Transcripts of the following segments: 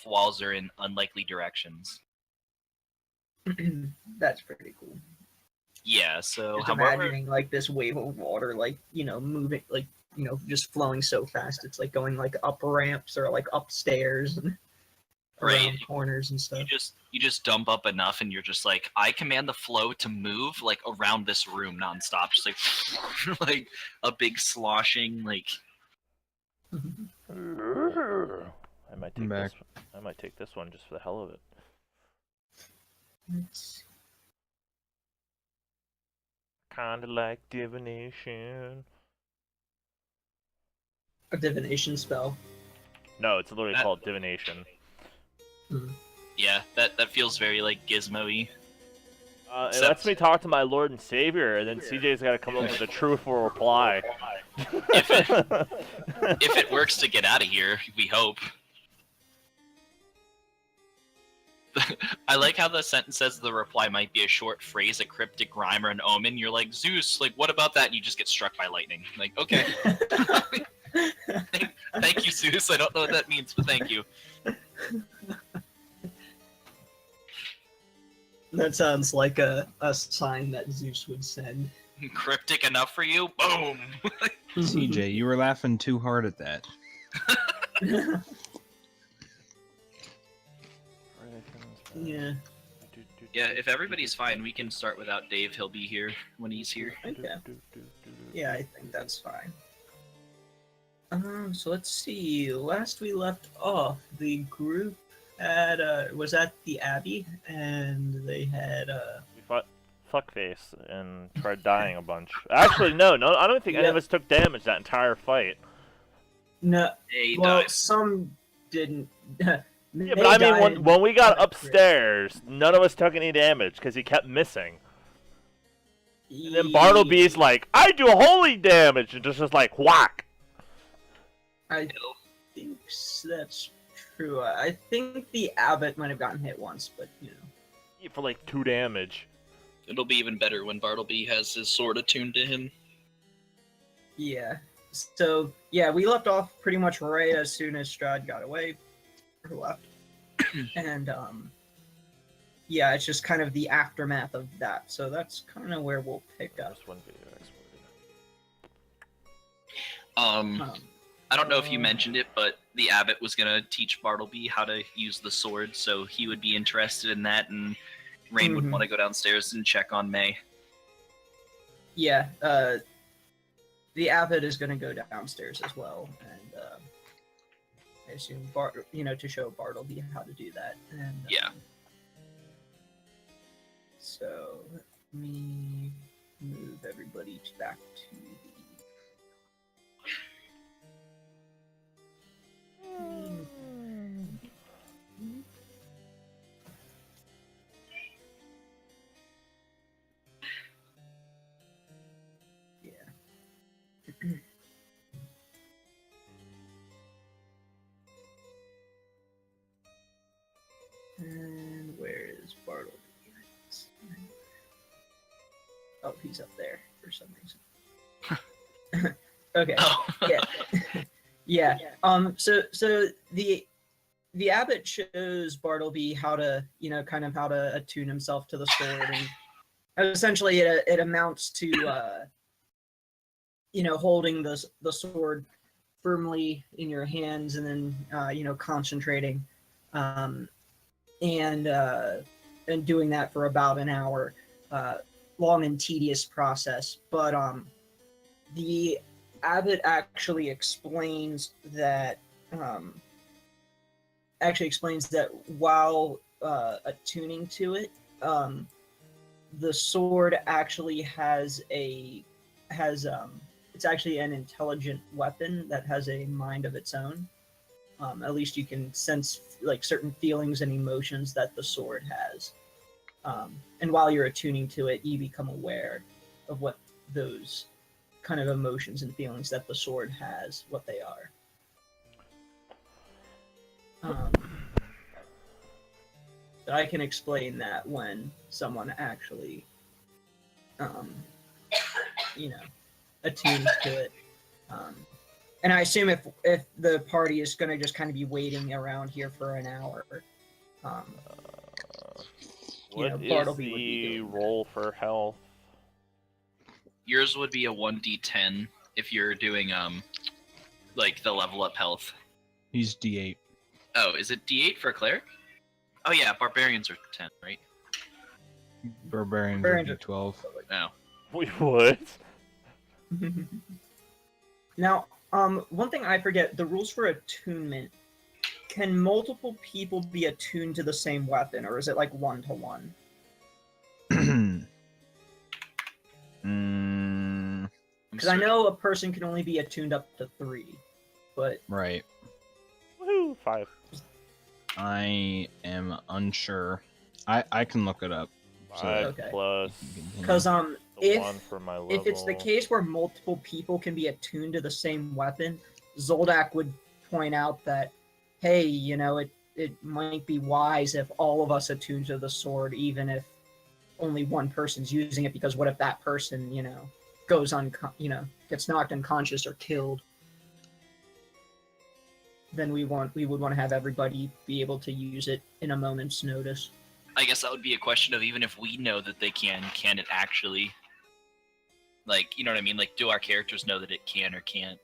walls are in unlikely directions. That's pretty cool. Yeah, so Just however, imagining like this wave of water, like moving, like just flowing so fast. It's like going like up ramps or like upstairs and around corners and stuff. You just dump up enough, and you're just like, I command the flow to move like around this room nonstop, just like like a big sloshing like. I might take this. I might take this one just for the hell of it. Kinda like divination. A divination spell. No, it's literally called divination. Yeah, that feels very like Gizmo-y. It lets me talk to my Lord and Savior, and then CJ's got to come up with a truthful reply. If it works to get out of here, we hope. I like how the sentence says the reply might be a short phrase, a cryptic rhyme, or an omen. You're like, Zeus, like, what about that? And you just get struck by lightning. Like, okay. Thank you, Zeus. I don't know what that means, but thank you. That sounds like a sign that Zeus would send. Cryptic enough for you? Boom! CJ, you were laughing too hard at that. Yeah. Yeah, if everybody's fine, we can start without Dave. He'll be here when he's here. Okay. Yeah, I think that's fine. So let's see. Last we left off, the group had was at the Abbey, and they had We fought fuckface and tried dying a bunch. Actually, no, I don't think any of us took damage that entire fight. No. Hey, Well, died. some didn't. Yeah, but I mean, when we got upstairs, none of us took any damage because he kept missing. And then Bartleby's like, I do holy damage, and just like, whack. I think that's true. I think the Abbot might have gotten hit once, but For like 2 damage. It'll be even better when Bartleby has his sword attuned to him. Yeah. So, yeah, we left off pretty much right as soon as Strahd got away, or left. And, yeah, it's just kind of the aftermath of that. So that's kind of where we'll pick up. Just one video I don't know if you mentioned it, but the Abbot was going to teach Bartleby how to use the sword, so he would be interested in that, and Rain would want to go downstairs and check on May. Yeah, the Abbot is going to go downstairs as well, and I assume to show Bartleby how to do that. And yeah. So let me move everybody back to the. And where is Bartleby? Oh, he's up there for some reason. Okay. Oh. Yeah. So the Abbot shows Bartleby how to, kind of how to attune himself to the sword, and essentially it amounts to, holding the sword firmly in your hands, and then concentrating, and doing that for about an hour. Long and tedious process, but the Abbot actually explains that while attuning to it, the sword actually it's actually an intelligent weapon that has a mind of its own. At least you can sense like certain feelings and emotions that the sword has. And while you're attuning to it, you become aware of what those kind of emotions and feelings that the sword has, what they are. But I can explain that when someone actually, attunes to it. And I assume if the party is going to just kind of be waiting around here for an hour, What is Bartleby would be the doing roll for health? Yours would be a 1d10 if you're doing like the level up health. He's D8. Oh, is it d8 for a cleric? Oh yeah, barbarians are 10, right? Barbarians Barbarians are D12. No. Wait, what? that. Now, one thing I forget: the rules for attunement. Can multiple people be attuned to the same weapon, or is it like 1-to-1? Because I know a person can only be attuned up to 3, but Right. Woohoo! 5. I am unsure. I can look it up. 5 Okay. plus because the if 1 for my level. if it's the case where multiple people can be attuned to the same weapon, Zoldak would point out that, hey, it might be wise if all of us attune to the sword, even if only one person's using it, because what if that person, goes gets knocked unconscious or killed? Then we would want to have everybody be able to use it in a moment's notice. I guess that would be a question of, even if we know that they can it actually, like, you know what I mean? Like, do our characters know that it can or can't?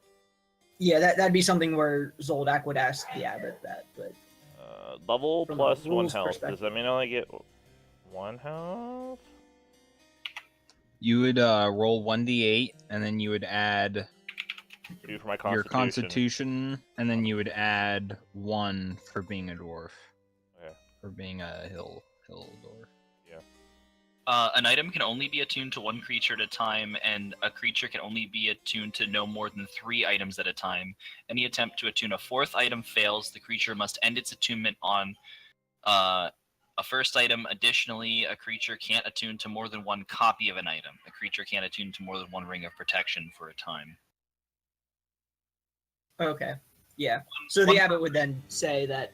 Yeah, that'd be something where Zoldak would ask the abbot that, but level from plus a 1 rules health. Does perspective. that mean I only get 1 health? You would roll 1d8, and then you would add 2 for my your constitution. constitution, and then you would add 1 for being a dwarf. Okay. For being a hill dwarf. An item can only be attuned to one creature at a time, and a creature can only be attuned to no more than 3 items at a time. Any attempt to attune a 4th item fails. The creature must end its attunement on a first item. Additionally, a creature can't attune to more than 1 copy of an item. A creature can't attune to more than 1 ring of protection for a time. Okay. Yeah. So the abbot would then say that,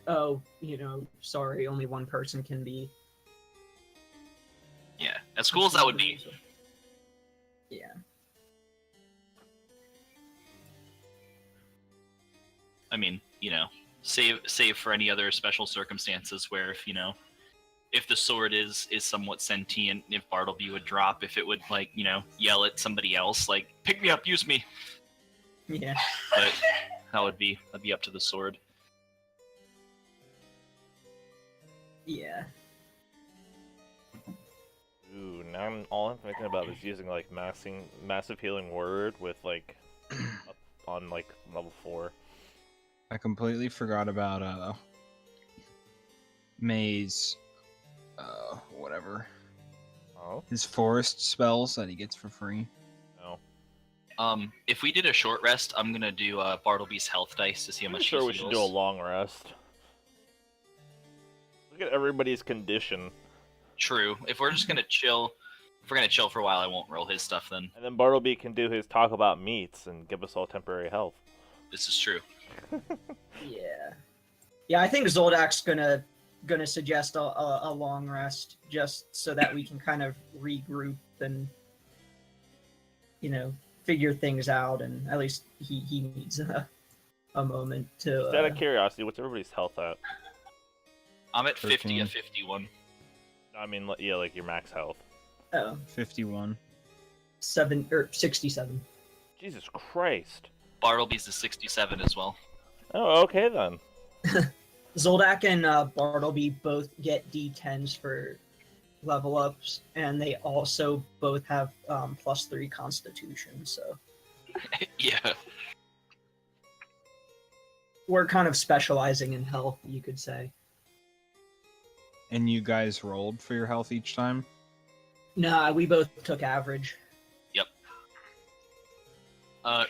sorry, only one person can be. Yeah, as cool as that would be. Yeah. I mean, save for any other special circumstances where if the sword is somewhat sentient, if Bartleby would drop, if it would yell at somebody else, like, pick me up, use me. Yeah. But that'd be up to the sword. Yeah. Ooh, now all I'm thinking about is using like massive healing word with like up on like level 4. I completely forgot about May's whatever. Oh His forest spells that he gets for free. no. If we did a short rest, I'm gonna do Bartleby's health dice to see how I'm much sure he we heals. should do a long rest. Look at everybody's condition. True. If we're just gonna chill, for a while, I won't roll his stuff then. And then Bartleby can do his talk about meats and give us all temporary health. This is true. Yeah. Yeah, I think Zoldak's gonna suggest a long rest, just so that we can kind of regroup and figure things out, and at least he needs a moment to. Just out of curiosity, what's everybody's health at? I'm at 50 13. at 51. I mean, yeah, like your max health. 51. 67. Jesus Christ. Bartleby's is 67 as well. Oh, okay then. Zoldak and Bartleby both get D10s for level ups, and they also both have +3 Constitution. So Yeah. we're kind of specializing in health, you could say. And you guys rolled for your health each time? Nah, we both took average. Yep.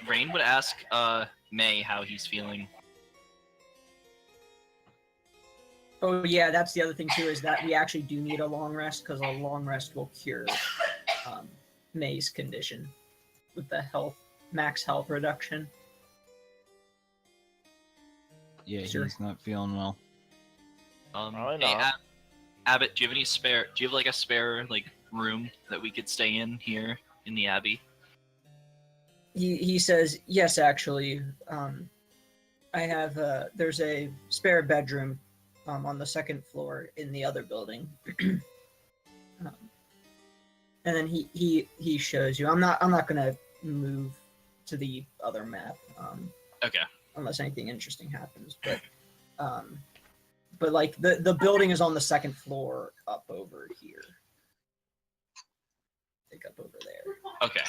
Rain would ask May how he's feeling. Oh yeah, that's the other thing too, is that we actually do need a long rest, because a long rest will cure May's condition with the max health reduction. Yeah, Sure. he's not feeling well. Probably Hey, not. Abbott, do you have any spare? Do you have a spare room that we could stay in here in the Abbey? he says, yes, actually, I have there's a spare bedroom on the second floor in the other building. And then he shows you. I'm not gonna move to the other map. Okay. Unless anything interesting happens, but like the building is on the second floor up over here. Like up over there. Okay.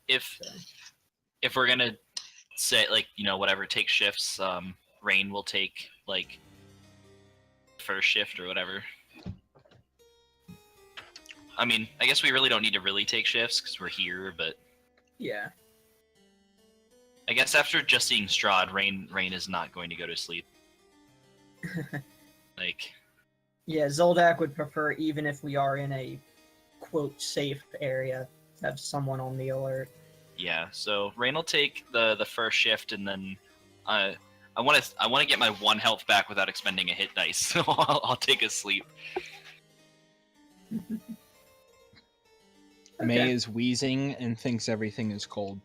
If we're gonna say, like, whatever, take shifts, Rain will take, like, first shift or whatever. I mean, I guess we really don't need to really take shifts because we're here, but Yeah. I guess after just seeing Strahd, Rain is not going to go to sleep. Like, Yeah, Zoldak would prefer, even if we are in a quote safe area, to have someone on the alert. yeah. So Rain will take the first shift, and then I want to get my 1 health back without expending a hit dice. So I'll take a sleep. May is wheezing and thinks everything is cold.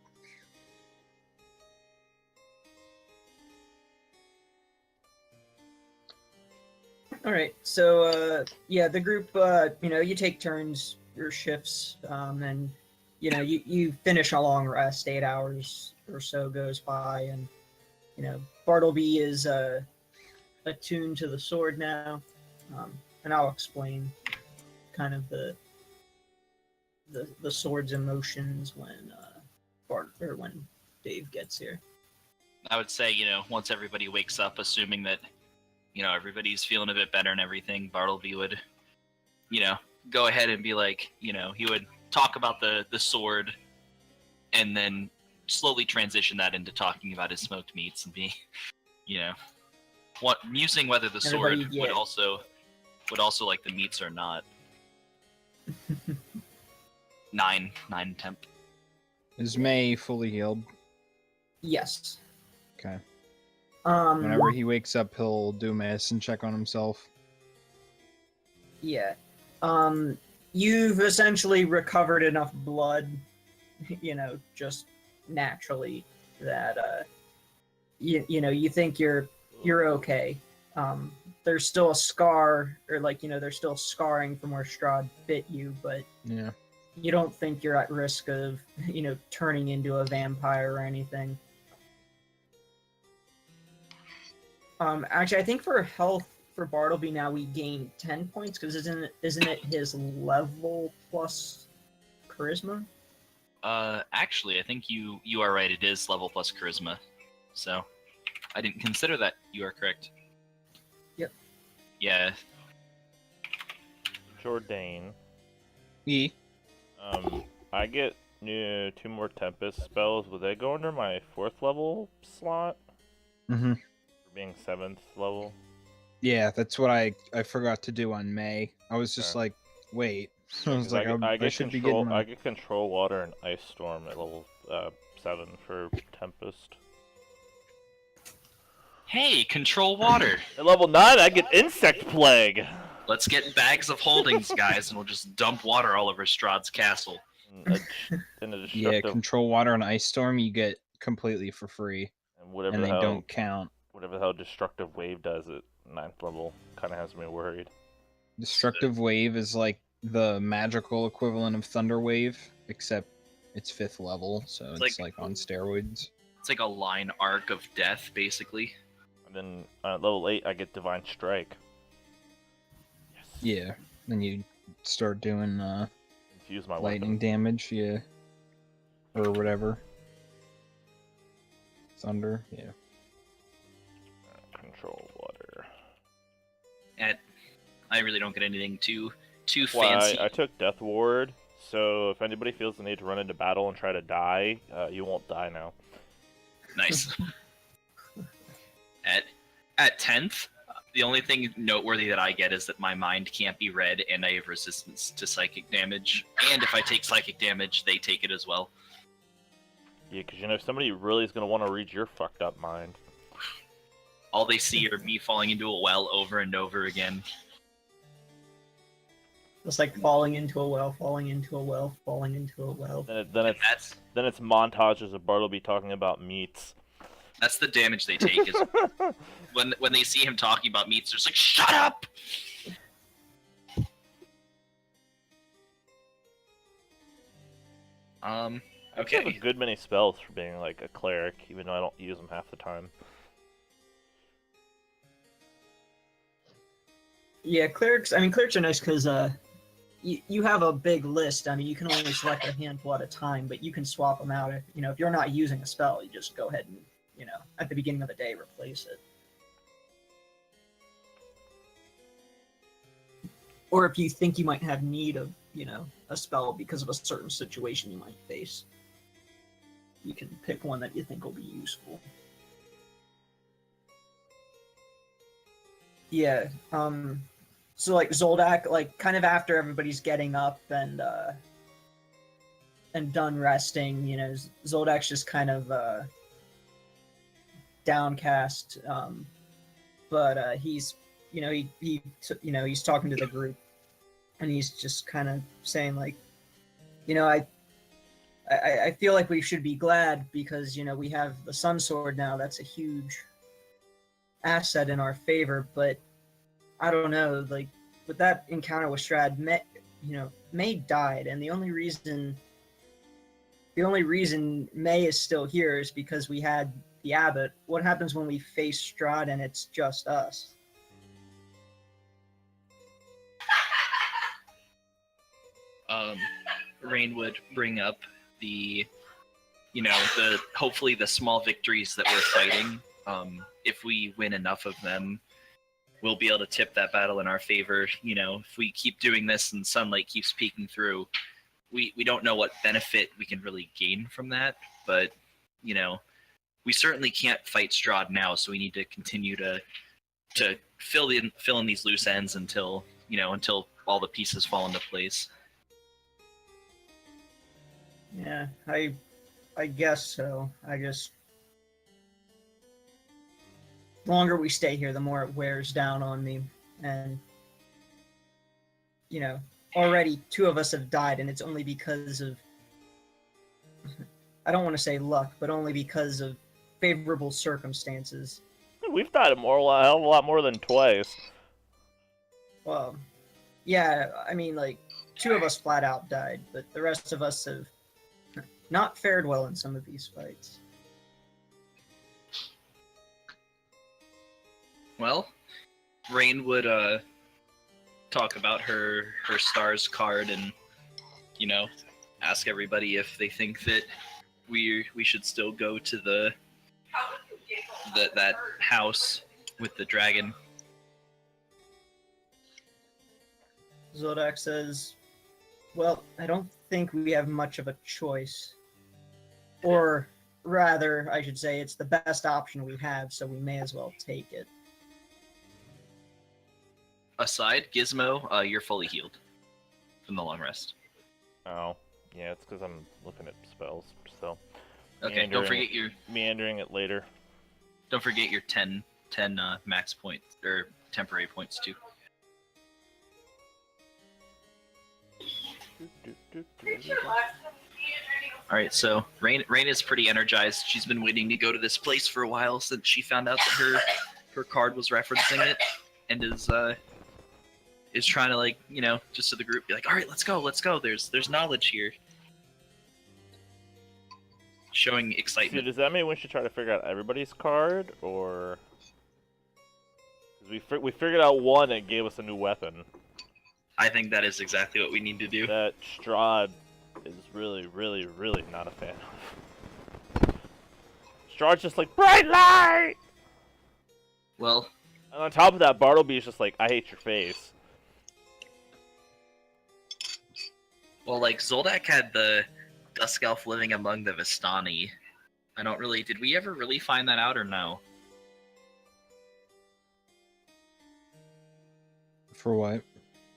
All right, so yeah, the group, you take turns, your shifts, and you finish a long rest. 8 hours or so goes by, and Bartleby is attuned to the sword now, and I'll explain kind of the sword's emotions when when Dave gets here. I would say, once everybody wakes up, assuming that, everybody's feeling a bit better and everything, Bartleby would, go ahead and be like, he would talk about the sword and then slowly transition that into talking about his smoked meats and be, musing whether the sword would also like the meats or not. 9 temp. Is May fully healed? Yes. Okay. Whenever he wakes up, he'll do medicine check on himself. Yeah. You've essentially recovered enough blood, just naturally that you think you're okay. There's still a scar, or there's still scarring from where Strahd bit you, but yeah, you don't think you're at risk of turning into a vampire or anything. Actually, I think for health for Bartleby now we gain 10 points because isn't it his level plus charisma? Actually, I think you are right. It is level plus charisma. So, I didn't consider that. You are correct. Yep. Yeah. Jourdain. E. I get 2 more Tempest spells. Would they go under my 4th level slot? Mm-hmm. For being 7th level? Yeah, that's what I forgot to do on May. I was just like, wait. I was like, I should be getting I get Control Water and Ice Storm at level 7 for Tempest. Hey, Control Water! At level 9, I get Insect Plague! Let's get bags of holdings, guys, and we'll just dump water all over Strahd's castle. Yeah, Control Water and Ice Storm you get completely for free. And they don't count. Whatever the hell Destructive Wave does at 9th level kind of has me worried. Destructive Wave is like the magical equivalent of Thunder Wave, except it's 5th level, so it's like on steroids. It's like a line arc of death, basically. And then at level 8, I get Divine Strike. Yes. Yeah, then you start doing infuse my lightning weapon. Damage, yeah. Or whatever. Thunder, yeah. Control Water. And I really don't get anything too Well, fancy. I took Death Ward, so if anybody feels the need to run into battle and try to die, you won't die now. Nice. At 10th, the only thing noteworthy that I get is that my mind can't be read, and I have resistance to psychic damage. And if I take psychic damage, they take it as well. Yeah, because if somebody really is going to want to read your fucked up mind. All they see are me falling into a well over and over again. It's like falling into a well, falling into a well, falling into a well. Then it's montages of Bartleby talking about meats. That's the damage they take. Is when they see him talking about meats, they're just like, "Shut up!" Okay. I have Okay. a good many spells for being like a cleric, even though I don't use them half the time. Yeah, clerics. I mean, clerics are nice because you have a big list. I mean, you can only select a handful at a time, but you can swap them out. If if you're not using a spell, you just go ahead and at the beginning of the day replace it. Or if you think you might have need of a spell because of a certain situation you might face, you can pick one that you think will be useful. Yeah. So like Zoldak, like kind of after everybody's getting up and done resting, Zoldak's just kind of downcast. But he's he's talking to the group, and he's just kind of saying like, I feel like we should be glad because we have the Sun Sword now. That's a huge asset in our favor, but I don't know, like with that encounter with Strahd, May died, and the only reason May is still here is because we had the Abbot. What happens when we face Strahd and it's just us? Rain would bring up the hopefully the small victories that we're fighting. If we win enough of them, we'll be able to tip that battle in our favor. If we keep doing this and sunlight keeps peeking through, we don't know what benefit we can really gain from that. But, we certainly can't fight Strahd now, so we need to continue to fill in these loose ends until all the pieces fall into place. Yeah, I guess so. The longer we stay here, the more it wears down on me. And, already 2 of us have died, and it's only because of, I don't want to say luck, but only because of favorable circumstances. We've died a hell of a lot more than twice. Well, yeah, I mean, like, 2 of us flat out died, but the rest of us have not fared well in some of these fights. Well, Rain would talk about her stars card and ask everybody if they think that we should still go to that house with the dragon. Zoldak says, well, I don't think we have much of a choice. Or rather, I should say, it's the best option we have, so we may as well take it. Aside, Gizmo, you're fully healed from the long rest. Oh, yeah, it's because I'm looking at spells, so... Okay, don't forget your... Meandering it later. Don't forget your 10 max points, or temporary points, too. Alright, so Rain is pretty energized. She's been waiting to go to this place for a while since she found out that her card was referencing it, and is trying to, just to the group, be like, alright, let's go, there's knowledge here. Showing excitement. So does that mean we should try to figure out everybody's card, or... Because we figured out one that gave us a new weapon. I think that is exactly what we need to do. That Strahd is really, really, really not a fan of. Strahd's just like, bright light! Well... And on top of that, Bartleby is just like, I hate your face. Well, Zoldak had the Dusk Elf living among the Vistani. Did we ever really find that out or no? For what?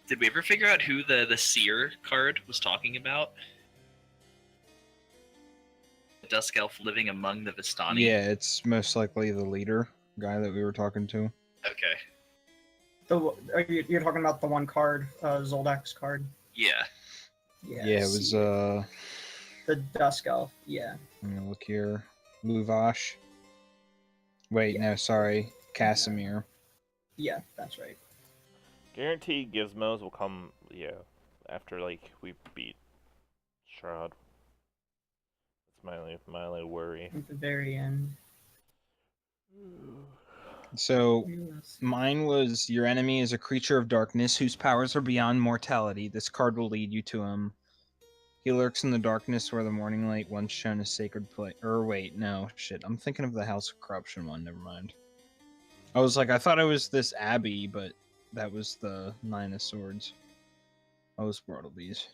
Did we ever figure out who the Seer card was talking about? The Dusk Elf living among the Vistani? Yeah, it's most likely the leader guy that we were talking to. Okay. You're talking about the one card, Zoldak's card? Yeah. Yeah. Yeah, it was the Dusk Elf. Yeah. I'm gonna look here. Luvash. Wait, Yeah. no, sorry. Casimir. Yeah, that's right. Guaranteed gizmos will come, after, we beat Shroud. That's my only worry. At the very end. So, mine was, your enemy is a creature of darkness whose powers are beyond mortality. This card will lead you to him. He lurks in the darkness where the morning light once shone a sacred place. Or wait, no, shit. I'm thinking of the House of Corruption one, never mind. I was like, I thought it was this Abbey, but that was the Nine of Swords. I was Bartleby's.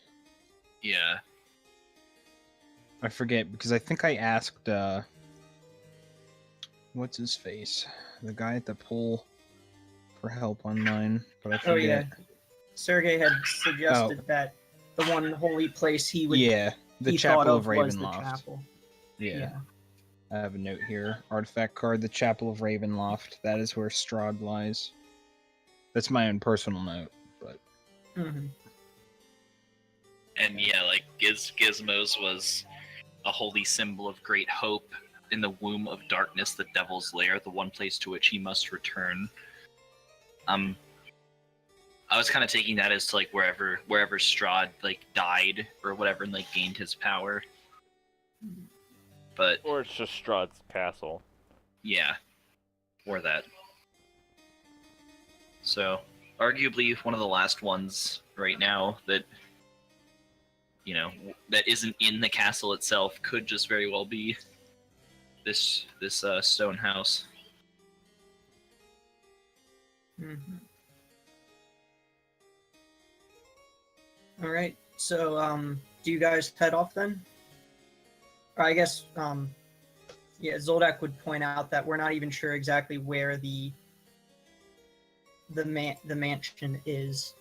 Yeah. I forget, because I think I asked, what's his face? The guy at the pool for help on mine, but I forget. Oh, yeah. Sergey had suggested that the one holy place he would... Yeah, the Chapel of Ravenloft. Chapel. Yeah. I have a note here. Artifact card, the Chapel of Ravenloft. That is where Strahd lies. That's my own personal note, but... Mm-hmm. And yeah, like Gizmos was a holy symbol of great hope in the womb of darkness, the devil's lair, the one place to which he must return. I was kind of taking that as like wherever Strahd died or whatever and gained his power. But or it's just Strahd's castle. Yeah, or that. So, arguably one of the last ones right now that that isn't in the castle itself could just very well be this stone house. Mm-hmm. All right. So, do you guys head off then? Or I guess, Zoldak would point out that we're not even sure exactly where the mansion is.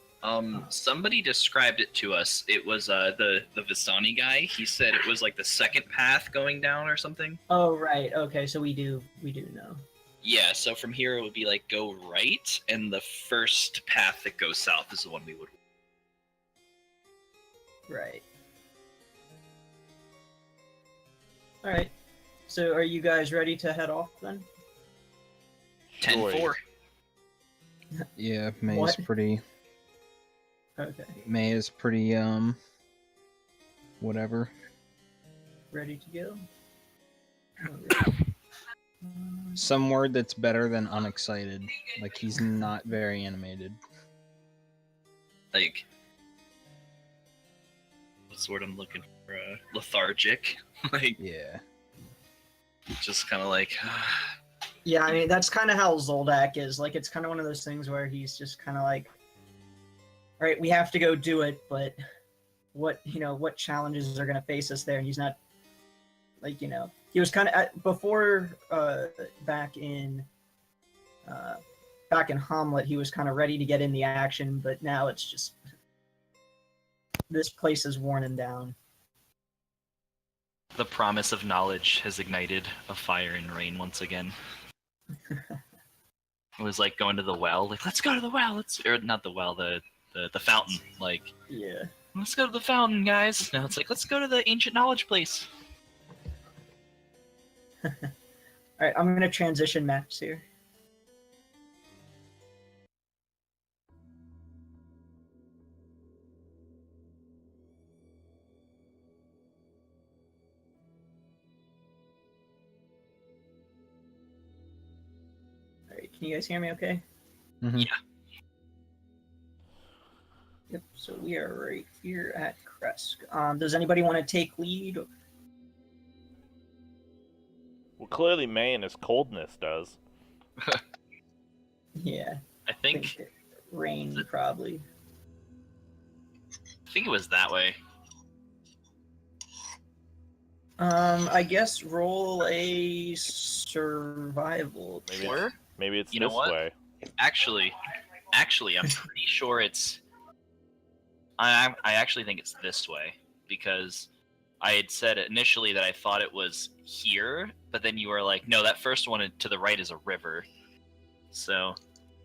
Somebody described it to us. It was the Visani guy. He said it was like the second path going down or something. Oh right. Okay. So we do know. Yeah. So from here it would be go right, and the first path that goes south is the one we would. Right. All right. So are you guys ready to head off then? 10-4. Yeah, May's pretty. Okay. May is pretty whatever. Ready to go? Some word that's better than unexcited. Like he's not very animated. What's the word I'm looking for? Lethargic. Yeah. Just kind of Yeah, I mean that's kind of how Zoldak is. It's kind of one of those things where he's just kind of all right, we have to go do it, but what challenges are going to face us there? And he's not he was kind of before back in Hamlet, he was kind of ready to get in the action, but now it's just this place is worn him down. The promise of knowledge has ignited a fire in Rain once again. It was like going to the well. Let's go to the well. Or not the well, the fountain. Yeah. Let's go to the fountain, guys. Now it's let's go to the ancient knowledge place. All right, I'm going to transition maps here. All right, can you guys hear me okay? Mm-hmm. Yeah. Yep, so we are right here at Kresk. Does anybody want to take lead? Well, clearly May and his coldness does. Yeah. I think Rain, probably. I think it was that way. I guess roll a survival. Maybe it's You know this what? way. Actually, I'm pretty sure it's. I actually think it's this way because I had said initially that I thought it was here, but then you were like, no, that first one to the right is a river. So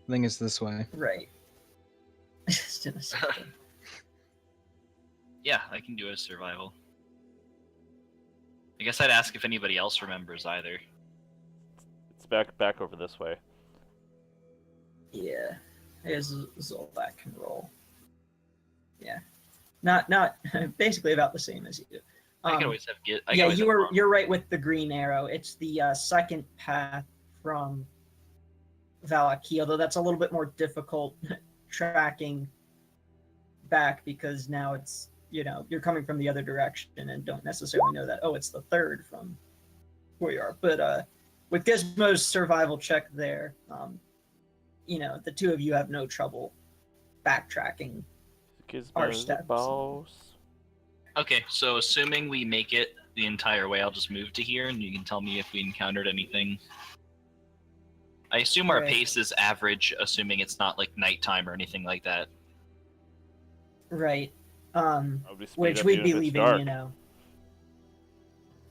I think it's this way. Right. Just in a second. Yeah, I can do a survival. I guess I'd ask if anybody else remembers either. It's back over this way. Yeah. Here's Zoldak can roll. Yeah. Not basically about the same as you. I can always have get. Yeah, you're right with the green arrow. It's the second path from Valaki, although that's a little bit more difficult tracking back because now it's, you're coming from the other direction and don't necessarily know that, it's the third from where you are. But with Gizmo's survival check there, the two of you have no trouble backtracking our steps. Boss. Okay, so assuming we make it the entire way, I'll just move to here and you can tell me if we encountered anything. I assume our pace is average, assuming it's not like nighttime or anything like that. Right. Which we'd be leaving,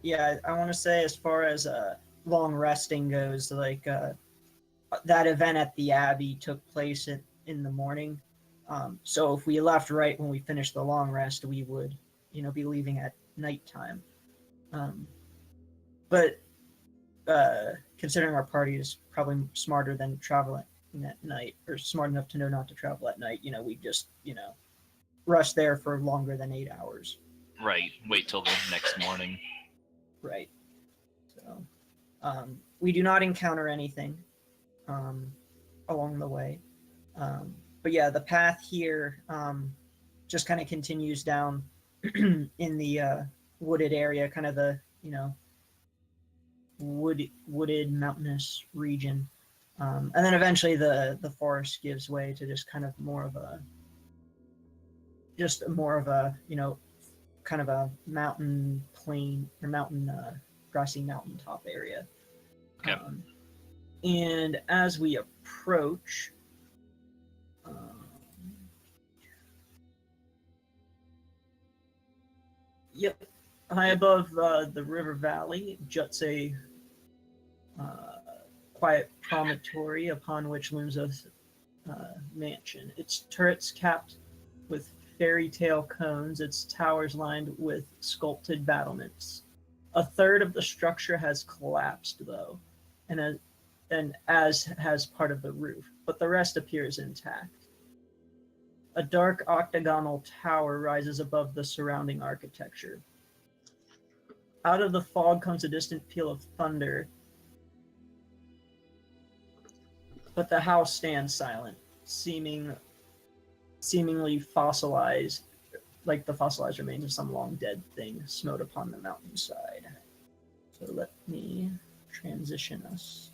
Yeah, I want to say as far as long resting goes, like that event at the Abbey took place in the morning. So if we left right when we finished the long rest, we would, be leaving at nighttime. But considering our party is probably smarter than traveling at night, or smart enough to know not to travel at night, we just, rush there for longer than 8 hours. Right. Wait till the next morning. Right. So, we do not encounter anything along the way. But yeah, the path here just kind of continues down in the wooded area, kind of the, wooded mountainous region. And then eventually the forest gives way to just kind of more of a, kind of a mountain plain or mountain, grassy mountaintop area. Okay. And as we approach, high above the river valley juts a quiet promontory upon which looms a mansion. Its turrets capped with fairy tale cones, its towers lined with sculpted battlements. A third of the structure has collapsed, though, and as has part of the roof, but the rest appears intact. A dark octagonal tower rises above the surrounding architecture. Out of the fog comes a distant peal of thunder, but the house stands silent, seemingly fossilized, like the fossilized remains of some long dead thing smote upon the mountainside. So let me transition us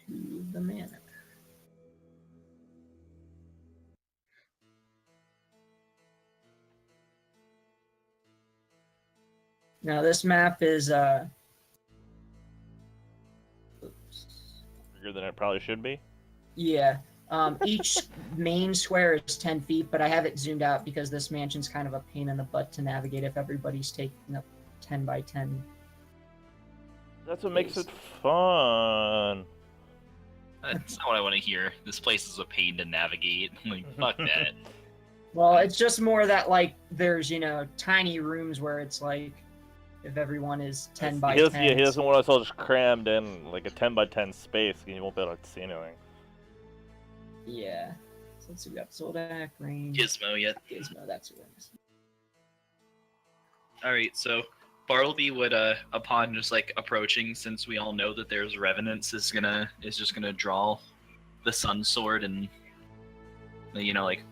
to the manor. Now this map is bigger than it probably should be. Yeah. Each main square is 10 feet, but I have it zoomed out because this mansion's kind of a pain in the butt to navigate if everybody's taking up 10 by 10. That's what makes it fun. That's not what I want to hear. This place is a pain to navigate. Like, fuck that. Well, it's just more that, like, there's, tiny rooms where it's like, if everyone is 10 by 10. Yeah, he doesn't want us all just crammed in, like a 10 by 10 space, and you won't be able to see anything. Yeah. So let's see, we got Zoldak, Rain. Gizmo yet. Gizmo, that's what I'm missing. Alright, so Bartleby would, upon just, like, approaching, since we all know that there's revenants, is just gonna draw the sun sword and, like,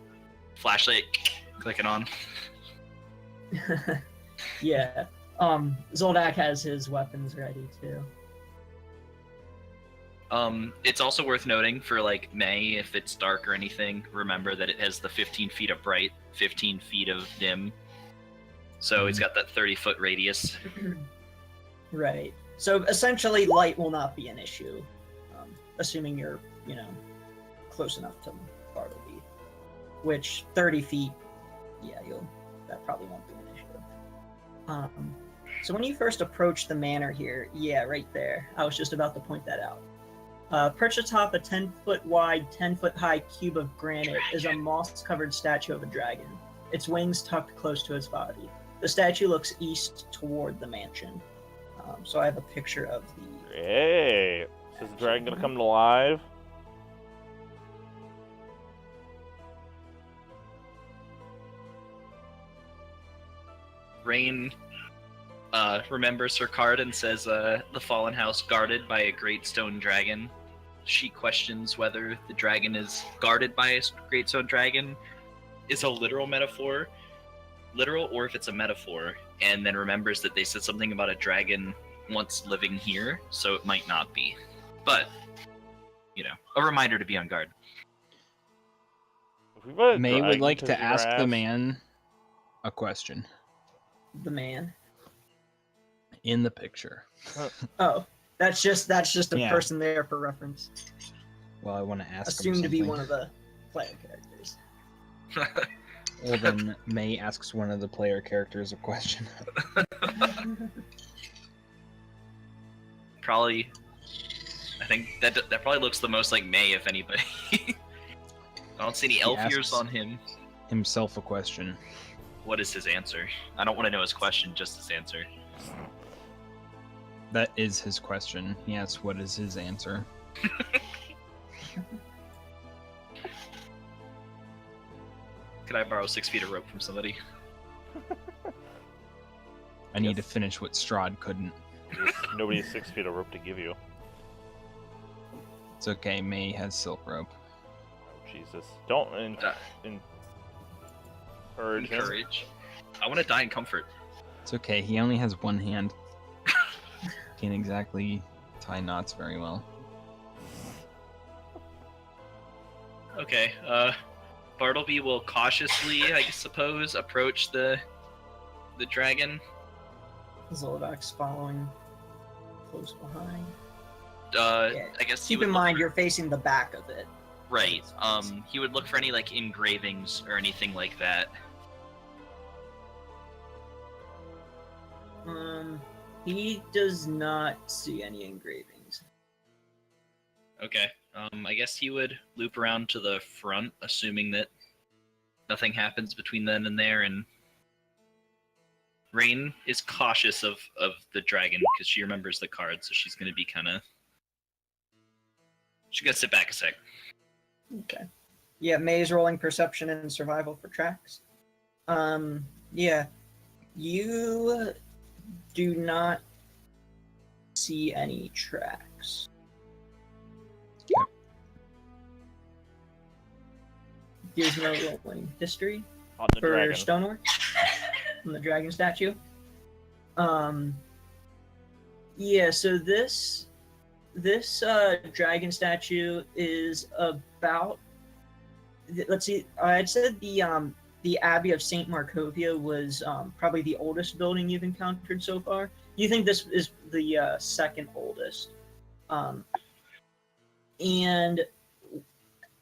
flashlight clicking on. Yeah. Zoldak has his weapons ready, too. It's also worth noting for, like, May, if it's dark or anything, remember that it has the 15 feet of bright, 15 feet of dim. So it's got that 30-foot radius. Right. So essentially, light will not be an issue, assuming you're, close enough to Bartleby. Which 30 feet, yeah, that probably won't be an issue. So when you first approach the manor here, yeah, right there. I was just about to point that out. Perched atop a 10-foot wide, 10-foot high cube of granite is a moss-covered statue of a dragon, its wings tucked close to its body. The statue looks east toward the mansion. So I have a picture of the... Hey! Is the dragon gonna come alive? Rain remembers her card and says, the fallen house guarded by a great stone dragon. She questions whether the dragon is guarded by a great stone dragon is a literal or if it's a metaphor, and then remembers that they said something about a dragon once living here, so it might not be. But, a reminder to be on guard. May would like to ask the man a question. The man? In the picture. Oh, that's just a person there for reference. Well, I want to ask Assumed to be one of the player characters. Well, then May asks one of the player characters a question. Probably, I think that probably looks the most like May, if anybody. I don't see any elf ears on him. Himself a question. What is his answer? I don't want to know his question, just his answer. That is his question. Yes, what is his answer? Could I borrow 6 feet of rope from somebody? I need to finish what Strahd couldn't. Nobody has 6 feet of rope to give you. It's okay, May has silk rope. Oh, Jesus. Don't encourage. I want to die in comfort. It's okay, he only has one hand. Can't exactly tie knots very well. Okay, Bartleby will cautiously, I suppose, approach the dragon. Zolodak's following close behind. I guess keep in mind you're facing the back of it. Right. He would look for any engravings or anything like that. He does not see any engravings. Okay. I guess he would loop around to the front, assuming that nothing happens between then and there, and Rain is cautious of the dragon because she remembers the card, so she's gonna be she's gonna sit back a sec. Okay. Yeah, May's rolling perception and survival for tracks. Yeah. You do not see any tracks. Here's no rolling history On the for dragon. Stonework from the dragon statue. Yeah, so this dragon statue is about. Let's see. I had said the Abbey of Saint Markovia was probably the oldest building you've encountered so far. You think this is the second oldest, and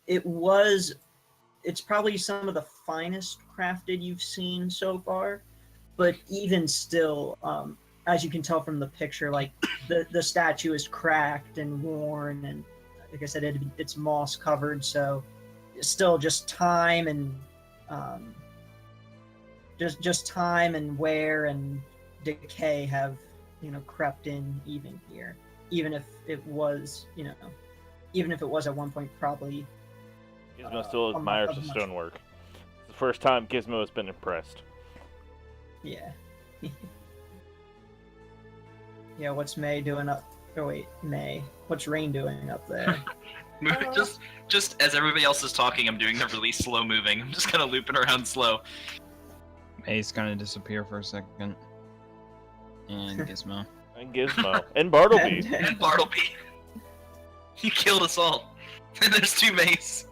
it's probably some of the finest crafted you've seen so far, but even still, as you can tell from the picture, the statue is cracked and worn, and like I said, it's moss covered, so still just time and just time and wear and decay have crept in even here, even if it was at one point probably. Gizmo still admires the stonework. It's the first time Gizmo has been impressed. Yeah. Yeah, what's May doing up? Oh wait, May. What's Rain doing up there? Just as everybody else is talking, I'm doing the really slow moving. I'm just kind of looping around slow. May's gonna disappear for a second. And Gizmo. And Gizmo. And Bartleby. And Bartleby. He killed us all. And there's 2 Mays.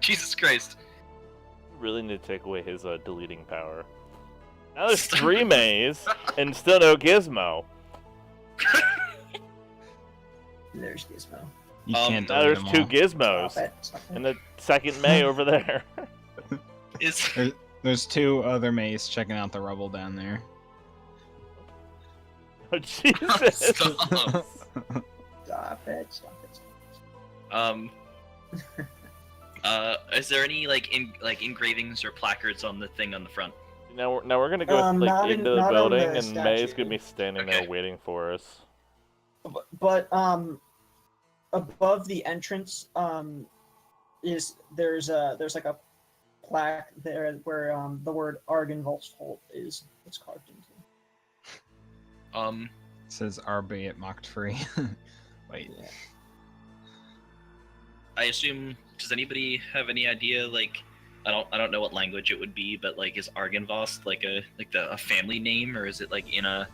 Jesus Christ. Really need to take away his deleting power. Now there's 3 Mays, and still no Gizmo. There's Gizmo. You can't now delete there's them 2 all. Gizmos. And the second May over there. There's 2 other Mays checking out the rubble down there. Oh, Jesus. Stop. Stop it. Um. Is there any engravings or placards on the thing on the front? Now we're gonna go into the not on building, the and May's statue. gonna be standing there waiting for us. But above the entrance there's like a plaque there where the word Argenvoldsholt is carved into. It says Arbe at mocked free. Wait. Yeah. I assume. Does anybody have any idea? Like, I don't know what language it would be, but like, is Argenvost like a family name, or is it like in a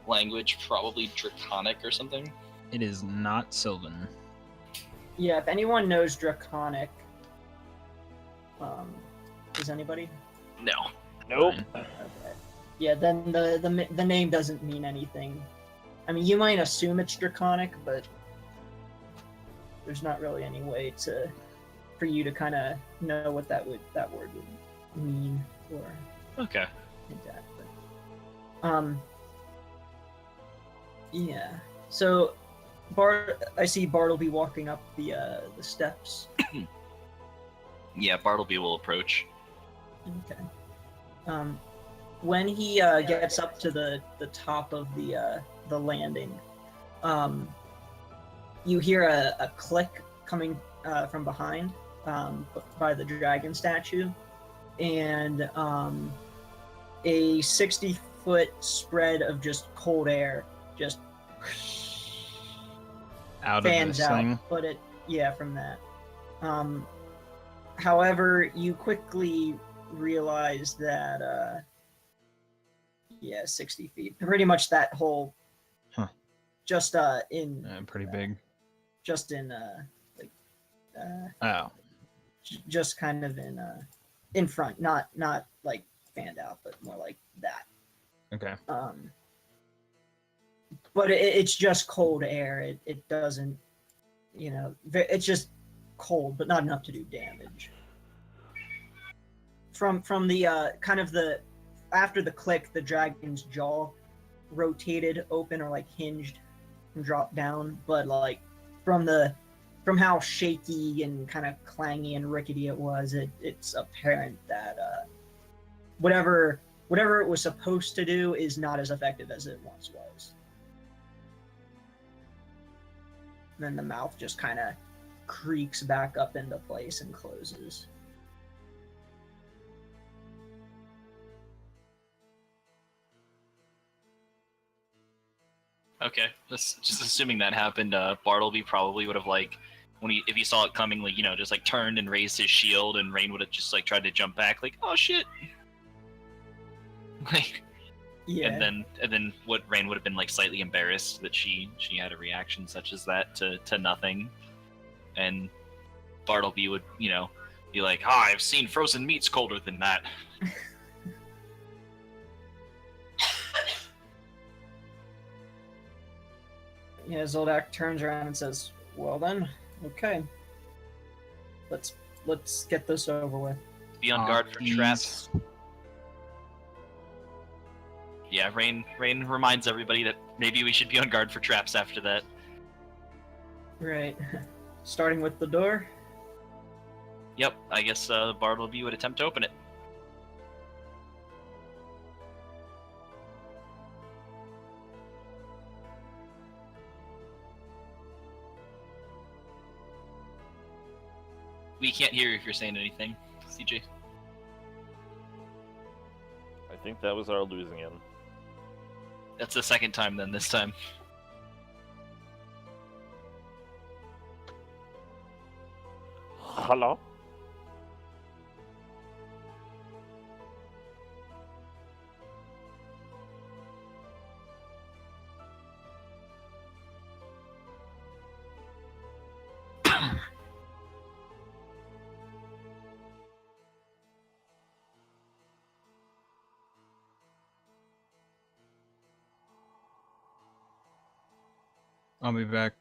language probably Draconic or something? It is not Sylvan. Yeah, if anyone knows Draconic, does anybody? No. Nope. Okay. Yeah, then the name doesn't mean anything. I mean, you might assume it's Draconic, but there's not really any way for you to kind of know what that word would mean or Okay. hint at. But, yeah. So, I see Bartleby walking up the steps. Yeah, Bartleby will approach. Okay. When he gets up to the top of the landing, you hear a click coming from behind by the dragon statue, and a 60-foot spread of just cold air just Out fans of this out. thing. But from that. However, you quickly realize that 60 feet, pretty much that whole, just in Pretty big. just in just kind of in front, not like fanned out, but more like that. Okay. But it's just cold air. It doesn't, it's just cold, but not enough to do damage. From the kind of the after the click, the dragon's jaw rotated open or like hinged and dropped down, but like from how shaky and kind of clangy and rickety it was, it's apparent that whatever it was supposed to do is not as effective as it once was. And then the mouth just kind of creaks back up into place and closes. Okay, just assuming that happened, Bartleby probably would have if he saw it coming, just turned and raised his shield, and Rain would have just tried to jump back, oh shit, Yeah. And then what Rain would have been slightly embarrassed that she had a reaction such as that to nothing, and Bartleby would be like, I've seen frozen meats colder than that. Yeah, Zoldak turns around and says, "Well then, okay. Let's get this over with." Be on guard for traps. Yeah, Rain reminds everybody that maybe we should be on guard for traps after that. Right. Starting with the door. Yep, I guess Bartleby would attempt to open it. We can't hear you if you're saying anything, CJ. I think that was our losing him. That's the second time then this time. Hello? I'll be back.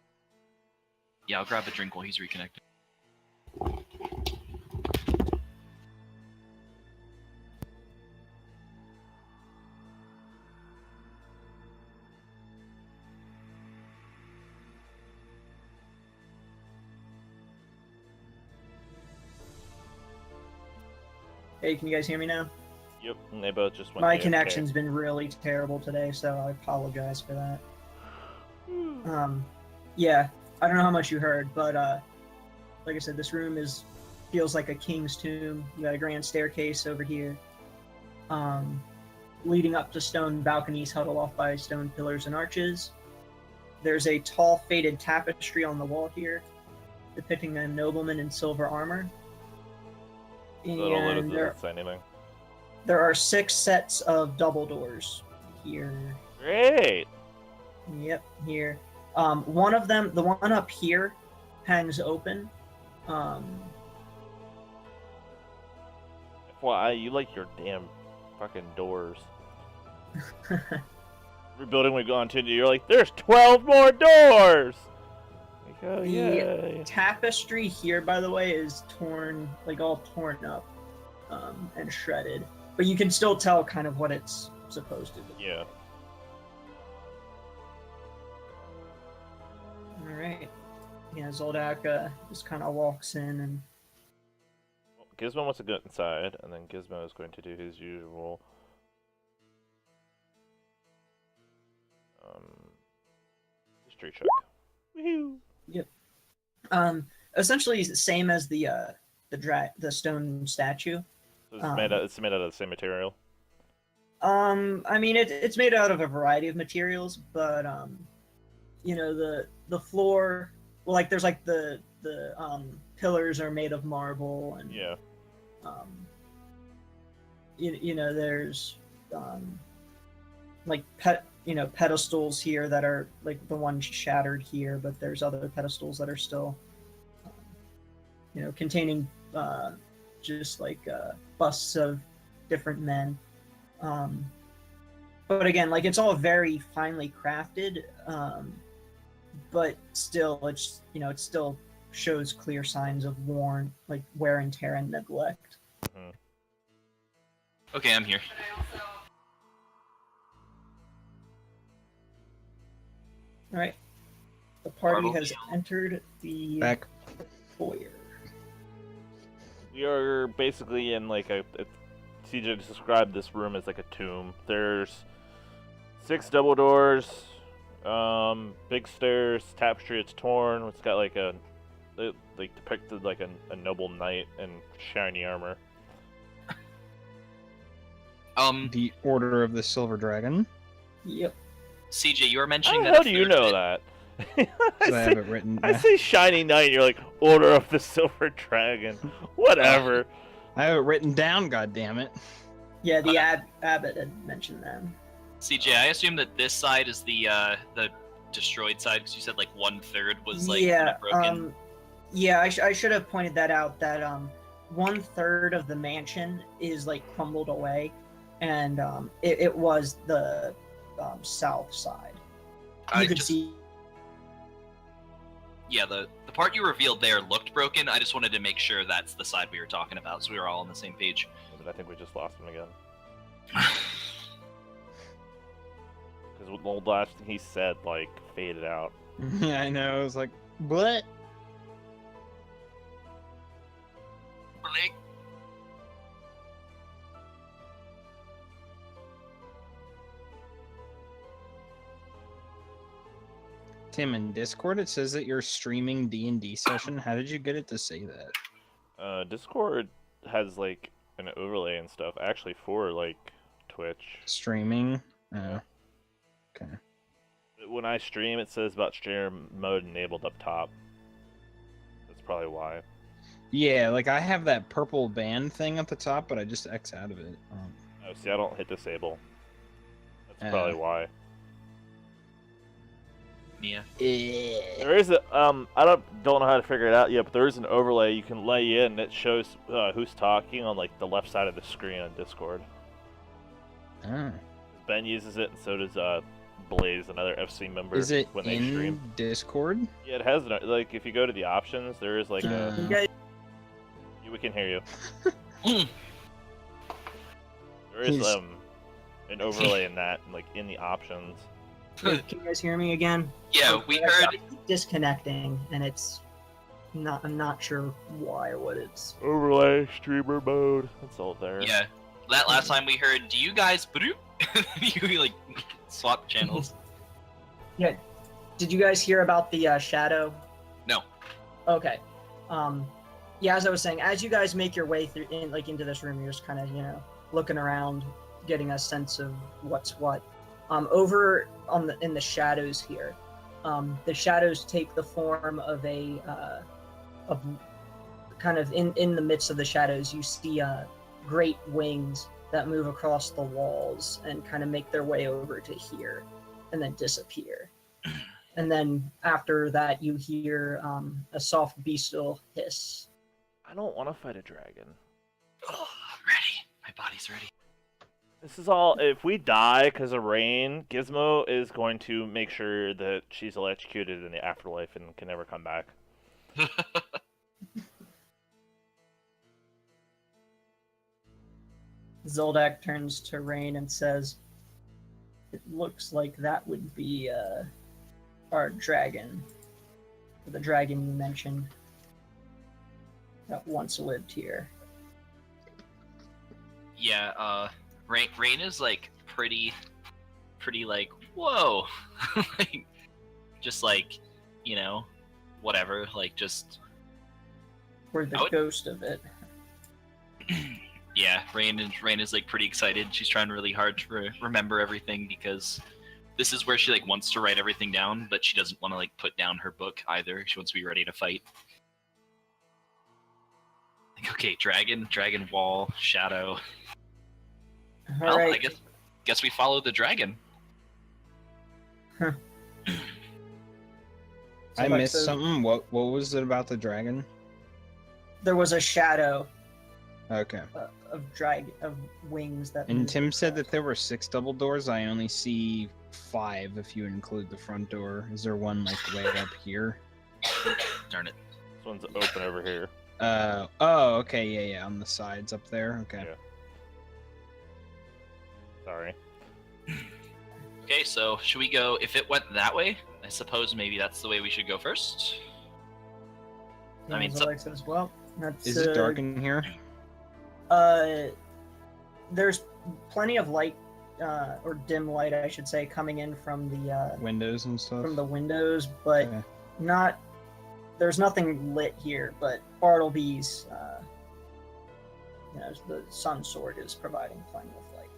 Yeah, I'll grab a drink while he's reconnecting. Hey, can you guys hear me now? Yep, and they both just went My AFK. connection's been really terrible today, so I apologize for that. Yeah, I don't know how much you heard, but like I said, this room feels like a king's tomb. You got a grand staircase over here, leading up to stone balconies huddled off by stone pillars and arches. There's a tall faded tapestry on the wall here, depicting a nobleman in silver armor. And Does it say anything? there are 6 sets of double doors here. Great! Yep, here. One of them, the one up here, hangs open. Why you like your damn fucking doors? Every building we go into, you're like, there's 12 more doors! Like, oh, yay. Tapestry here, by the way, is torn, like all torn up and shredded. But you can still tell kind of what it's supposed to be. Yeah. Alright. Yeah, Zoldak just kind of walks in and... Well, Gizmo wants to go inside, and then Gizmo is going to do his usual... history check. Woohoo! Yep. Essentially the same as the stone statue. So it's made out of the same material. I mean it's made out of a variety of materials, but you know, the floor, well, like there's like the pillars are made of marble, and Yeah. You know, there's like pedestals here that are like the one shattered here, but there's other pedestals that are still containing just like busts of different men. But again, like it's all very finely crafted, but still it still shows clear signs of wear and tear and neglect. Mm-hmm. Okay, I'm here. All right, the party Bartleby. has entered the Back. foyer. We are basically in like CJ described this room as like a tomb. There's 6 double doors, big stairs, tapestry. It's torn. It's got like depicted like a noble knight in shiny armor. The Order of the Silver Dragon. Yep. CJ, you were mentioning How that. the hell do you know that? I have it written. I say shiny knight, and you're like Order of the Silver Dragon. Whatever. I have it written down. God damn it! Yeah, the abbot had mentioned them. CJ, I assume that this side is the destroyed side, because you said like 1/3 was like yeah, broken. Yeah, I should have pointed that out. That 1/3 of the mansion is like crumbled away, and it was the south side. You could see. Yeah, the part you revealed there looked broken. I just wanted to make sure that's the side we were talking about, so we were all on the same page. But I think we just lost him again. Because the last thing he said, like, faded out. Yeah, I know. I was like, what? Blake. Tim, in Discord, it says that you're streaming D&D session. How did you get it to say that? Discord has, like, an overlay and stuff, actually, for, like, Twitch. Streaming? Oh. Okay. When I stream, it says about stream mode enabled up top. That's probably why. Yeah, like I have that purple band thing at the top, but I just X out of it. Oh, see, I don't hit disable. That's probably why. Yeah. There is a I don't know how to figure it out yet, but there is an overlay you can lay in that shows who's talking on like the left side of the screen on Discord. Oh. Ben uses it, and so does Blaze, another FC member. Is it when they in stream. Discord? Yeah, it has like if you go to the options, there is like we can hear you. There is an overlay in that, like in the options. Can you guys hear me again? Yeah, we heard. Disconnecting, and it's I'm not sure why or what it's. Overlay streamer mode. It's all there. Yeah. That last time we heard, do you guys you like swap channels? Yeah. Did you guys hear about the shadow? No. Okay. Yeah, as I was saying, as you guys make your way through into this room, you're just kind of looking around, getting a sense of what's what. Over in the shadows here, the shadows take the form of of kind of in the midst of the shadows. You see great wings that move across the walls and kind of make their way over to here, and then disappear. And then after that, you hear a soft bestial hiss. I don't want to fight a dragon. Oh, I'm ready. My body's ready. This is all. If we die because of rain, Gizmo is going to make sure that she's electrocuted in the afterlife and can never come back. Zoldak turns to Rain and says, "It looks like that would be our dragon, the dragon you mentioned that once lived here." Yeah, Rain is like pretty like, whoa. Like, just like, whatever, like just We're the ghost of it. Yeah, Rain is like pretty excited. She's trying really hard to remember everything because this is where she like wants to write everything down, but she doesn't want to like put down her book either. She wants to be ready to fight. Like, okay, dragon wall, shadow. All right. I guess we follow the dragon. Huh. I missed something. What was it about the dragon? There was a shadow Okay. of wings that. And moved Tim said across. that there were 6 double doors. I only see 5 if you include the front door. Is there one like way up here? Darn it. This one's open over here. Oh, okay, yeah, on the sides up there. Okay. Yeah. Sorry. Okay, so should we go? If it went that way, I suppose maybe that's the way we should go first. I mean, Zoldak says, "Well, that's." Is it dark in here? There's plenty of light, or dim light, I should say, coming in from the Windows and stuff? from the windows, but Okay. not. There's nothing lit here, but Bartleby's, the sun sword is providing plenty of light.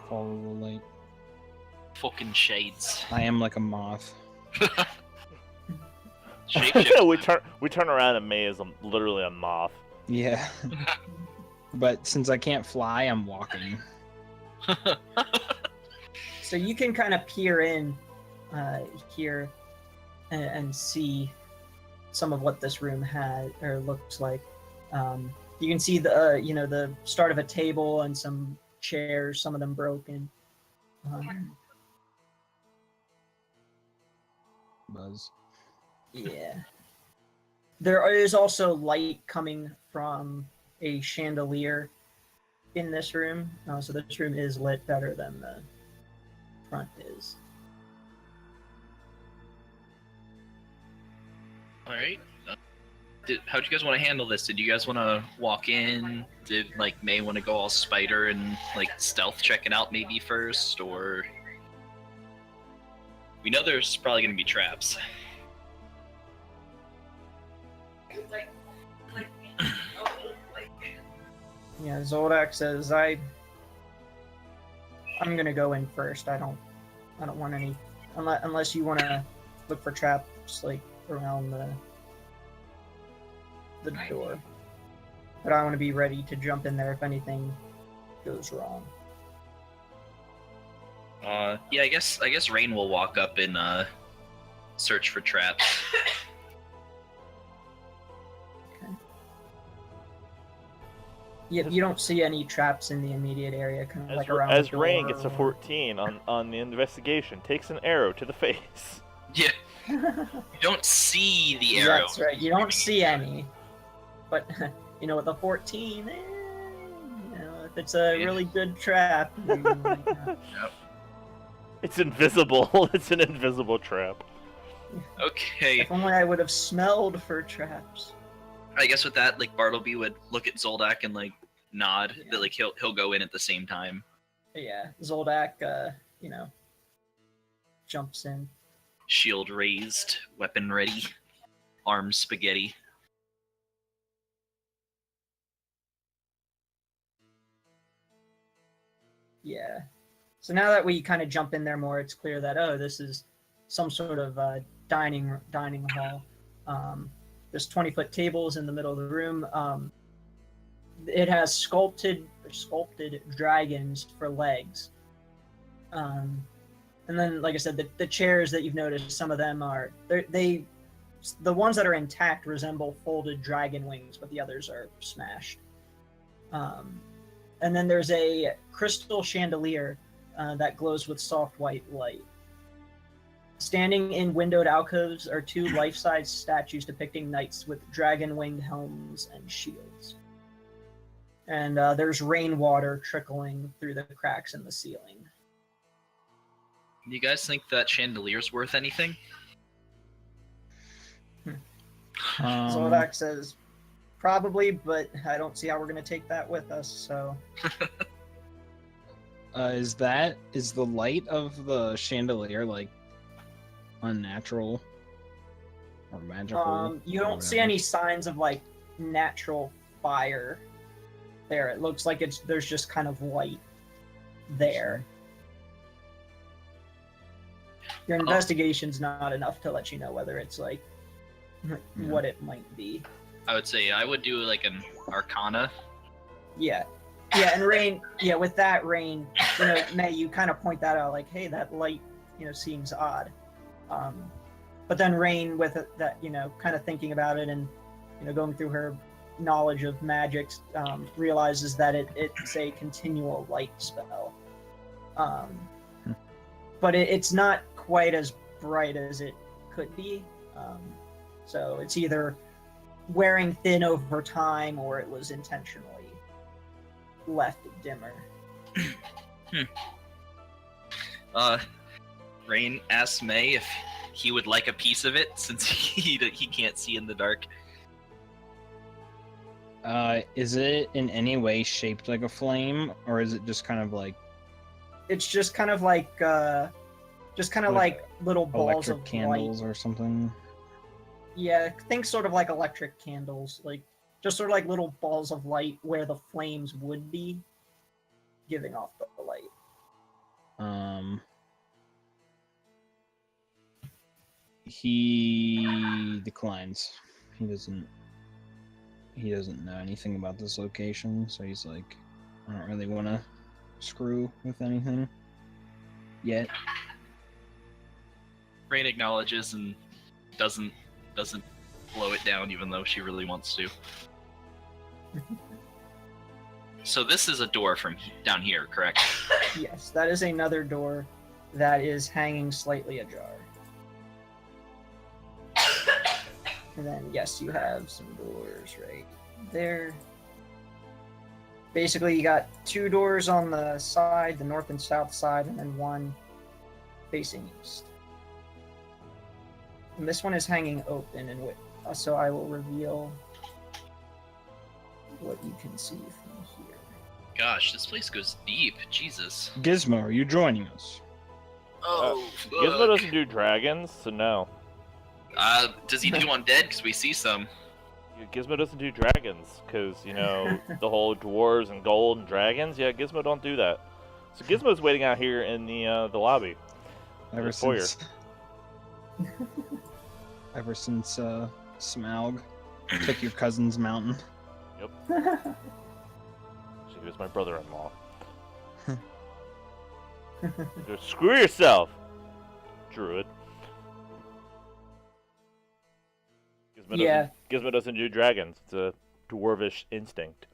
Follow the light. Fucking shades. I am like a moth. Shapeshift. we turn around and May is literally a moth. Yeah. But since I can't fly, I'm walking. So you can kind of peer in here and see some of what this room had or looks like. You can see the start of a table and some chairs, some of them broken. Buzz. Yeah. There is also light coming from a chandelier in this room. So this room is lit better than the front is. All right. How do you guys want to handle this? Did you guys want to walk in? Did May want to go all spider and stealth check it out maybe first, or we know there's probably going to be traps. Yeah, Zoldak says I'm gonna go in first. I don't want any unless you want to look for traps around the door. But I want to be ready to jump in there if anything goes wrong. Yeah, I guess Rain will walk up and search for traps. You don't see any traps in the immediate area, kind of around As the Rain door gets a 14 on the investigation, takes an arrow to the face. Yeah. You don't see the arrow. That's right. You don't see any, but with a 14, if it's a really good trap, Yep. It's invisible. It's an invisible trap. Okay. If only I would have smelled for traps. I guess with that, like Bartleby would look at Zoldak and like nod Yeah. that like he'll go in at the same time. But yeah, Zoldak, jumps in. Shield raised, weapon ready, arms spaghetti. Yeah. So now that we kind of jump in there more, it's clear that this is some sort of dining hall. There's 20-foot tables in the middle of the room. It has sculpted dragons for legs. And then, like I said, the chairs that you've noticed, some of them are the ones that are intact resemble folded dragon wings, but the others are smashed. And then there's a crystal chandelier that glows with soft white light. Standing in windowed alcoves are two life-size statues depicting knights with dragon-winged helms and shields. And there's rainwater trickling through the cracks in the ceiling. Do you guys think that chandelier's worth anything? Zoldak says, probably, but I don't see how we're going to take that with us, so... Is the light of the chandelier, like, unnatural? Or magical? You don't see any signs of, like, natural fire there. It looks like there's just kind of light there. Your investigation's not enough to let you know whether it's, like, what it might be. I would say I would do like an Arcana. Yeah. Yeah, and Rain, with that, Rain, May, you kind of point that out, like, hey, that light, seems odd. But then Rain, with that, kind of thinking about it and, going through her knowledge of magic, realizes that it's a continual light spell. But it's not quite as bright as it could be. So it's either wearing thin over time or it was intentionally left dimmer. Rain asks May if he would like a piece of it since he can't see in the dark. Is it in any way shaped like a flame, or is it just kind of like? It's just kind of like like little balls electric of candles light. or something. Yeah, think sort of like electric candles, like just sort of like little balls of light where the flames would be, giving off the light. He declines. He doesn't know anything about this location, so he's like, I don't really want to screw with anything yet. Rain acknowledges and doesn't blow it down, even though she really wants to. So this is a door from down here, correct? Yes, that is another door that is hanging slightly ajar. And then, yes, you have some doors right there. Basically, you got two doors on the side, the north and south side, and then one facing east. And this one is hanging open, and so I will reveal what you can see from here. Gosh, this place goes deep. Jesus. Gizmo, are you joining us? Oh, Gizmo doesn't do dragons, so no. Does he do undead? Because we see some. Yeah, Gizmo doesn't do dragons, because, the whole dwarves and gold and dragons, Gizmo don't do that. So Gizmo's waiting out here in the lobby. Ever since Smaug took your cousin's mountain. Yep. He was my brother-in-law. Just screw yourself, Druid. Gizmo doesn't do dragons. It's a dwarvish instinct.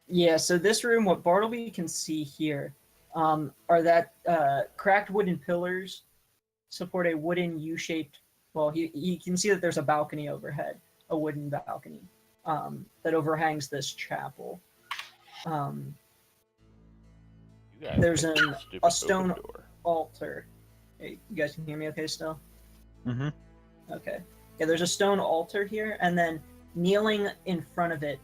Yeah, so this room, what Bartleby can see here, are that cracked wooden pillars support a wooden U-shaped. Well, he can see that there's a balcony overhead, a wooden balcony that overhangs this chapel. There's a stone altar Hey, you guys can hear me okay still? Mm-hmm. Okay. Yeah, there's a stone altar here, and then kneeling in front of it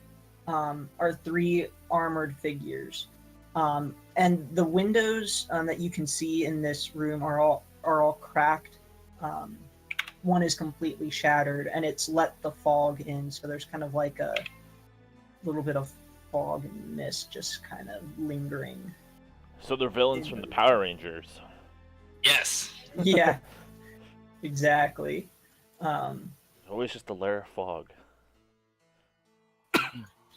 are 3 armored figures. And the windows that you can see in this room are all cracked. One is completely shattered, and it's let the fog in, so there's kind of like a little bit of fog and mist just kind of lingering. So they're villains from the Power Rangers. Yes. Yeah, exactly. It's always just a layer of fog.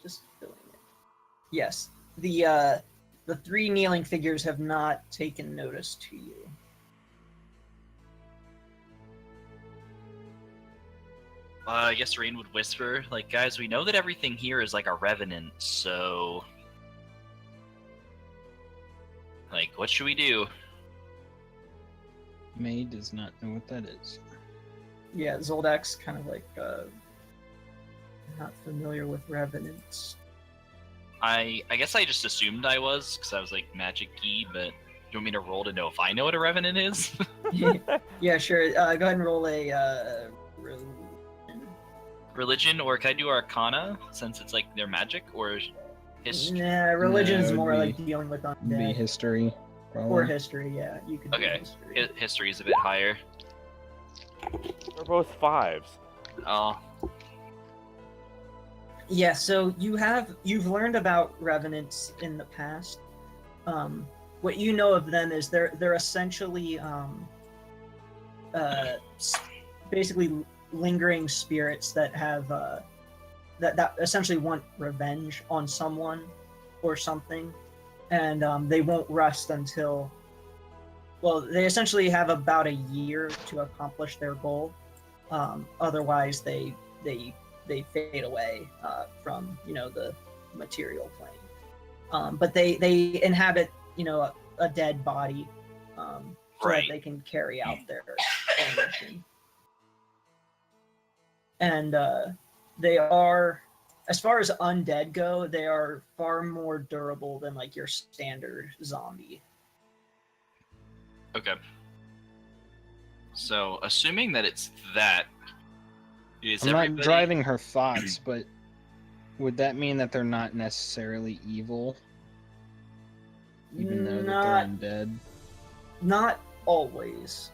Just filling it. Yes, the 3 kneeling figures have not taken notice to you. I guess Rain would whisper, like, guys, we know that everything here is like a revenant, so... Like, what should we do? May does not know what that is. Yeah, Zoldak's kind of like not familiar with revenants. I guess I just assumed I was, because I was like magic-y, but you want me to roll to know if I know what a revenant is? Yeah, sure. Go ahead and roll a Religion, or can I do Arcana, since it's like their magic, or history? Nah, religion No, is it'd more be- like dealing with Be undead. history. Probably. Or history, yeah. You could Okay. do history. History is a bit higher. They're both 5s. Oh, Yeah, so you've learned about revenants in the past. What you know of them is they're essentially basically lingering spirits that have that essentially want revenge on someone or something, and they won't rest until, well, they essentially have about a year to accomplish their goal. Otherwise, they fade away from the material plane. But they inhabit a dead body, so Right. that they can carry out their mission. And they are, as far as undead go, they are far more durable than like your standard zombie. okay. So, assuming that it's that, is I'm everybody... not driving her thoughts, but would that mean that they're not necessarily evil? Even though that they're undead? Not always.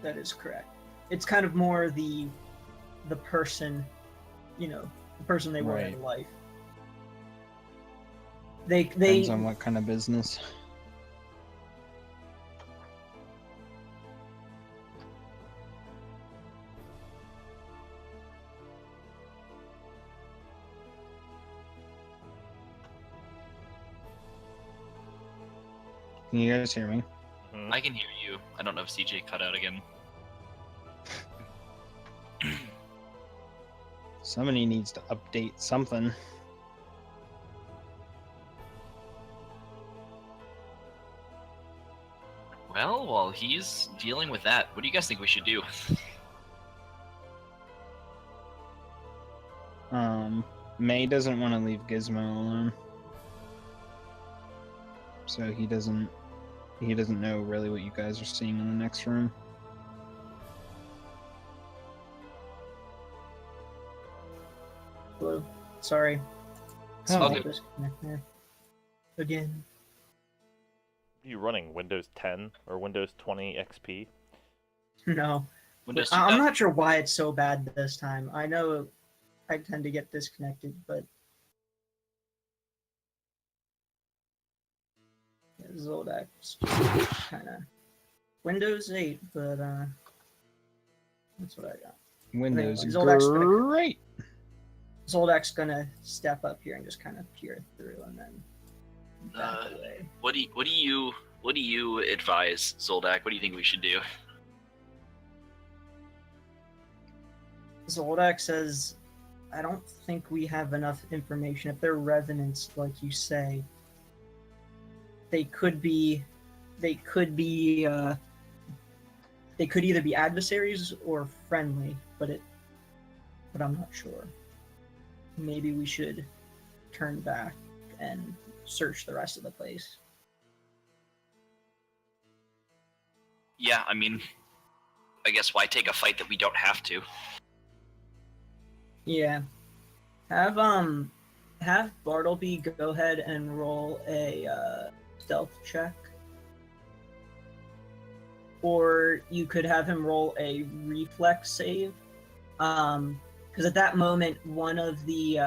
That is correct. It's kind of more the person, the person they were in Right. life. Depends on what kind of business. Can you guys hear me? I can hear you. I don't know if CJ cut out again. Somebody needs to update something. Well, while he's dealing with that, what do you guys think we should do? May doesn't want to leave Gizmo alone. So he doesn't know really what you guys are seeing in the next room. Hello. Sorry. Oh. Small Okay. disconnect there. Again. Are you running Windows 10 or Windows 20 XP? No. Windows I'm 2000. not sure why it's so bad this time. I know I tend to get disconnected, but yeah, Zoldak's kind of Windows 8, but that's what I got. Windows Anyway, Zoldak's great. Zoldak's gonna step up here and just kind of peer through, and then back away. What do you advise, Zoldak? What do you think we should do? Zoldak says, I don't think we have enough information. If they're revenants, like you say, they could either be adversaries or friendly, but I'm not sure. Maybe we should turn back and search the rest of the place. Yeah, I mean, I guess why take a fight that we don't have to? Yeah. Have Bartleby go ahead and roll a stealth check. Or you could have him roll a reflex save. Because at that moment, one of the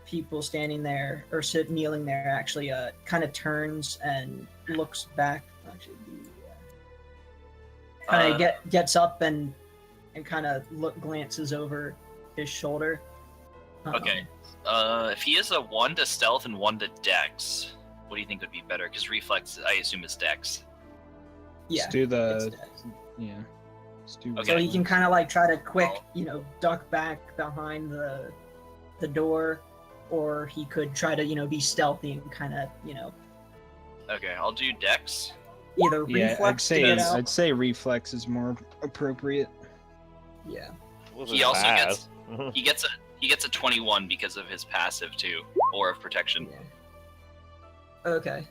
people standing there or kneeling there actually kind of turns and looks back. Actually, kind of gets up and kind of glances over his shoulder. Okay. If he is a 1 to stealth and 1 to dex, what do you think would be better? Because reflex, I assume, is dex. Yeah. Let's do the. It's dex. Yeah. Let's do. Okay. So he can kind of like try to quick, duck back behind the door, or he could try to, be stealthy and kind of, Okay, I'll do dex. either Yeah, reflex to get out. I'd say reflex is more appropriate. Yeah. He also gets he gets a 21 because of his passive too, or of protection. Yeah. Okay.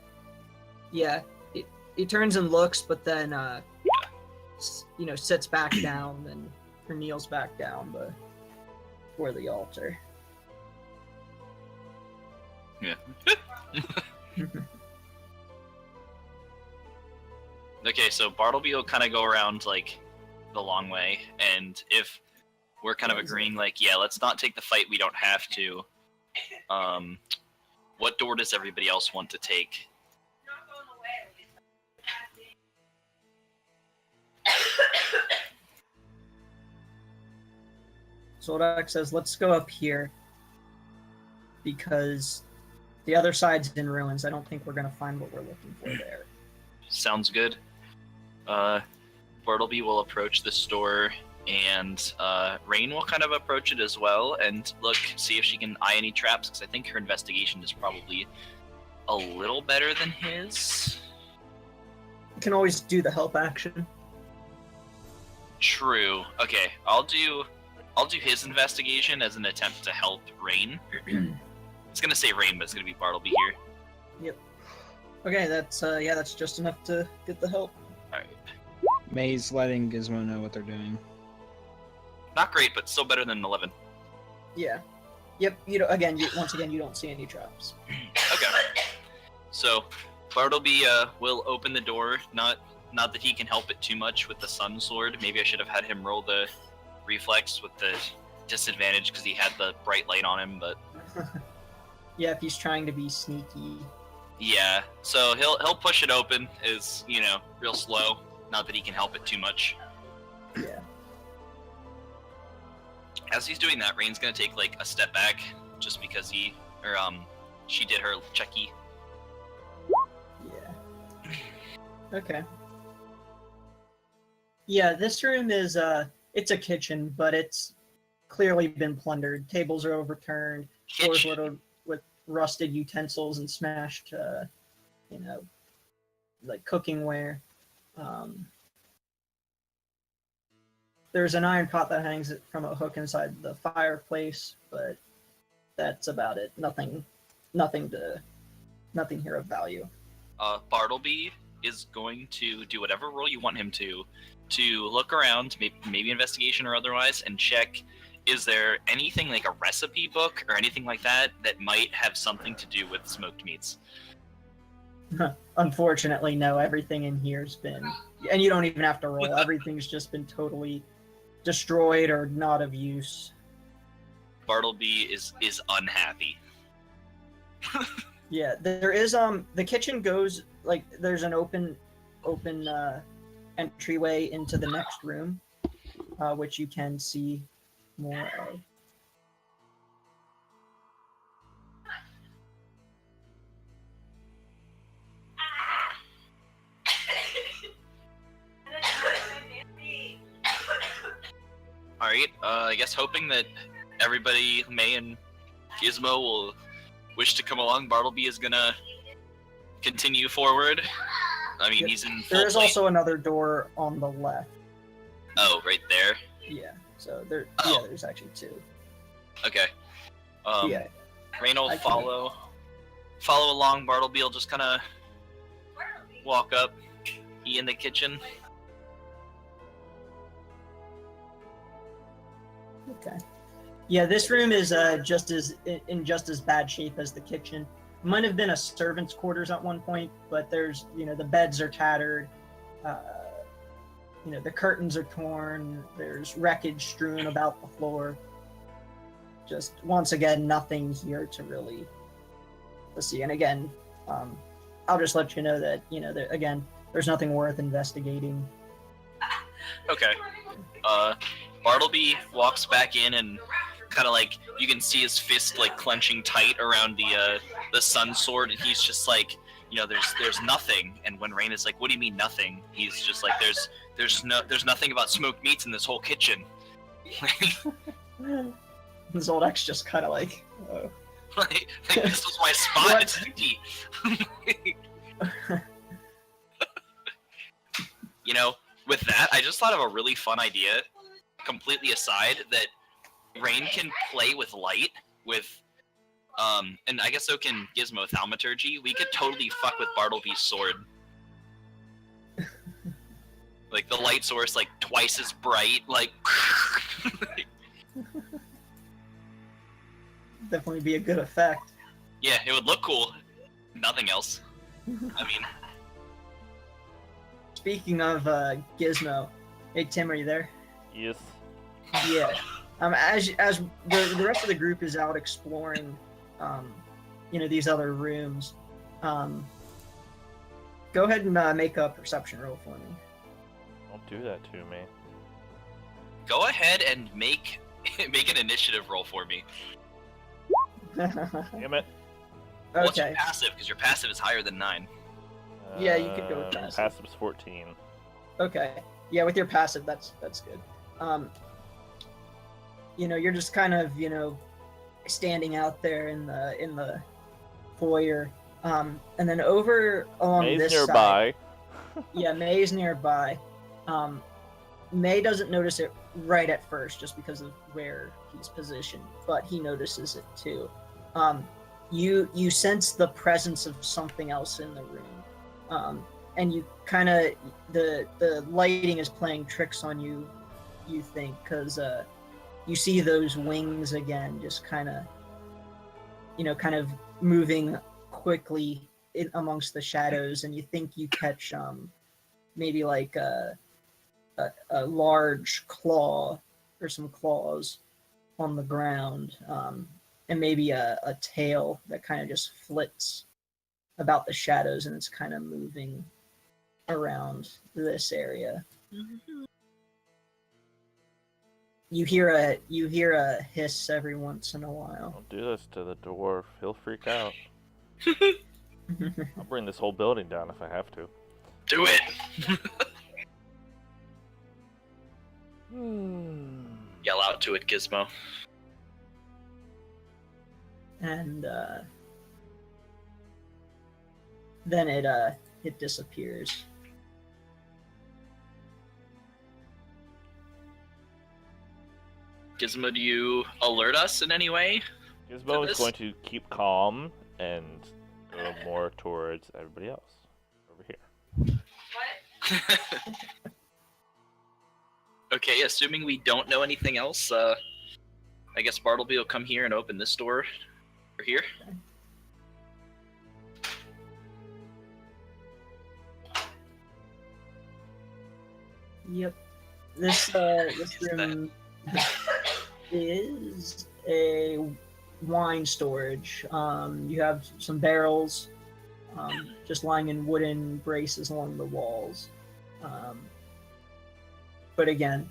Yeah. He turns and looks, but then sits back down or kneels back down before the altar. Yeah. Okay, so Bartleby will kind of go around like the long way, and if we're kind of agreeing like, yeah, let's not take the fight, we don't have to. What door does everybody else want to take? Zoldak says, let's go up here because the other side's in ruins. I don't think we're going to find what we're looking for there. Sounds good. Bartleby will approach this door, and Rain will kind of approach it as well and see if she can eye any traps, because I think her investigation is probably a little better than his. You can always do the help action. True. Okay, I'll do his investigation as an attempt to help Rain. It's gonna say Rain, but it's gonna be Bartleby here. Yep. Okay, that's just enough to get the help. Alright. May's letting Gizmo know what they're doing. Not great, but still better than 11. Yeah. Yep. Once again, you don't see any traps. Okay. So Bartleby will open the door. Not that he can help it too much with the Sun Sword. Maybe I should have had him roll the reflex with the disadvantage because he had the bright light on him, but Yeah, if he's trying to be sneaky. yeah. So he'll push it open, is real slow. Not that he can help it too much. Yeah. As he's doing that, Rain's gonna take like a step back, just because she did her checky. Yeah. Okay. Yeah, this room is it's a kitchen, but it's clearly been plundered. Tables are overturned, floors littered with rusted utensils and smashed like cookingware. There's an iron pot that hangs from a hook inside the fireplace, but that's about it. Nothing here of value. Bartleby is going to do whatever role you want him to look around, maybe investigation or otherwise, and check, is there anything like a recipe book or anything like that might have something to do with smoked meats? Unfortunately, no. Everything in here's been, and you don't even have to roll. Everything's just been totally destroyed or not of use. Bartleby is unhappy. Yeah, there is the kitchen goes like there's an open entryway into the next room, which you can see more of. Alright, I guess hoping that everybody, May and Gizmo, will wish to come along, Bartleby is gonna continue forward. I mean, he's in full There is plate. also another door on the left. Oh, right there? Yeah, so there. Oh. Yeah, there's actually two. Okay. Yeah. Rain will follow along. Bartleby will just kind of walk up. He in the kitchen. Okay. Yeah, this room is just as bad shape as the kitchen. It might have been a servant's quarters at one point, but there's, the beds are tattered. The curtains are torn. There's wreckage strewn about the floor. Just once again, nothing here to really see. And again, I'll just let you know that again, there's nothing worth investigating. Okay. Bartleby walks back in and kind of like you can see his fist like clenching tight around the sun sword, and he's just like, there's nothing. And when Rain is like, "What do you mean nothing?" He's just like, "There's nothing about smoked meats in this whole kitchen." This old X just kind of like, oh. Like, this was my spot. It's empty. With that, I just thought of a really fun idea, completely aside, that Rain can play with light with, and I guess so can Gizmo Thaumaturgy. We could totally fuck with Bartleby's sword. Like, the light source, like, twice as bright, like... Definitely be a good effect. Yeah, it would look cool. Nothing else. I mean... Speaking of Gizmo, hey Tim, are you there? Yes. Yeah. As the rest of the group is out exploring, these other rooms, go ahead and make a perception roll for me. Don't do that to me. Go ahead and make an initiative roll for me. Damn it. What's your Okay. passive? Because your passive is higher than 9. Yeah, you could go with passive. Passive's 14. Okay. Yeah, with your passive, that's good. You're just kind of, standing out there in the foyer, and then over along May's this nearby. side. Yeah, May's nearby. May doesn't notice it right at first, just because of where he's positioned, but he notices it too. You sense the presence of something else in the room, and you kind of the lighting is playing tricks on you. You think because you see those wings again, just kind of moving quickly amongst the shadows, and you think you catch maybe like a large claw or some claws on the ground, and maybe a tail that kind of just flits about the shadows, and it's kind of moving around this area. You hear a hiss every once in a while. Don't do this to the dwarf. He'll freak out. I'll bring this whole building down if I have to. Do it! Yell out to it, Gizmo. And then it disappears. Gizmo, do you alert us in any way? Gizmo is going to keep calm and go more towards everybody else. Over here. What? Okay, assuming we don't know anything else, I guess Bartleby will come here and open this door over here. Yep. This room is a wine storage. You have some barrels just lying in wooden braces along the walls. But again,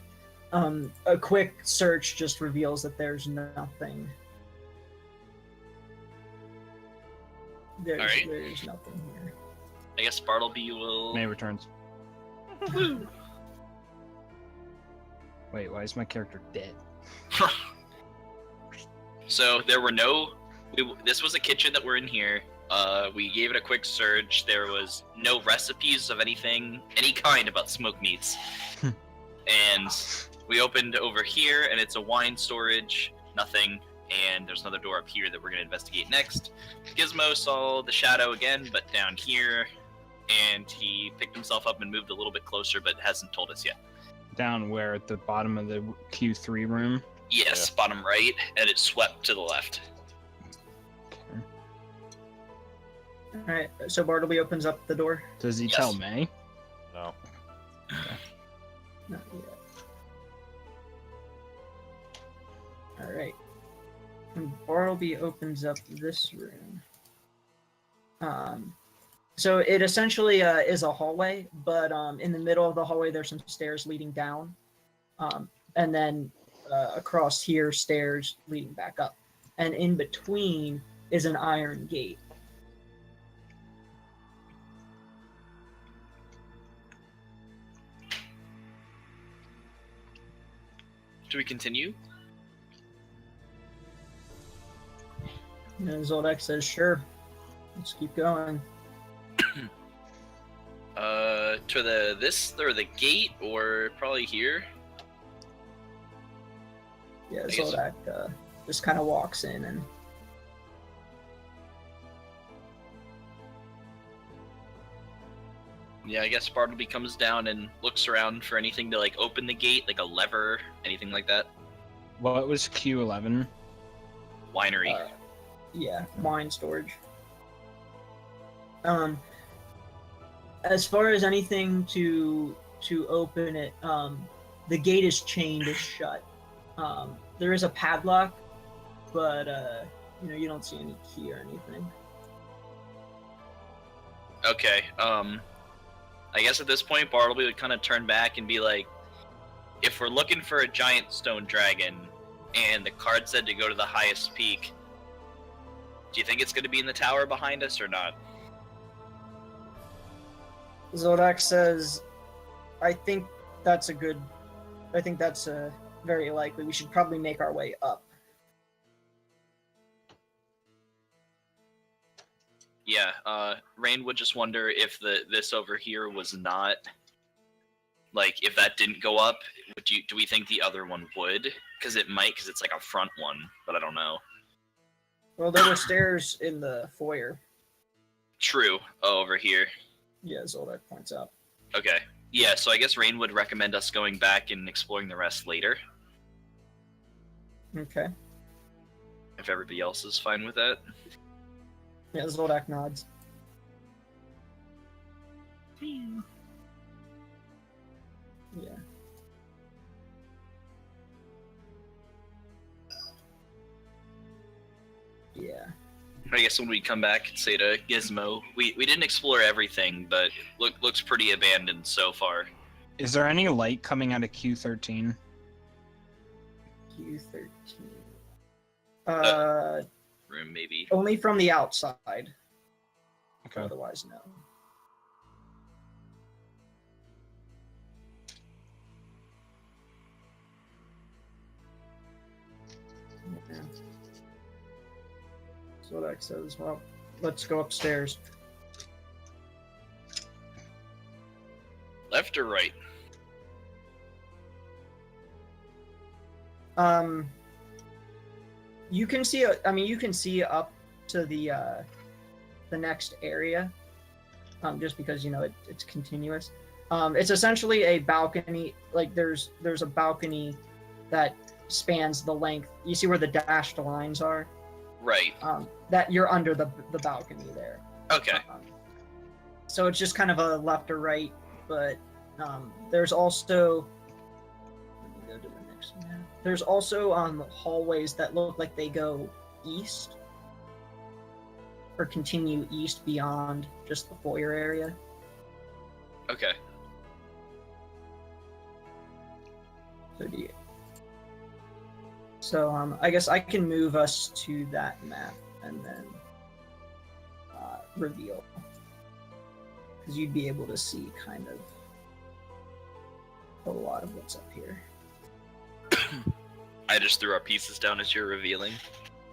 a quick search just reveals that there's nothing. There's nothing here. I guess Bartleby will... May returns. Wait, why is my character dead? So there were no... this was a kitchen that we're in here. We gave it a quick search. There was no recipes of anything, any kind about smoked meats. And we opened over here, and it's a wine storage. Nothing. and there's another door up here that we're going to investigate next. Gizmo saw the shadow again, but down here, and he picked himself up and moved a little bit closer, but hasn't told us yet. Down where? At the bottom of the Q3 room? Yes, bottom right, and it swept to the left. Okay. Alright, so Bartleby opens up the door. Does he Yes. tell May? No. Not yet. Alright. And Bartleby opens up this room. So it essentially is a hallway, but in the middle of the hallway there's some stairs leading down. And then across here, stairs leading back up. And in between is an iron gate. Do we continue? And Zoldak says, sure. Let's keep going. To the gate, or probably here? Yeah, I guess- Zoldak just kind of walks in and Yeah, I guess Bartleby comes down and looks around for anything to like open the gate, like a lever, anything like that. What was Q11? Winery. yeah, wine storage. As far as anything to open it, the gate is chained shut. There is a padlock, but you don't see any key or anything. Okay. I guess at this point, Bartleby would kind of turn back and be like, if we're looking for a giant stone dragon, and the card said to go to the highest peak, do you think it's going to be in the tower behind us or not? Zoldak says, I think that's very likely. We should probably make our way up. Yeah, Rain would just wonder if this over here was not, like, if that didn't go up, do we think the other one would? Because it might, because it's like a front one, but I don't know. Well, there were stairs in the foyer. True. Oh, over here. Yeah, Zoldak points out. Okay. Yeah, so I guess Rain would recommend us going back and exploring the rest later, Okay. if everybody else is fine with that. Yeah, Zoldak nods. Yeah. Yeah. I guess when we come back and say to Gizmo, we didn't explore everything, but looks pretty abandoned so far. Is there any light coming out of Q13? Q13. Room, maybe. Only from the outside. Okay. Otherwise, no. Yeah. Zoldak says, well, let's go upstairs. Left or right? You can see. You can see up to the next area, just because it's continuous. It's essentially a balcony. Like there's a balcony that spans the length. You see where the dashed lines are? Right. That you're under the balcony there. Okay. So it's just kind of a left or right, but there's also. Let me go to the next map. There's also hallways that look like they go east, or continue east beyond just the foyer area. Okay. So I guess I can move us to that map and then reveal, because you'd be able to see kind of a lot of what's up here. I just threw our pieces down as you're revealing.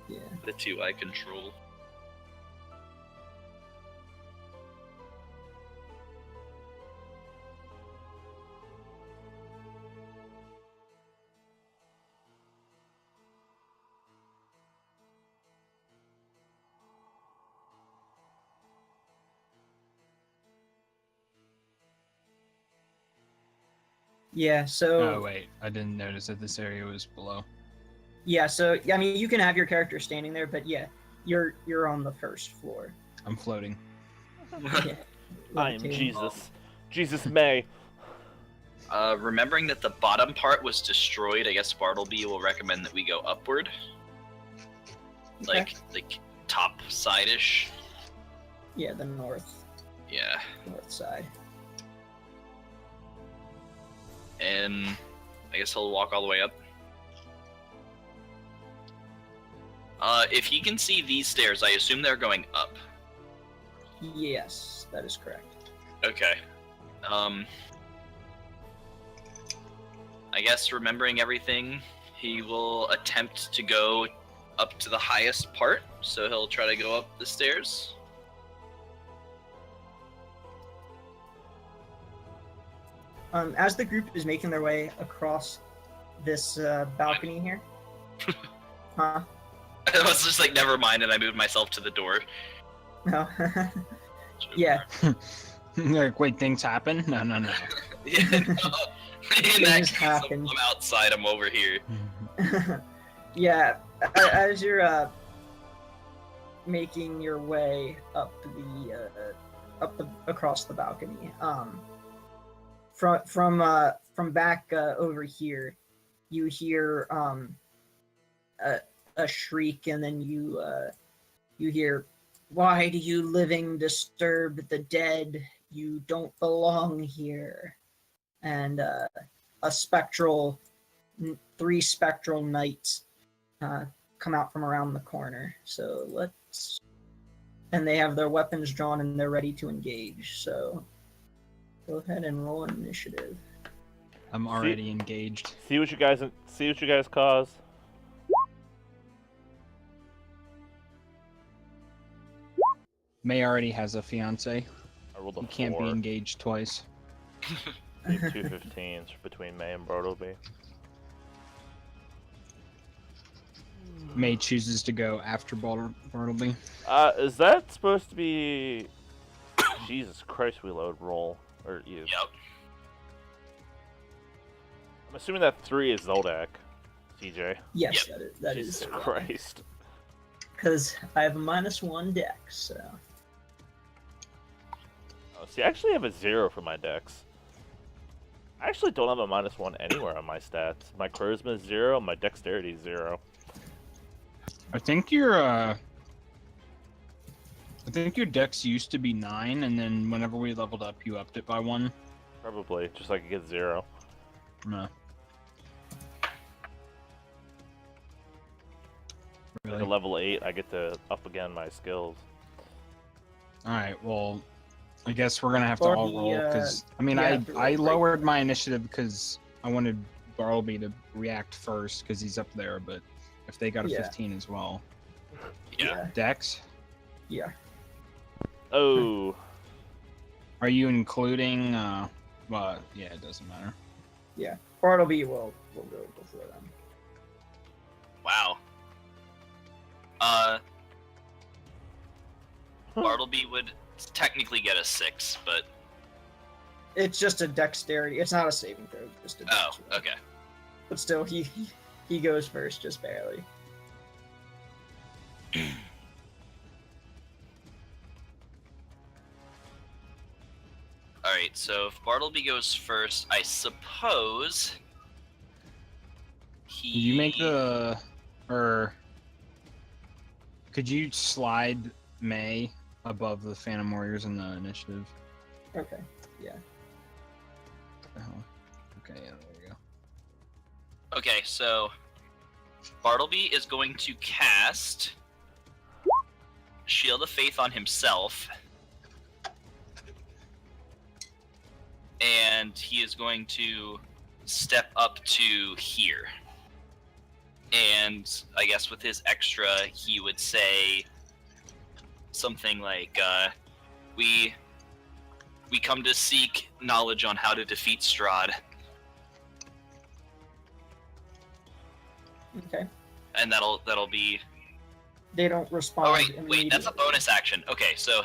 Yeah. The two I control. Yeah. So. Oh wait, I didn't notice that this area was below. Yeah. So I mean, you can have your character standing there, but yeah, you're on the first floor. I'm floating. Yeah. I am Levitating. Jesus. Jesus May. Remembering that the bottom part was destroyed, I guess Bartleby will recommend that we go upward. Okay. Like top side-ish. Yeah, the north Yeah. side. And I guess he'll walk all the way up. If he can see these stairs, I assume they're going up. Yes, that is correct. Okay. I guess remembering everything, he will attempt to go up to the highest part, so he'll try to go up the stairs. As the group is making their way across this balcony here, huh? I was just like, never mind, and I moved myself to the door. No. Yeah. Like, wait, things happen? No. Yeah, no. In that Things case, happen. I'm outside, I'm over here. Yeah. As you're making your way up across the balcony, from back over here, you hear a shriek, and then you hear, "Why do you living disturb the dead? You don't belong here." And three spectral knights come out from around the corner. And they have their weapons drawn and they're ready to engage. So go ahead and roll an initiative. I'm already engaged. See what you guys cause. May already has a fiance. I rolled a He can't 4. be engaged twice. Need 2 15s between May and Bartleby. May chooses to go after Bartleby. Is that supposed to be... Jesus Christ, we load roll. Or you. Yep. I'm assuming that 3 is Zoldak, CJ. Yes, that is Jesus Christ. because I have a -1 dex. So Oh, see, I actually have a 0 for my dex. I actually don't have a -1 anywhere on my stats. My charisma is 0, my dexterity is 0. I think your dex used to be 9, and then whenever we leveled up, you upped it by 1. Probably, just so I could get 0. No. Like Really? a level 8, I get to up again my skills. Alright, well, I guess we're gonna have to Or all the, roll, because, I mean, you have to roll, I right? lowered my initiative because I wanted Bartleby to react first, because he's up there, but if they got a Yeah. 15 as well. Yeah. Dex? yeah. Oh, Are you including, well, yeah, it doesn't matter. Bartleby will go before them. Wow. Bartleby would technically get a 6, but It's just a dexterity. It's not a saving throw. Just a oh, dex roll. okay. But still, he goes first, just barely. All right. So if Bartleby goes first, I suppose he. Did you make or could you slide May above the Phantom Warriors in the initiative? Okay. Oh, okay, yeah, there we go. Okay, so Bartleby is going to cast Shield of Faith on himself. And he is going to step up to here. And I guess with his extra, he would say something like, we come to seek knowledge on how to defeat Strahd. Okay. And that'll be... They don't respond. Oh, wait, that's a immediately. bonus action. Okay, so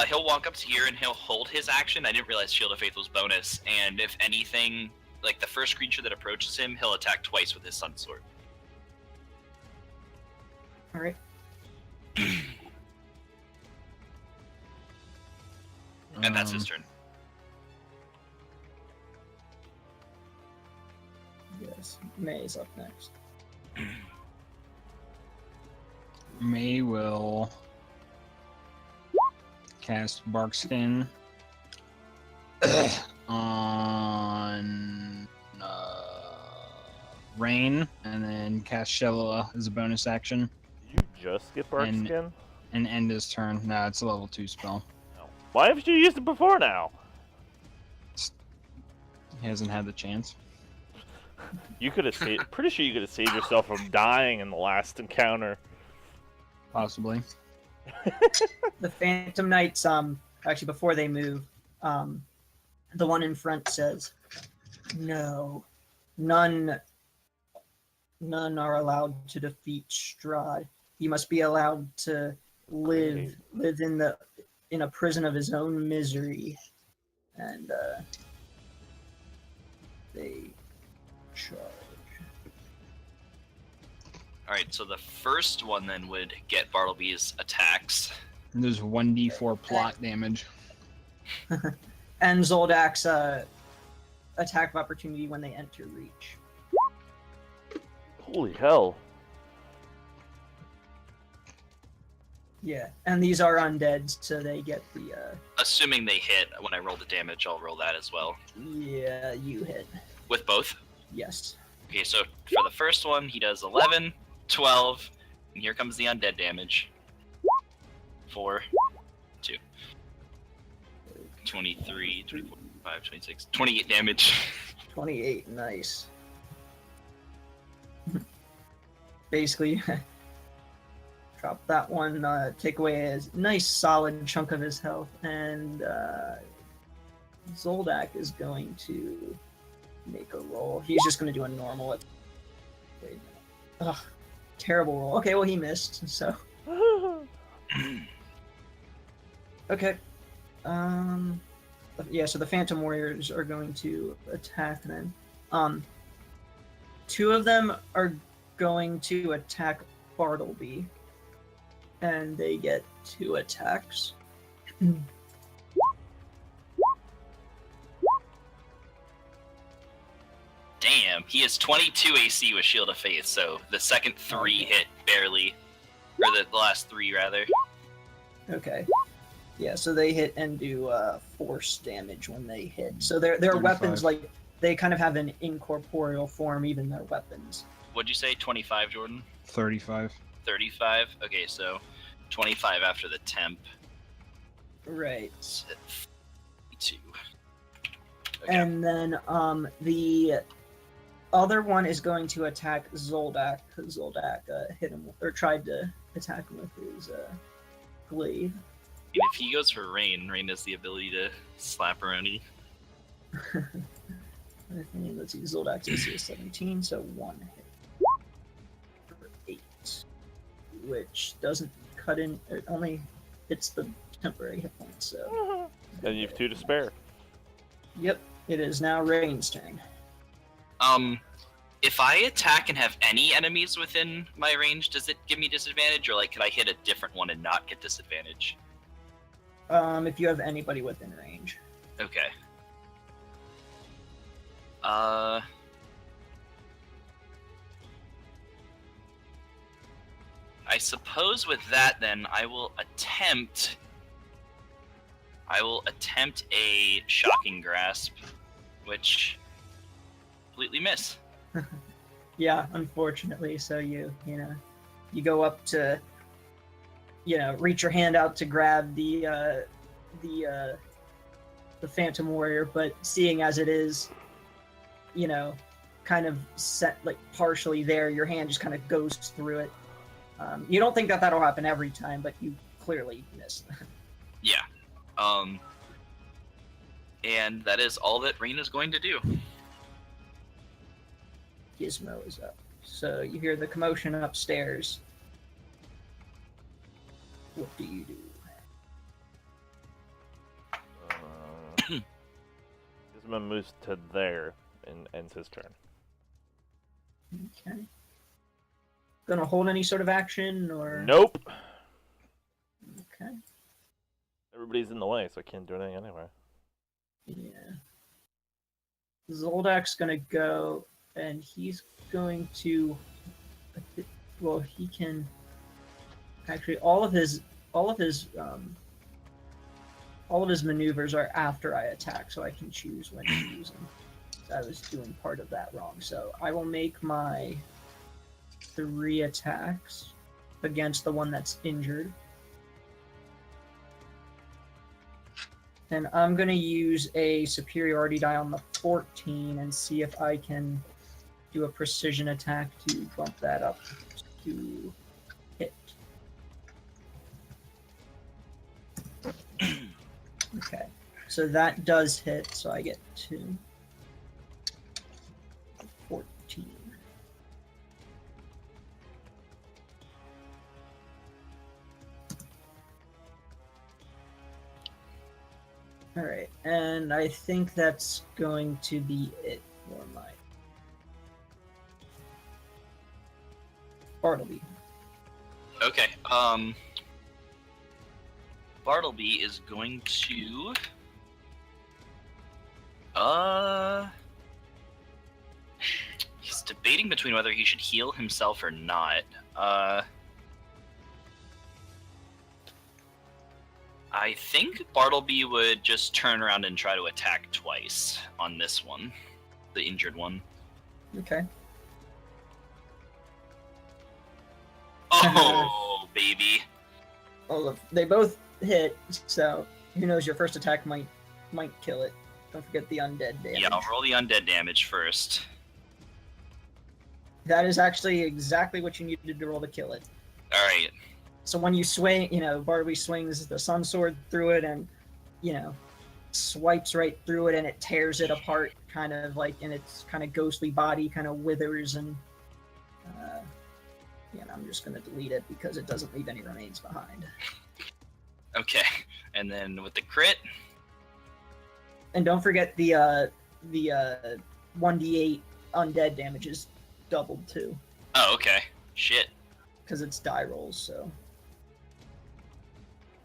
He'll walk up to here and he'll hold his action. I didn't realize Shield of Faith was bonus, and if anything, like the first creature that approaches him, he'll attack twice with his Sun Sword. All right. And that's his turn. Yes, May is up next. May will cast Barkskin on Rain, and then cast Shella as a bonus action, Did you just get Barkskin? and end his turn. No, it's a level 2 spell. Why haven't you used it before now? He hasn't had the chance. You could have saved. Pretty sure you could have saved yourself from dying in the last encounter. Possibly. The Phantom Knights, actually before they move, the one in front says, "No, none are allowed to defeat Strahd. He must be allowed to live in a prison of his own misery." And they charge. Alright, so the first one then would get Bartleby's attacks. And there's 1d4 plot damage. And Zoldak's attack of opportunity when they enter reach. Holy hell! Yeah, and these are undead, so they get the. Assuming they hit, when I roll the damage, I'll roll that as well. Yeah, you hit. With both? Yes. Okay, so for the first one, he does 11, 12, and here comes the undead damage. 4, 2, 23, 24, 25, 26, 28 damage. 28, nice. Basically, drop that one, take away a nice solid chunk of his health, and Zoldak is going to make a roll. He's just going to do a normal. Wait a minute. Ugh, terrible roll. Okay, well, he missed, so. Okay. Yeah, so the Phantom Warriors are going to attack then. 2 of them are going to attack Bartleby, and they get 2 attacks. Damn, he has 22 AC with Shield of Faith, so the second 3 hit barely. Or the last 3, rather. Okay. Yeah, so they hit and do force damage when they hit. So their weapons, like, they kind of have an incorporeal form, even their weapons. What'd you say, 25, Jordan? 35. 35? Okay, so 25 after the temp. Right. 2. Okay. And then the other one is going to attack Zoldak. Zoldak hit him, or tried to attack him with his glaive. And if he goes for Rain, Rain has the ability to slap around you. Let's see, Zoldak's AC is 17, so 1 hit. For 8. Which doesn't cut in, it only hits the temporary hit points, so. And you have 2 to spare. Yep, it is now Rain's turn. If I attack and have any enemies within my range, does it give me disadvantage, or like could I hit a different one and not get disadvantage? If you have anybody within range. Okay. I suppose with that then I will attempt a shocking grasp, which completely miss. Yeah, unfortunately. So you go up to, reach your hand out to grab the Phantom Warrior, but seeing as it is, kind of set like partially there, your hand just kind of goes through it. You don't think that that'll happen every time, but you clearly missed. Yeah. And that is all that Rain is going to do. Gizmo is up. So you hear the commotion upstairs. What do you do? maximum moves to there and ends his turn. Okay. Gonna hold any sort of action or? Nope. Okay. Everybody's in the way, so I can't do anything anyway. Yeah. Zoldak's gonna go, and he's going to. Well, he can. Actually, all of his maneuvers are after I attack, so I can choose when to use them. I was doing part of that wrong, so I will make my 3 attacks against the one that's injured. And I'm going to use a superiority die on the 14 and see if I can do a precision attack to bump that up to hit. Okay, so that does hit, so I get 2. 14. Alright, and I think that's going to be it for my Bartleby. Okay. Bartleby is going to. He's debating between whether he should heal himself or not. I think Bartleby would just turn around and try to attack twice on this one, the injured one. Okay. Oh, baby. Well, they both hit, so who knows? Your first attack might kill it. Don't forget the undead damage. Yeah, I'll roll the undead damage first. That is actually exactly what you needed to roll to kill it. All right. So when you swing, Bartleby swings the sun sword through it and, swipes right through it and it tears it apart, kind of like in its kind of ghostly body, kind of withers and, I'm just going to delete it because it doesn't leave any remains behind. Okay, and then with the crit. And don't forget the 1d8 undead damage is doubled too. Oh, okay. Shit. Because it's die rolls, so.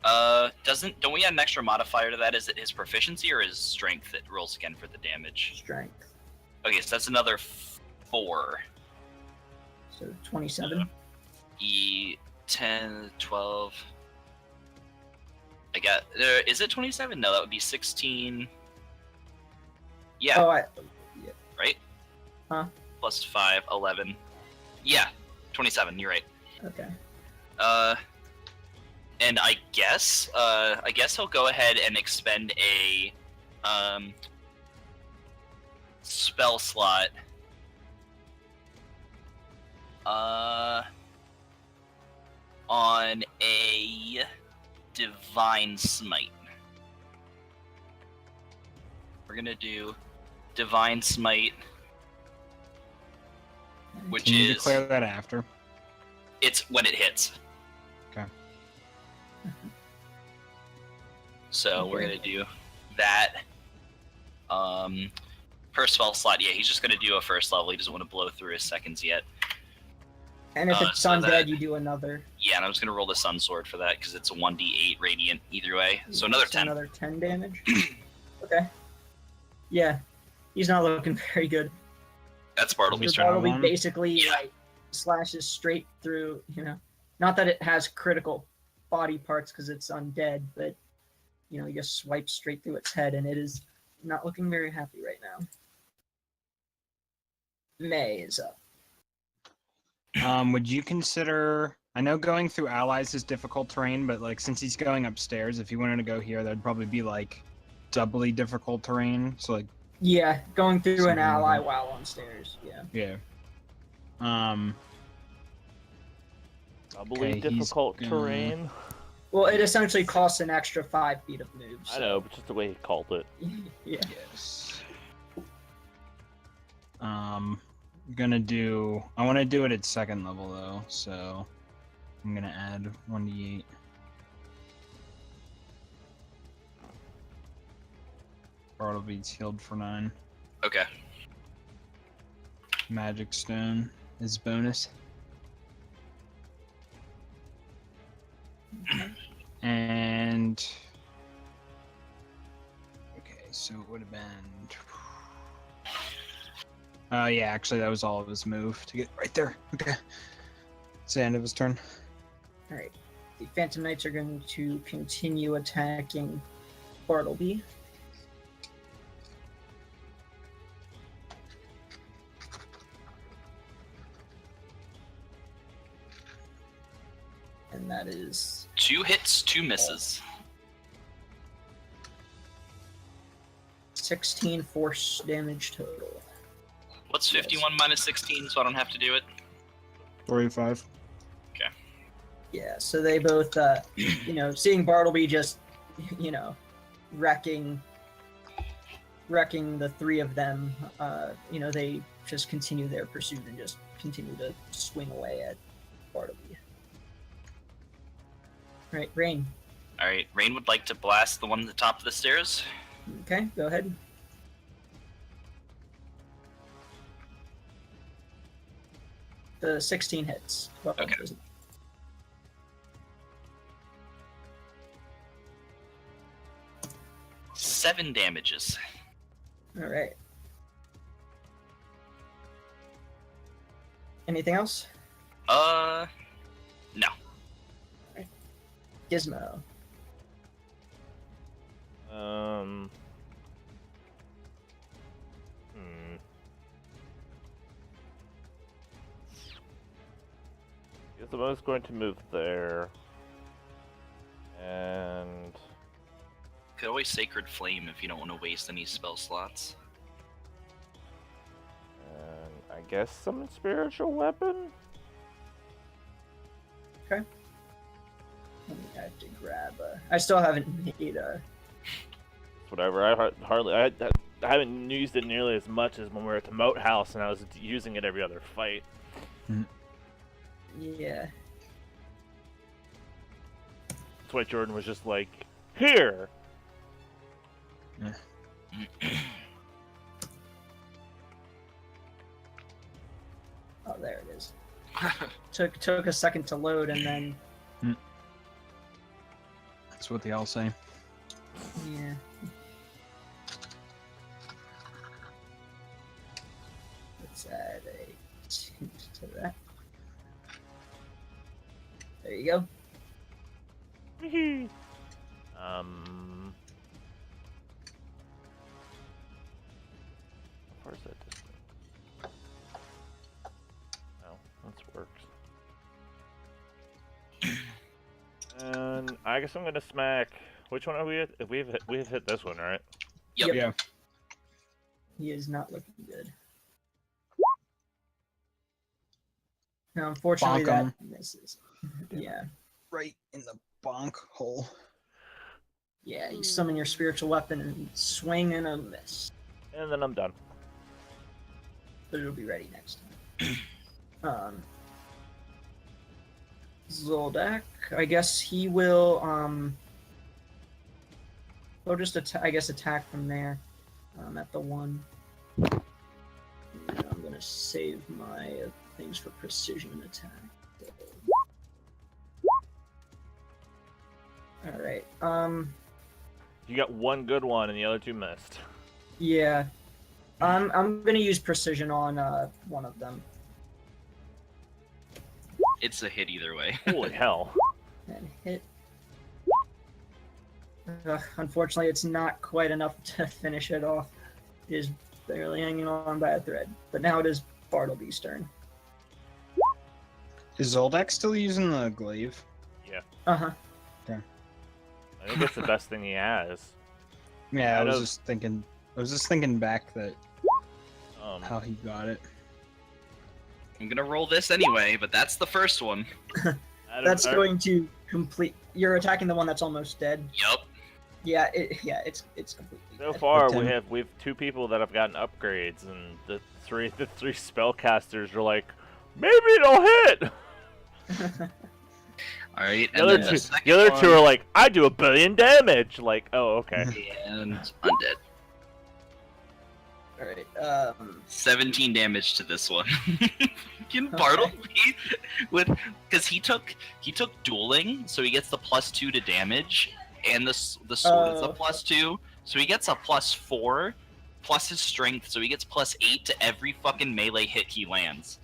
Don't we add an extra modifier to that? Is it his proficiency or his strength that rolls again for the damage? Strength. Okay, so that's another 4. So 27. 10, 12. I got. Is it 27? No, that would be 16. Yeah. Oh, yeah. Right? Huh? Plus 5, 11. Yeah, 27. You're right. Okay. And I guess he'll go ahead and expend a spell slot. On a Divine Smite. We're gonna do Divine Smite, which Can you is declare that after? it's when it hits. Okay. So we're gonna do that. Per spell slot, yeah, he's just gonna do a first level. He doesn't want to blow through his seconds yet. And if it's so undead, that- you do another. Yeah, and I'm just gonna roll the Sun Sword for that because it's a 1d8 radiant either way. So another 10. Another 10 damage. Okay. Yeah, he's not looking very good. That's Bartleby's So turn. Bartleby one. basically Yeah. slashes straight through. Not that it has critical body parts because it's undead, but he just swipes straight through its head, and it is not looking very happy right now. May is up. Would you consider? I know going through allies is difficult terrain, but since he's going upstairs, if you wanted to go here, that'd probably be doubly difficult terrain. So Yeah, going through an Something like ally that. while on stairs. Yeah. yeah. Doubly Okay, he's difficult gonna- terrain. Well, it essentially costs an extra 5 feet of moves. I know, but just the way he called it. Yeah. Yes. I want to do it at second level though, so I'm gonna add 1d8. Bartleby's healed for 9. Okay. Magic Stone is bonus. And okay, so it would have been. Yeah, actually, that was all of his move to get right there. Okay, it's the end of his turn. All right. The Phantom Knights are going to continue attacking Bartleby. And that is 2 hits, 2 misses. 16 force damage total. What's 51 minus 16 so I don't have to do it? 45. Yeah, so they both, seeing Bartleby just, wrecking the 3 of them, they just continue their pursuit and just continue to swing away at Bartleby. All right, Rain. Alright, Rain would like to blast the one at the top of the stairs. Okay, go ahead. The 16 hits. Well, Okay. 7 damages. All right. Anything else? No. Gizmo. Gizmo's going to move there. And Could always Sacred Flame if you don't want to waste any spell slots. I guess summon Spiritual Weapon? Okay. Let me have to grab I still haven't made Whatever. I haven't used it nearly as much as when we were at the Moat House and I was using it every other fight. Yeah. That's why Jordan was just like, here! Oh, there it is. Took a second to load and then That's what they all say. yeah. Let's add a tint to that. There you go. Where's that distance? Oh, that works. And I guess I'm gonna smack. Which one are we at? We've hit this one, right? Yep. Yeah. He is not looking good. Now, unfortunately, Bonk 'em. that misses. Yeah. Right in the bonk hole. Yeah, you summon your spiritual weapon and swing and a miss. And then I'm done. But it'll be ready next time. Zoldak, I guess he will, he'll just attack from there, at the 1. And I'm gonna save my things for precision attack. Alright, You got one good one and the other 2 missed. yeah. I'm gonna use precision on, one of them. It's a hit either way. Holy hell. And hit. Unfortunately, it's not quite enough to finish it off. It is barely hanging on by a thread. But now it is Bartleby's turn. Is Zoldak still using the glaive? Yeah. Uh-huh. I think it's the best thing he has. Yeah, I Out was of- just thinking back that how he got it. I'm gonna roll this anyway, but that's the first one. That's going to complete. You're attacking the one that's almost dead. Yup. Yeah, it's completely So dead. far, But we Tim- have 2 people that have gotten upgrades, and the three spellcasters are like, maybe it'll hit. Alright, The and other then two, second the other two one- are like, I do 1 billion damage. Like, oh, okay. And undead. All right. 17 damage to this one. Can Okay. Bartleby with because he took dueling, so he gets the +2 to damage, and the sword is a Oh. +2, so he gets a +4 plus his strength, so he gets +8 to every fucking melee hit he lands.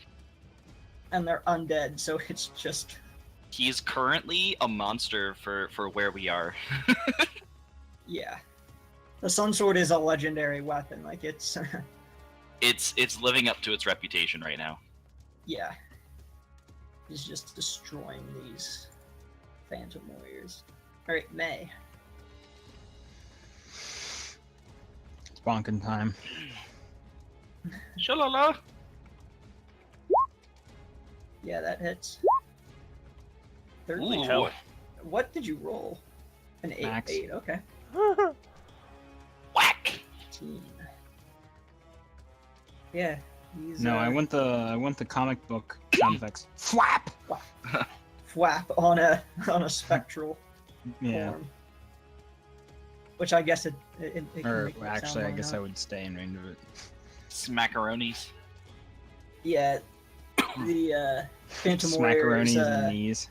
And they're undead, so it's just. He's currently a monster for where we are. Yeah. The Sun Sword is a legendary weapon. Like, it's. It's living up to its reputation right now. Yeah. He's just destroying these Phantom Warriors. Alright, May. It's bonking time. Shalala. Yeah, that hits. 13. Ooh. Hell. What did you roll? An 8. Max. 8, okay. Whack. 18. Yeah, he's. No, I want the comic book sound effects. Flap. Flap on a spectral Yeah. form. Which I guess it can Or make it sound actually, I like guess that. I would stay in range of it. Smackaronis. Yeah, the Phantom Warrior Smackaronis is and knees.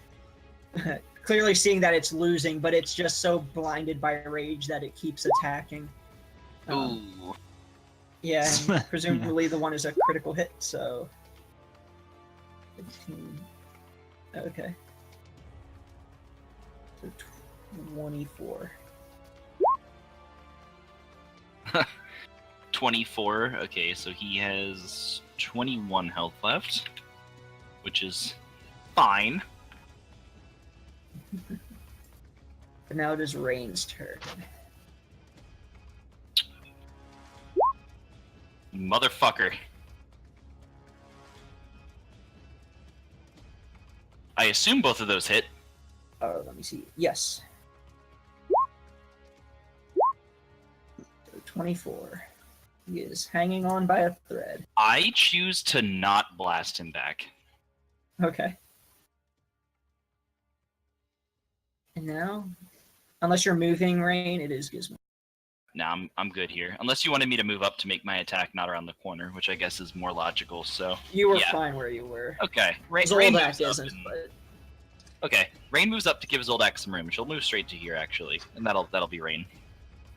clearly seeing that it's losing, but it's just so blinded by rage that it keeps attacking. Ooh. Yeah, and presumably the one is a critical hit, so. 15. Okay. So 24. 24. Okay, so he has 21 health left, which is fine. But now it is Rain's turn. Motherfucker. I assume both of those hit. Oh, let me see. Yes. So 24. He is hanging on by a thread. I choose to not blast him back. Okay. And now, unless you're moving, Rain, it is Gizmo. Nah, I'm good here. Unless you wanted me to move up to make my attack not around the corner, which I guess is more logical, so... You were Yeah. fine where you were. Okay. Rain Zoldak moves up isn't, and- but Okay. Rain moves up to give Zoldak some room. She'll move straight to here, actually. And that'll be Rain.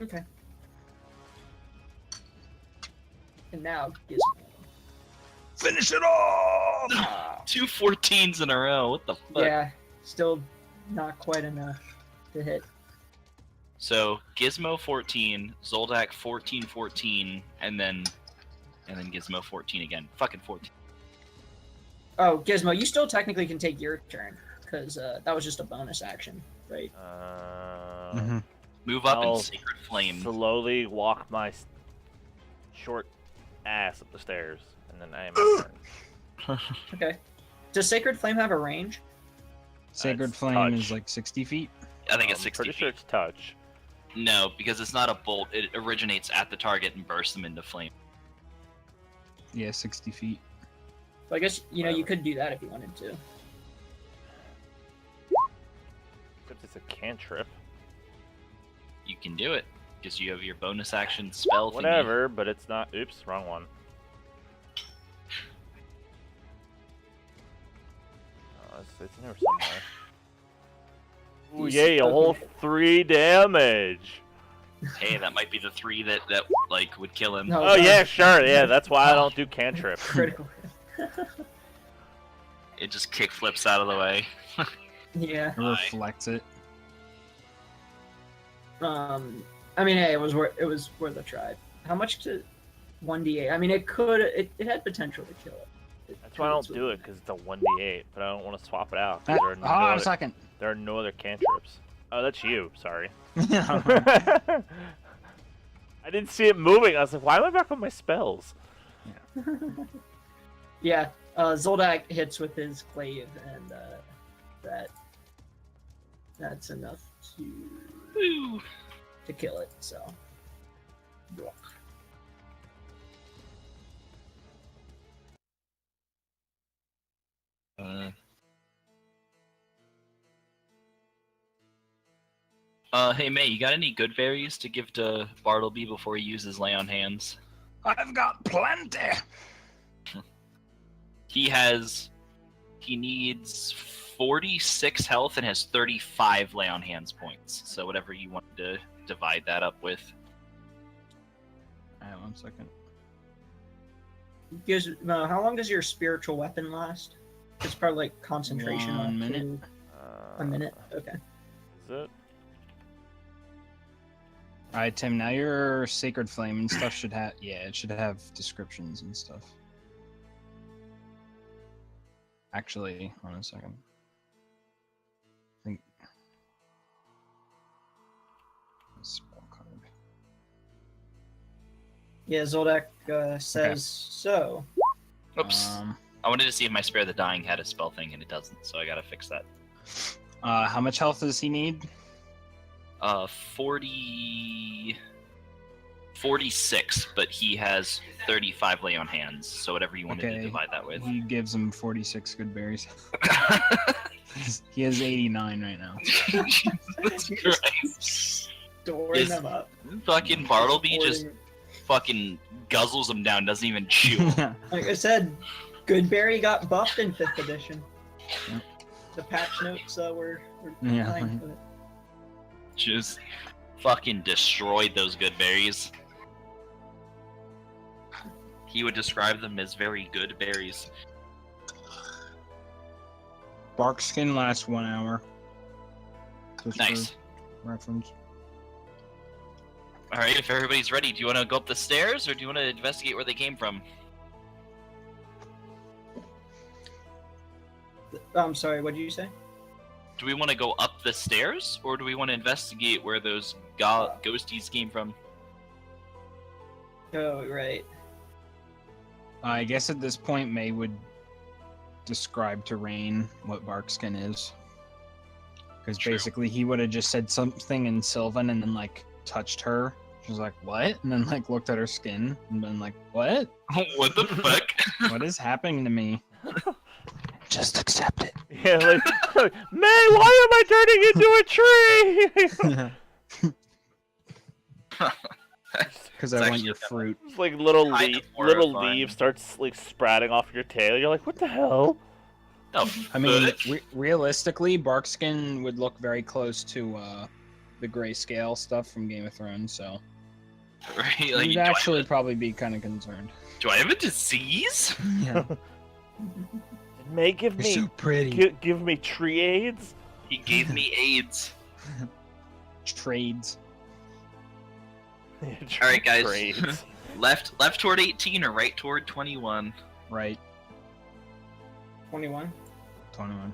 okay. And now Gizmo. Finish it off! Ah, 2 14s in a row. What the fuck? yeah, still not quite enough to hit. So Gizmo 14, Zoldak 14, 14, and then Gizmo 14 again. Fucking 14. Oh, Gizmo, you still technically can take your turn because that was just a bonus action, right? Mhm. Move up I'll and Sacred Flame. slowly walk my short ass up the stairs, and then I am my turn. Okay. Does Sacred Flame have a range? Sacred It's Flame touch. is like 60 feet. I think it's I'm 60 pretty feet. sure it's touch. No, because it's not a bolt. It originates at the target and bursts them into flame. Yeah, 60 feet. So I guess you Whatever. could do that if you wanted to. Except it's a cantrip. You can do it because you have your bonus action spell. thingy. Whatever, but it's not. Oops, wrong one. Oh, it's in here somewhere. Ooh, He's yay, a whole okay. 3 damage. Hey, that might be the 3 that like would kill him. No. Oh, yeah, sure. Yeah, that's why I don't do cantrips. Critical. It just kick flips out of the way. Yeah. It reflects it. I mean, hey, it was worth a try. How much to 1d8? I mean, it had potential to kill it. That's why I don't do it, because it's a 1d8, but I don't want to swap it out. 'cause Hold on a second. there are no other cantrips. Oh, that's you. Sorry. Yeah. I didn't see it moving. I was like, why am I back on my spells? Yeah. Zoldak hits with his glaive, and that's enough Woo. to kill it. So. Hey May, you got any good berries to give to Bartleby before he uses lay on hands? I've got plenty. He needs 46 health and has 35 lay on hands points. So whatever you want to divide that up with. Alright, 1 second. How long does your spiritual weapon last? It's probably like concentration 1 on minute. A minute? Okay. Is it? Alright, Tim, now your Sacred Flame and stuff should have... Yeah, it should have descriptions and stuff. Actually, hold on a second. I think... Spell card. Yeah, Zoldak says Okay. so. Oops. I wanted to see if my Spare the Dying had a spell thing, and it doesn't, so I gotta fix that. How much health does he need? 46, but he has 35 lay on hands, so whatever you wanted to Okay. divide that with. He gives him 46 good berries. He has 89 right now. Jesus Christ. Storing Is- them up. Fucking Bartleby just Storing- fucking guzzles them down, doesn't even chew. Like I said, Goodberry got buffed in 5th edition. Yep. The patch notes were Yeah, fine right. with it. Just fucking destroyed those good berries. He would describe them as very good berries. Bark skin lasts 1 hour. Just Nice. for reference. Alright, if everybody's ready, do you want to go up the stairs, or do you want to investigate where they came from? I'm sorry, what did you say? Do we want to go up the stairs, or do we want to investigate where those ghosties came from? Oh, right. I guess at this point, May would describe to Rain what Barkskin is. Because True. basically, he would have just said something in Sylvan and then, like, touched her. She was like, what? And then, like, looked at her skin and been like, what? What the fuck? What is happening to me? Just accept it. Yeah, like, May, why am I turning into a tree? Because It's I want actually your kinda- fruit. It's like little Kind of little horrifying. leaves starts like sprouting off your tail. You're like, what the hell? Oh, I mean, realistically, Barkskin would look very close to the grayscale stuff from Game of Thrones, so right? Like, you'd actually probably be kind of concerned. do I have a disease? Yeah. May give You're me so pretty. give me tree aids. He gave me AIDS. Trades. All right, guys. Trades. Left toward 18 or right toward 21? Right. 21. 21.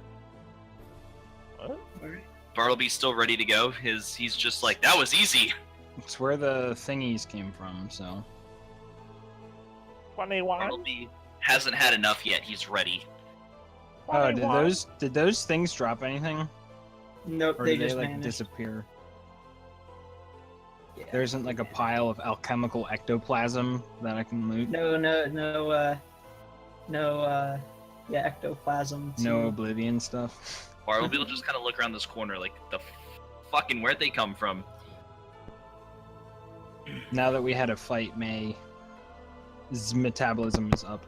What? Alright. Bartleby's still ready to go. He's just like, that was easy. It's where the thingies came from, so. 21. Bartleby hasn't had enough yet. He's ready. Oh, 21. did those things drop anything? Nope, Or they did they, just like, vanished. Yeah, disappear? There isn't, like, a pile of alchemical ectoplasm that I can loot? Yeah, ectoplasm. No Oblivion stuff? Bartleby will just kind of look around this corner like, the fucking, where'd they come from? Now that we had a fight, May's metabolism is up.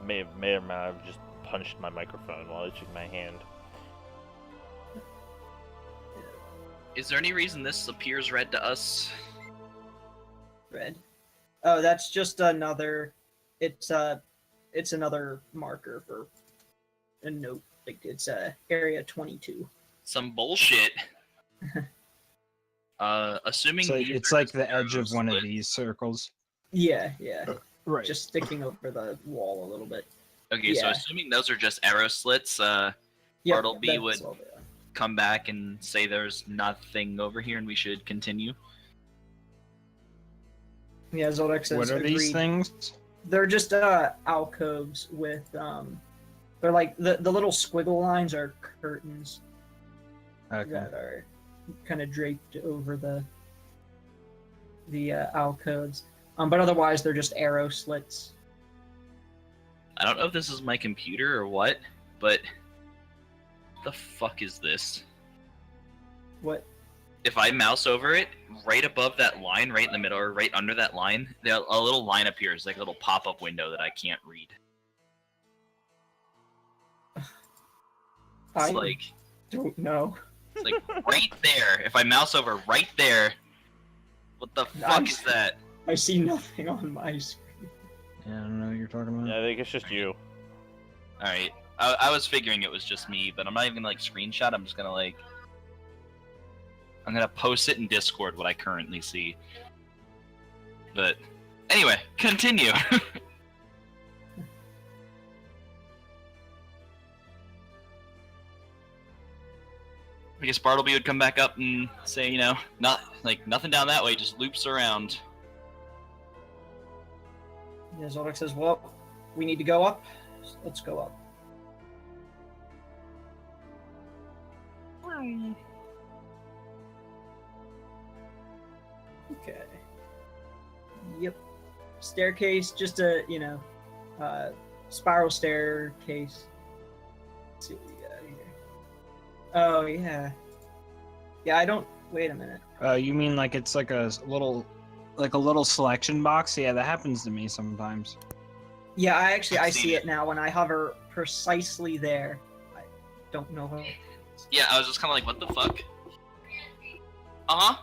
May or may not have just punched my microphone while I shook my hand. Is there any reason this appears red to us? Red. Oh, that's just another. It's another marker for a note. Like it's area 22. Some bullshit. Assuming So these it's are like just the edge of one of arrows these circles. Yeah. Right. Just sticking over the wall a little bit. lit. Okay, so yeah. assuming those are just arrow slits, Yep, Bartleby that's would- all they are. come back and say there's nothing over here and we should continue. Yeah, Zoldak says What are these agreed. things? They're just alcoves with they're like the little squiggle lines are curtains Okay. that are kind of draped over the alcoves. But otherwise they're just arrow slits. I don't know if this is my computer or what, but the fuck is this? What? if I mouse over it, right above that line, right in the middle, or right under that line, a little line appears, like a little pop-up window that I can't read. It's I like don't know. it's like right there. If I mouse over right there, what the fuck is that? I see nothing on my screen. Yeah, I don't know what you're talking about. Yeah, I think it's just you. All right, I was figuring it was just me, but I'm not even gonna like screenshot. I'm just gonna like. I'm gonna post it in Discord what I currently see. But anyway, continue. I guess Bartleby would come back up and say, you know, nothing down that way, just loops around. Yeah, Zoldyck says, well, we need to go up. Let's go up. Okay. Yep. Staircase, just a, spiral staircase. Let's see what we got here. Oh, yeah. Yeah, I don't... Wait a minute. You mean like it's like a little selection box? Yeah, that happens to me sometimes. Yeah, I seen see it. it now when I hover precisely there. I don't know how... Yeah, I was just kind of like, what the fuck? Uh-huh.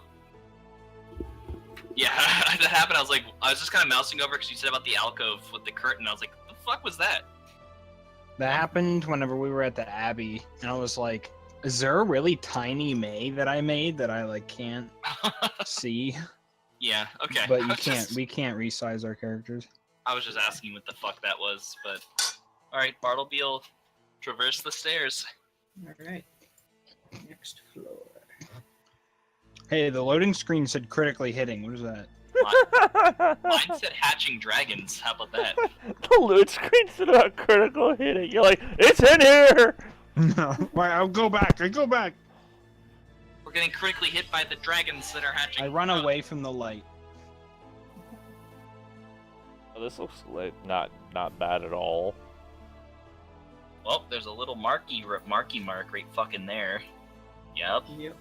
Yeah, that happened. I was just kind of mousing over because you said about the alcove with the curtain. I was like, what the fuck was that? That happened whenever we were at the Abbey, and I was like, is there a really tiny May that I made that I like can't see? Yeah, okay. But we can't resize our characters. I was just asking what the fuck that was, but... Alright, Bartleby will traverse the stairs. Alright. Next floor. Hey, the loading screen said critically hitting. What is that? Mine said hatching dragons. How about that? The loot screen said about critical hitting. You're like, it's in here! No. Why, I'll go back. I go back. We're getting critically hit by the dragons that are hatching. I run away from the light. Oh, this looks like not bad at all. Well, there's a little marky mark right fucking there. Yep. Yep.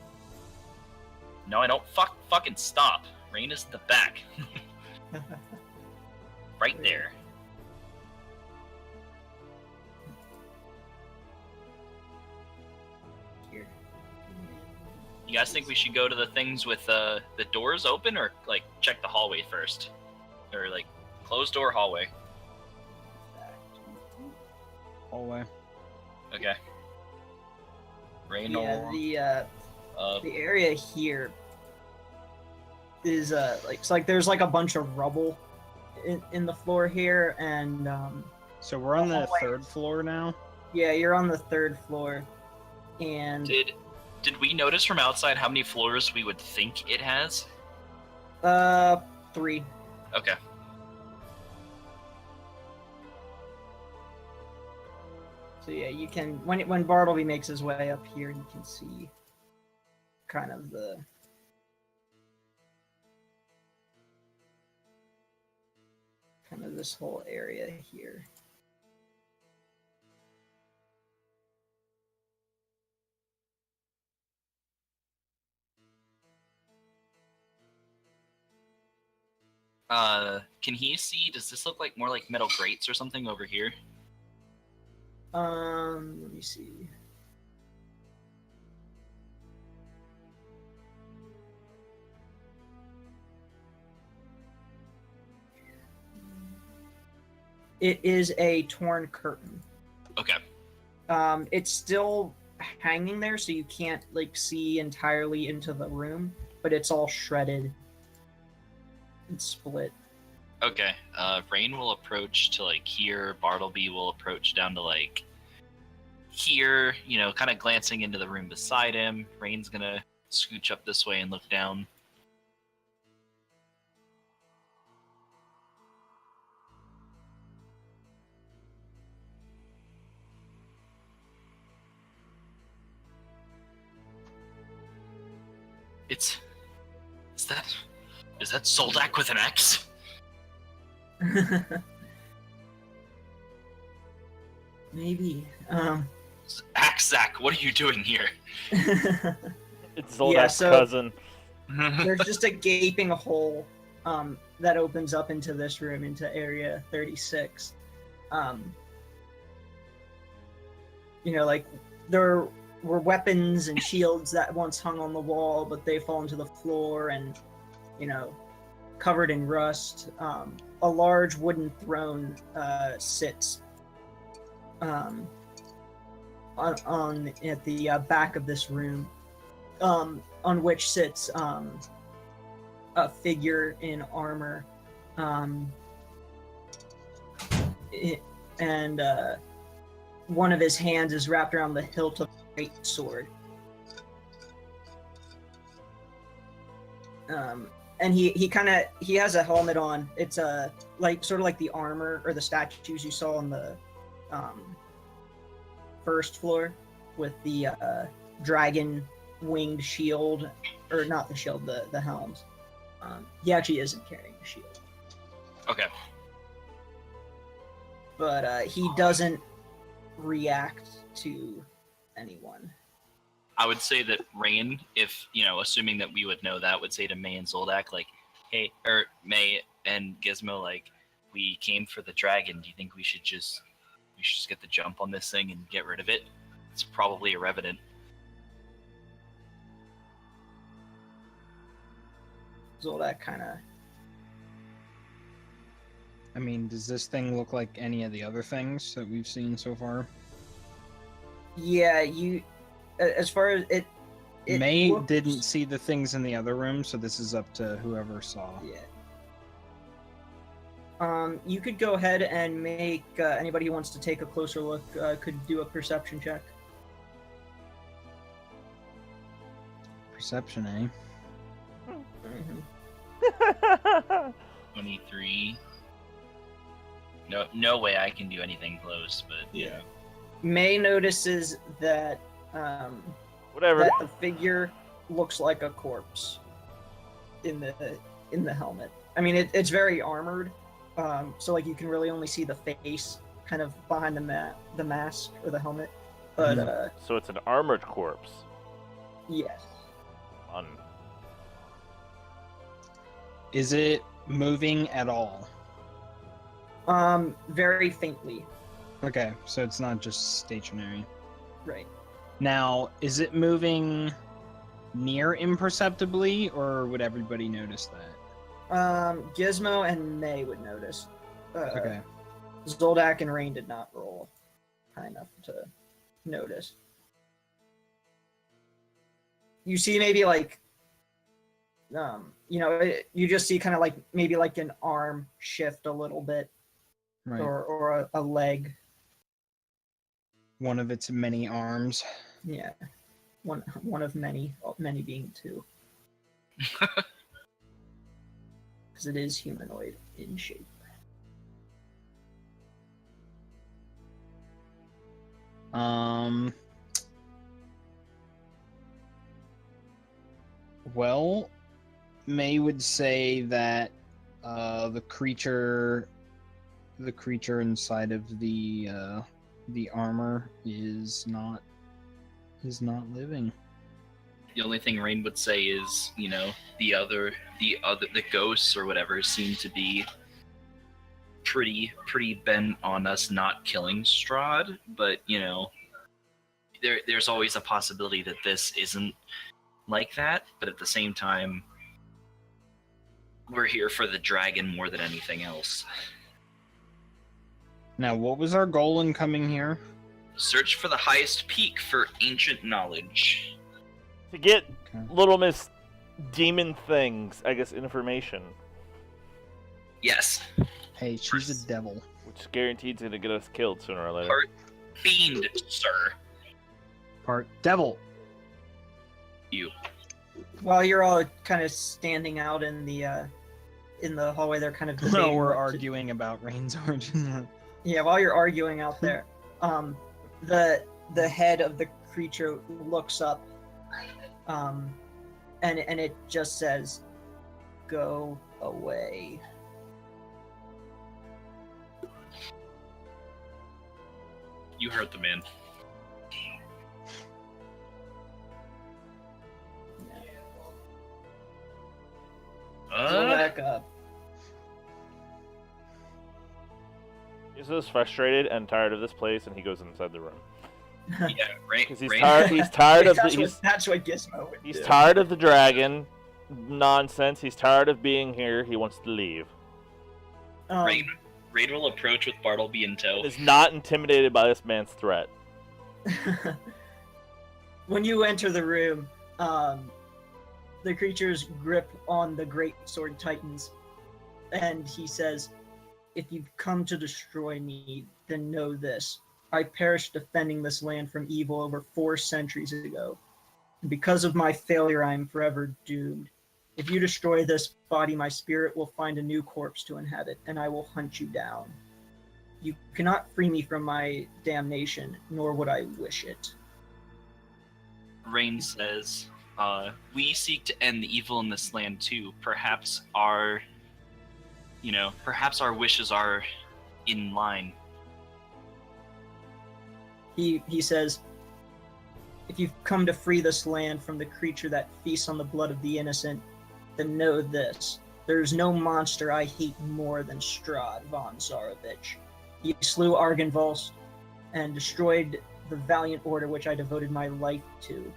No, I don't fucking stop. Rain is at the back. Right there. Here. You guys think we should go to the things with the doors open, or like check the hallway first? Or like closed door hallway? Hallway. Okay. Rain Yeah, the area here is like there's like a bunch of rubble in the floor here, and So we're on the hallway. third floor now? Yeah, you're on the third floor, and Did we notice from outside how many floors we would think it has? 3. Okay. So yeah, you can when Bartleby makes his way up here, you can see kind of this whole area here. Can he see? Does this look like more like metal grates or something over here? Let me see. It is a torn curtain. Okay. It's still hanging there, so you can't like see entirely into the room, but it's all shredded and split. Okay. Rain will approach to like here. Bartleby will approach down to like here, you know, kind of glancing into the room beside him. Rain's gonna scooch up this way and look down. Is that Zoldyck with an X? Maybe. Axac, what are you doing here? It's Zoldak's cousin. There's just a gaping hole that opens up into this room, into Area 36. Like there were weapons and shields that once hung on the wall, but they fall into the floor and, covered in rust. A large wooden throne sits on at the back of this room, on which sits a figure in armor, and one of his hands is wrapped around the hilt of a great sword. And he has a helmet on. It's sort of like the armor or the statues you saw on the first floor with the dragon winged shield, or not the shield, the helms. He actually isn't carrying a shield. Okay. But he doesn't react to anyone. I would say that Rain, if, assuming that we would know that, would say to May and Zoldak, like, hey, or May and Gizmo, like, we came for the dragon. Do you think we should just get the jump on this thing and get rid of it? It's probably irrelevant. Zoldak kind of... I mean, does this thing look like any of the other things that we've seen so far? Yeah, as far as it May looks... didn't see the things in the other room, so this is up to whoever saw. Yeah. You could go ahead and make anybody who wants to take a closer look could do a perception check. Perception, eh? Mm-hmm. 23. No way I can do anything close, but yeah. May notices that Whatever. that the figure looks like a corpse in the helmet. I mean, it's very armored, so like you can really only see the face kind of behind the mask or the helmet. But So it's an armored corpse. yes. Fun. Is it moving at all? Very faintly. Okay, so it's not just stationary. Right. Now, is it moving near imperceptibly, or would everybody notice that? Gizmo and May would notice. Okay. Zoldak and Rain did not roll high enough to notice. You see maybe like, you just see kind of like maybe like an arm shift a little bit, Right. or a leg. One of its many arms. Yeah, one of many being two. Because it is humanoid in shape. Well, May would say that the creature inside of the armor is not living. The only thing Rain would say is, the ghosts or whatever seem to be pretty bent on us not killing Strahd, but there's always a possibility that this isn't like that, but at the same time we're here for the dragon more than anything else. Now, what was our goal in coming here? Search for the highest peak for ancient knowledge. To get Little Miss Demon Things, I guess, information. Yes. Hey, she's a devil. Which guaranteed to get us killed sooner or later. Part fiend, sir. Part devil. You. While you're all kind of standing out in the hallway, they're kind of debating. No, we're arguing about Rain's origin. Yeah, while you're arguing out there, the head of the creature looks up, and it just says, "Go away." You heard the man. back up. He's just frustrated and tired of this place, and he goes inside the room. Yeah, right. Because he's tired of That's what Gizmo would he's do. tired of the dragon nonsense. He's tired of being here. He wants to leave. Rain will approach with Bartleby in tow. And is not intimidated by this man's threat. When you enter the room, the creature's grip on the great sword tightens, and he says, "If you've come to destroy me, then know this. I perished defending this land from evil over 4 centuries ago. And because of my failure, I am forever doomed. If you destroy this body, my spirit will find a new corpse to inhabit, and I will hunt you down. You cannot free me from my damnation, nor would I wish it." Rain says, "We seek to end the evil in this land too. Perhaps our wishes are in line." He says, "If you've come to free this land from the creature that feasts on the blood of the innocent, then know this. There's no monster I hate more than Strahd von Zarovich. He slew Argynvost and destroyed the valiant order which I devoted my life to.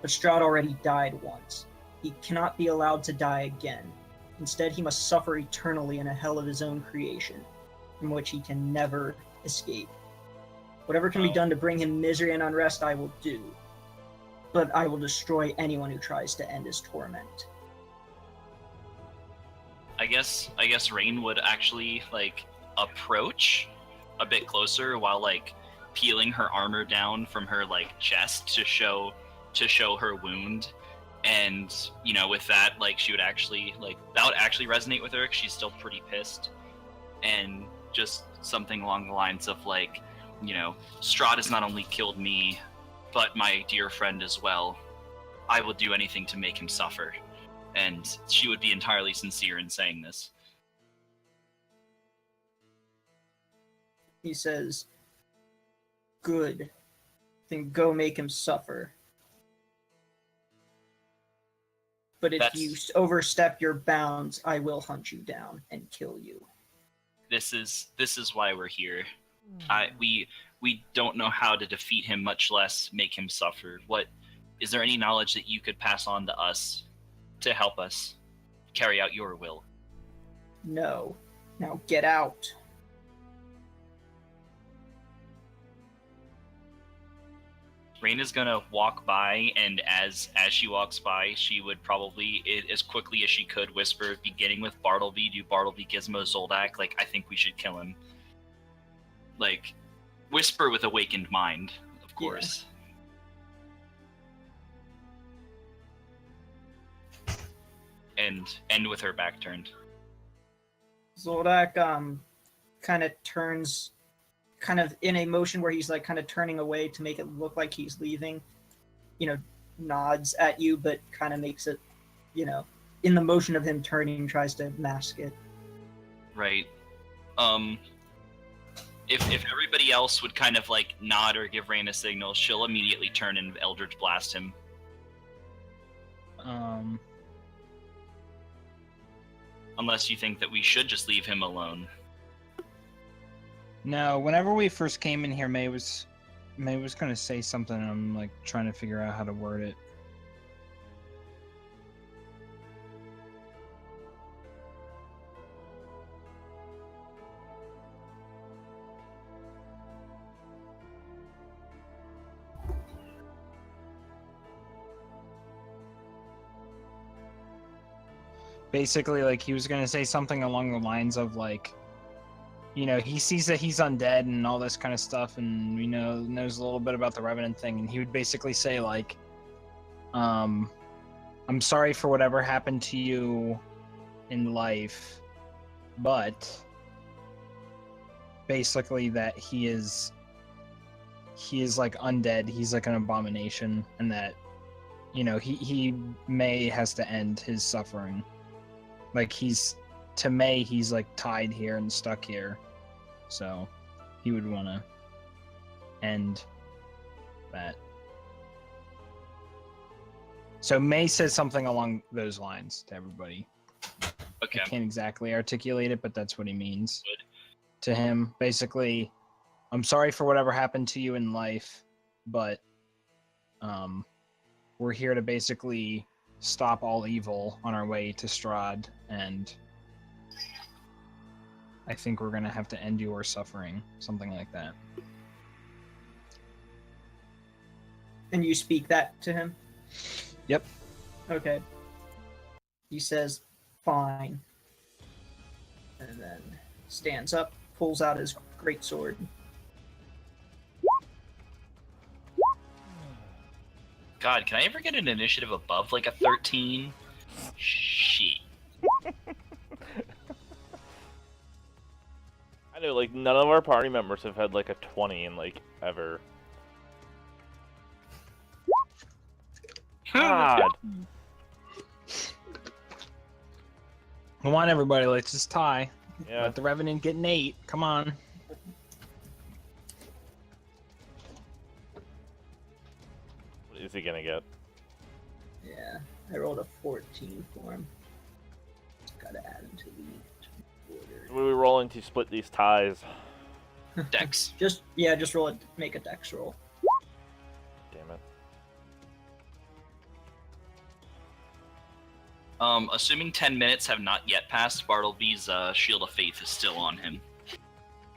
But Strahd already died once. He cannot be allowed to die again. Instead, he must suffer eternally in a hell of his own creation, from which he can never escape. Whatever can be done to bring him misery and unrest, I will do. But I will destroy anyone who tries to end his torment." I guess Rain would actually approach a bit closer while peeling her armor down from her chest to show her wound. And with that, she would actually that would actually resonate with her, 'cause she's still pretty pissed. And just something along the lines of Strahd has not only killed me, but my dear friend as well. I will do anything to make him suffer. And she would be entirely sincere in saying this. He says, "Good. Then go make him suffer. But if you overstep your bounds, I will hunt you down and kill you." This is why we're here. We don't know how to defeat him, much less make him suffer. Is there any knowledge that you could pass on to us to help us carry out your will? "No. Now get out." Rain is gonna walk by, and as she walks by, she would probably, as quickly as she could, whisper, beginning with Bartleby, "Do Bartleby Gizmo Zoldak, I think we should kill him." Whisper with awakened mind, of course. Yeah. And end with her back turned. Zoldak kind of turns, kind of in a motion where he's kind of turning away to make it look like he's leaving, nods at you, but kind of makes it, in the motion of him turning, tries to mask it. Right. If everybody else would kind of nod or give Rain a signal, she'll immediately turn and Eldritch Blast him. Unless you think that we should just leave him alone. No, whenever we first came in here, May was gonna say something, and I'm trying to figure out how to word it. Basically, he was gonna say something along the lines of he sees that he's undead and all this kind of stuff, and knows a little bit about the Revenant thing, and he would basically say I'm sorry for whatever happened to you in life, but basically that he is undead, he's an abomination, and that he May has to end his suffering. To May, he's tied here and stuck here, so he would want to end that. So May says something along those lines to everybody. Okay. I can't exactly articulate it, but that's what he means. Good. To him, basically, I'm sorry for whatever happened to you in life, but we're here to basically stop all evil on our way to Strahd, and I think we're gonna have to end your suffering, something like that. And you speak that to him? Yep. Okay. He says, fine. And then stands up, pulls out his greatsword. God, can I ever get an initiative above like a 13? Shit. I know, like, none of our party members have had like a 20 in like ever. God. Come on, everybody, let's just tie. Yeah. Let the Revenant get an 8. Come on. What is he gonna get? Yeah, I rolled a 14 for him. Gotta add him to the order. What are we rolling to split these ties? Dex. Just roll it. Make a dex roll. Damn it. Assuming 10 minutes have not yet passed, Bartleby's Shield of Faith is still on him.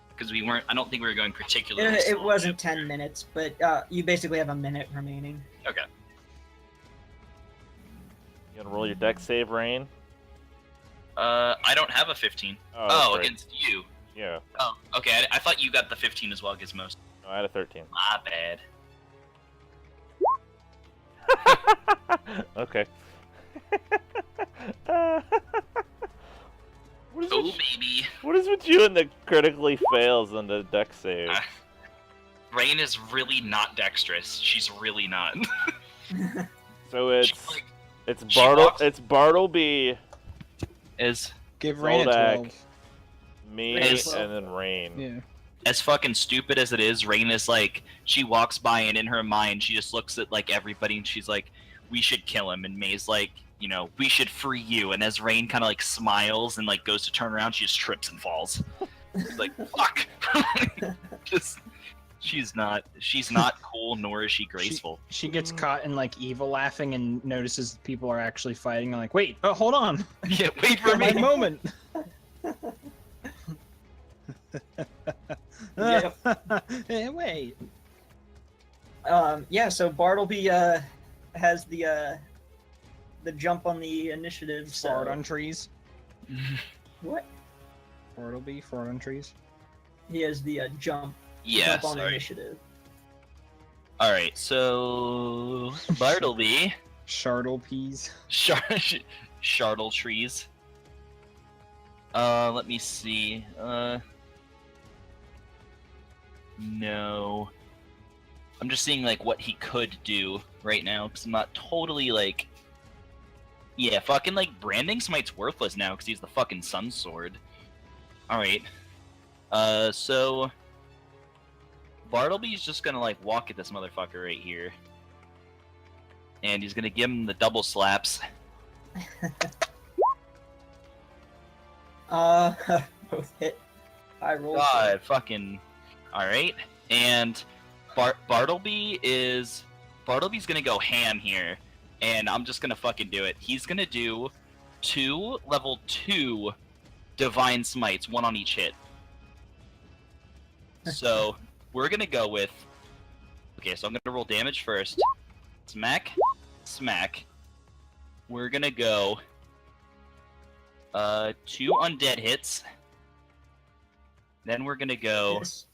Because I don't think we were going particularly It slow. wasn't 10 minutes, but you basically have a minute remaining. Okay. You gonna roll your deck save, Rain? I don't have a 15. Oh, Oh, right. against you. Yeah. Oh, okay. I thought you got the 15 as well, Gizmos. No, I had a 13. My bad. Okay. What is Oh, with, baby. what is with you and the critically fails on the deck save? Rain is really not dexterous. She's really not. So She's like, she walks- it's Bartleby, as Give Rain a Zoldak, 12. me, Is- and then Rain. Yeah. as fucking stupid as it is, Rain is like, she walks by and in her mind, she just looks at like everybody and she's like, we should kill him. And May's like, you know, we should free you. And as Rain kind of like smiles and like goes to turn around, she just trips and falls. She's like, fuck. Just, she's not cool, nor is she graceful. She gets caught in like evil laughing and notices people are actually fighting. I'm like, wait, hold on. Yeah, wait for My me. moment. Yep. Hey, wait. Yeah, so Bartleby has the jump on the initiative. So Fart on trees. what? Bartleby, fart on trees. He has the jump Yeah, on sorry. initiative. All right, so Bartleby, Shardle peas. Shardle trees. Let me see. No. I'm just seeing like what he could do right now because I'm not totally like. Yeah, fucking like Branding Smite's worthless now because he's the fucking Sun Sword. All right. So Bartleby's just gonna like walk at this motherfucker right here, and he's gonna give him the double slaps. Both hit. I rolled. God, fucking. All right, and Bartleby's gonna go ham here, and I'm just gonna fucking do it. He's gonna do 2 level 2 divine smites, 1 on each hit. So we're gonna go with. Okay, so I'm gonna roll damage first. Smack, smack. We're gonna go. 2 undead hits. Then we're gonna go. Yes.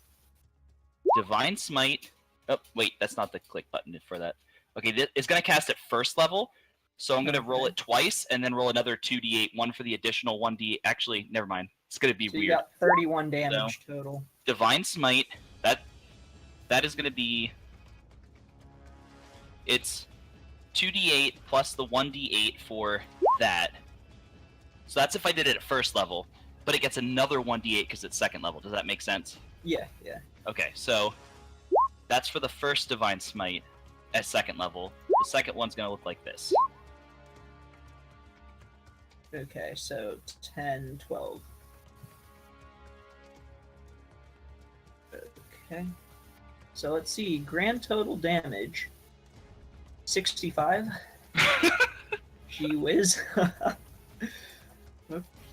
Divine Smite. Oh, wait, that's not the click button for that. Okay, it's going to cast at first level, so I'm going to roll Okay. it twice and then roll another 2d8, 1 for the additional 1d. Actually, never mind. It's going to be So you weird. got 31 damage total. Divine Smite, that is going to be. It's 2d8 plus the 1d8 for that. So that's if I did it at first level, but it gets another 1d8 because it's second level. Does that make sense? Yeah. Okay, so that's for the first Divine Smite at second level. The second one's gonna look like this. Okay, so 10, 12. Okay. So let's see. Grand total damage 65. Gee whiz.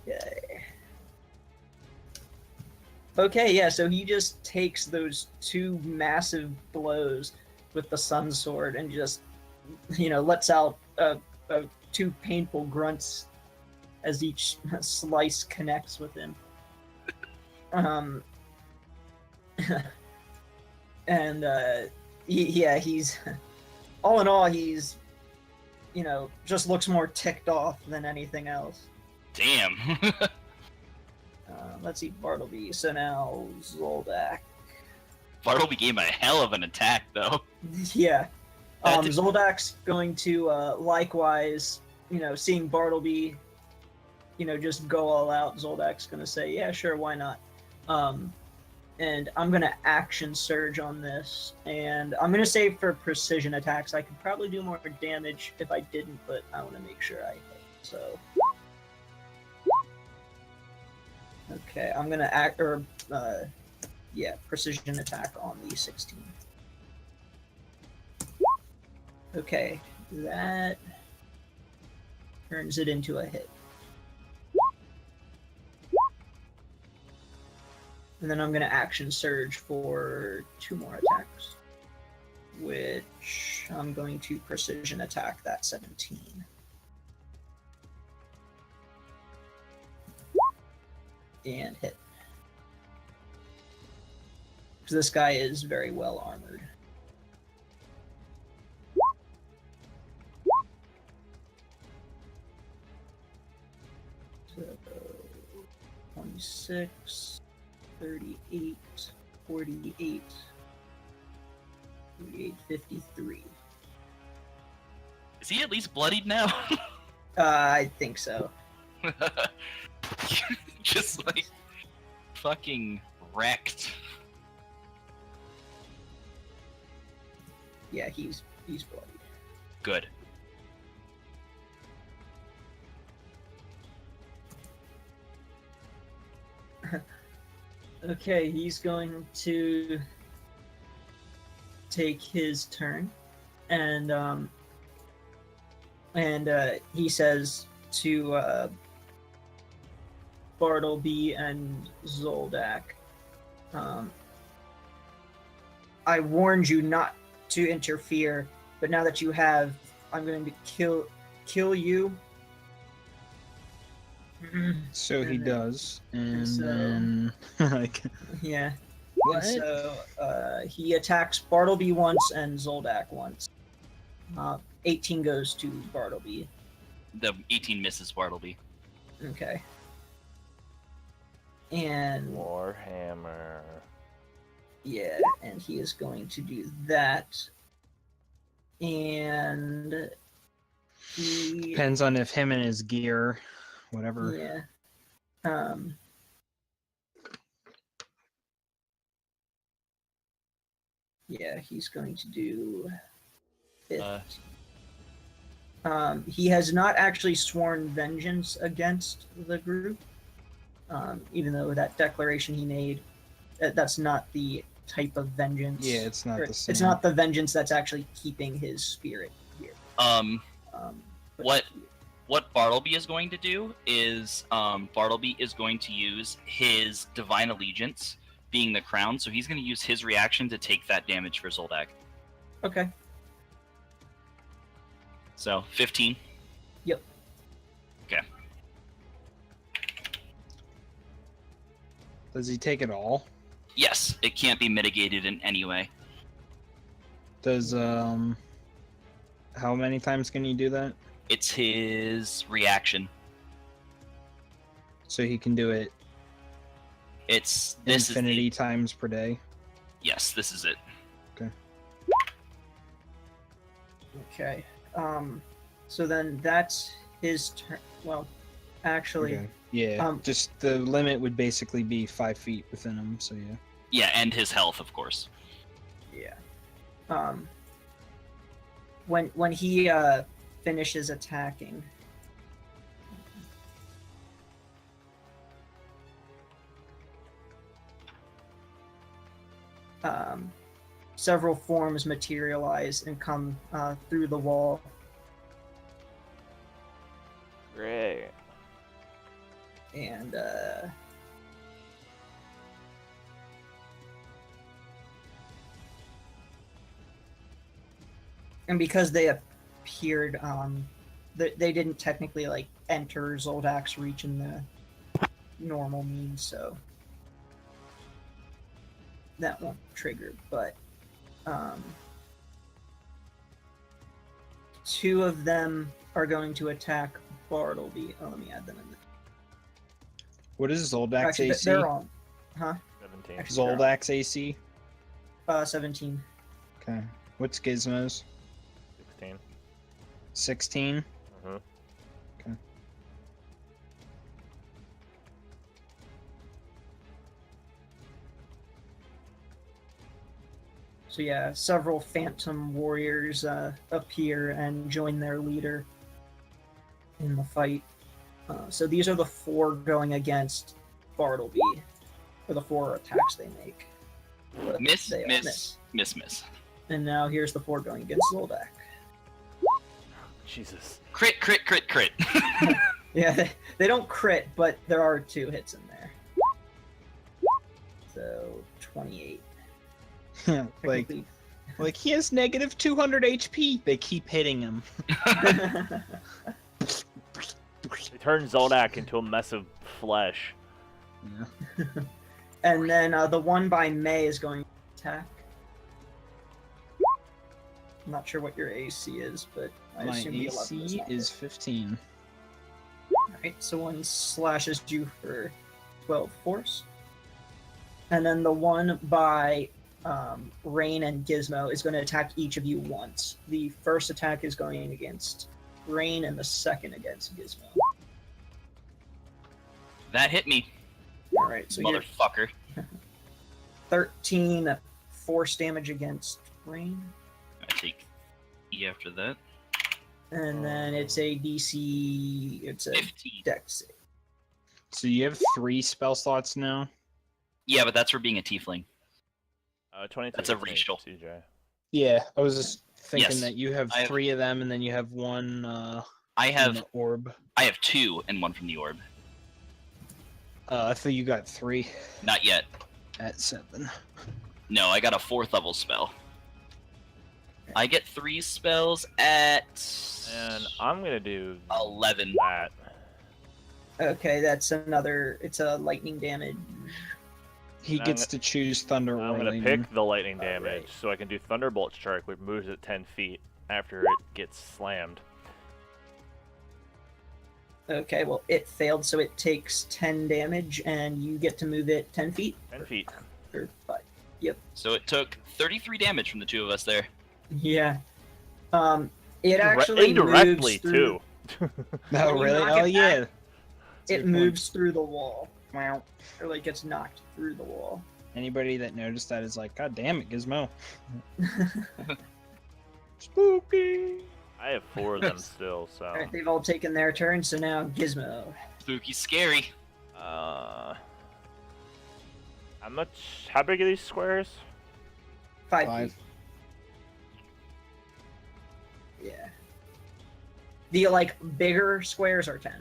Okay. Okay, yeah, so he just takes those two massive blows with the sun sword and just, lets out two painful grunts as each slice connects with him. And he's all in all, he's just looks more ticked off than anything else. Damn. Let's see, Bartleby. So now Zoldak. Bartleby gave him a hell of an attack, though. Yeah. That did- Zoldak's going to likewise, seeing Bartleby, just go all out. Zoldak's going to say, yeah, sure, why not? And I'm going to action surge on this. And I'm going to save for precision attacks. I could probably do more damage if I didn't, but I want to make sure I hit. So. Okay, I'm going to precision attack on the 16. Okay, that turns it into a hit. And then I'm going to action surge for 2 more attacks, which I'm going to precision attack that 17. And hit. Because this guy is very well armored. So, 26, 38, 48, 48, 53. Is he at least bloodied now? I think so. Just like fucking wrecked. Yeah, he's bloodied. Good. Okay, he's going to take his turn, and he says to Bartleby and Zoldak, I warned you not to interfere, but now that you have, I'm going to kill you. So he And does, and so- then like Yeah. what? And so he attacks Bartleby once and Zoldak once. 18 goes to Bartleby. The 18 misses Bartleby. Okay. And Warhammer. yeah, and he is going to do that. And he Depends on if him and his gear, whatever. yeah. Yeah, he's going to do 15. He has not actually sworn vengeance against the group, even though that declaration he made, that's not the type of vengeance. Yeah, it's not or the same. It's not the vengeance that's actually keeping his spirit here. But What Bartleby is going to do is Bartleby is going to use his Divine Allegiance, being the crown, so he's going to use his reaction to take that damage for Zoldak. Okay. So, 15. Yep. Okay. Does he take it all? Yes, it can't be mitigated in any way. Does how many times can you do that? It's his reaction. So he can do it This infinity is the, times per day. yes, this is it. Okay. So then that's his turn. Well, actually, Okay. Yeah. Um, just the limit would basically be 5 feet within him. So yeah. Yeah, and his health, of course. yeah. When he finishes attacking, several forms materialize and come through the wall. Great. And because they appeared, they didn't technically like enter Zoldak's reach in the normal means, so that won't trigger. But two of them are going to attack Bartleby. Oh, let me add them in. What is Zoldak's Actually, AC? they're all, huh? 17. Actually, they're all- Zoldak's AC? 17. Okay. What's Gizmo's? 16. 16? Mhm. Okay. So yeah, several phantom warriors appear and join their leader in the fight. So these are the four going against Bartleby, for the four attacks they make. But Miss, they all miss, miss, miss. And now here's the four going against Zoldak. Jesus. Crit, crit, crit, crit. Yeah, they don't crit, but there are 2 hits in there. So 28. like Technically. he has negative 200 HP. They keep hitting him. They turn Zoldak into a mess of flesh. Yeah. And then the one by May is going to attack. I'm not sure what your AC is, but I My assume the 11 AC not is hit. 15. Alright, so one slashes you for 12 force. And then the one by Rain and Gizmo is going to attack each of you once. The first attack is going against Rain and the second against Gizmo. That hit me, Alright, so you're motherfucker. 13 force damage against Rain. I take E after that. And then it's a DC. It's a 15. dex save. So you have 3 spell slots now? Yeah, but that's for being a tiefling. 22. That's a hits me, racial. CJ. Yeah, I was just thinking Yes, that you have I have- 3 of them, and then you have one I in have the orb. 2 and 1 from the orb. I thought you got 3 Not yet. at 7. No, I got a 4th level spell. I get 3 spells at And I'm gonna do 11. that. Okay, that's another. It's a lightning damage. He I'm gets to choose Thunder I'm or gonna Lightning. pick the lightning Alright. damage so I can do Thunderbolt Strike, which moves it 10 feet after it gets slammed. Okay, well, it failed, so it takes 10 damage, and you get to move it 10 feet. 10 feet. Or 5. So it took 33 damage from the 2 of us there. Yeah. It actually indirectly moves through, too. No, When you really? knock Oh, it yeah. back, That's a It good point. moves through the wall. Wow. Or, like, gets knocked through the wall. Anybody that noticed that is like, God damn it, Gizmo. Spooky. I have 4 of them still, so. Alright, they've all taken their turn, so now Gizmo. Spooky scary. How much? How big are these squares? 5 5. feet. Yeah. The, like, bigger squares are 10.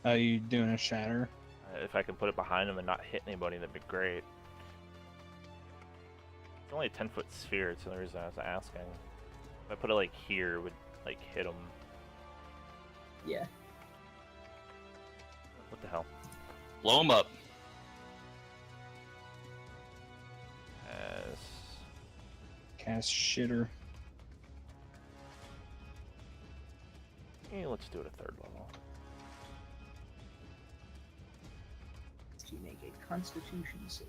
Are you doing a shatter? If I can put it behind them and not hit anybody, that'd be great. It's only a 10-foot sphere. It's the only reason I was asking. If I put it like here, it would like hit them. Yeah. What the hell? Blow him up. As Cast shitter. let's do it a 3rd level. To make a Constitution save.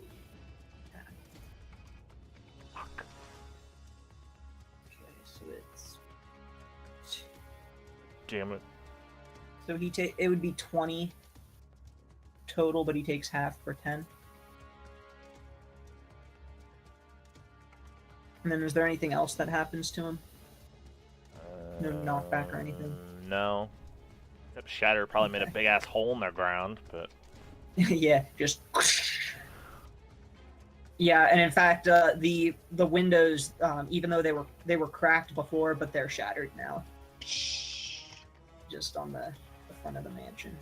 Fuck. Okay, so it's. Damn it. So it would be 20 total, but he takes half for 10. And then is there anything else that happens to him? No knockback or anything? No. Except Shatter probably made a big ass hole in their ground, but Yeah, just. Yeah, and in fact, the windows, even though they were cracked before, but they're shattered now. Just on the front of the mansion.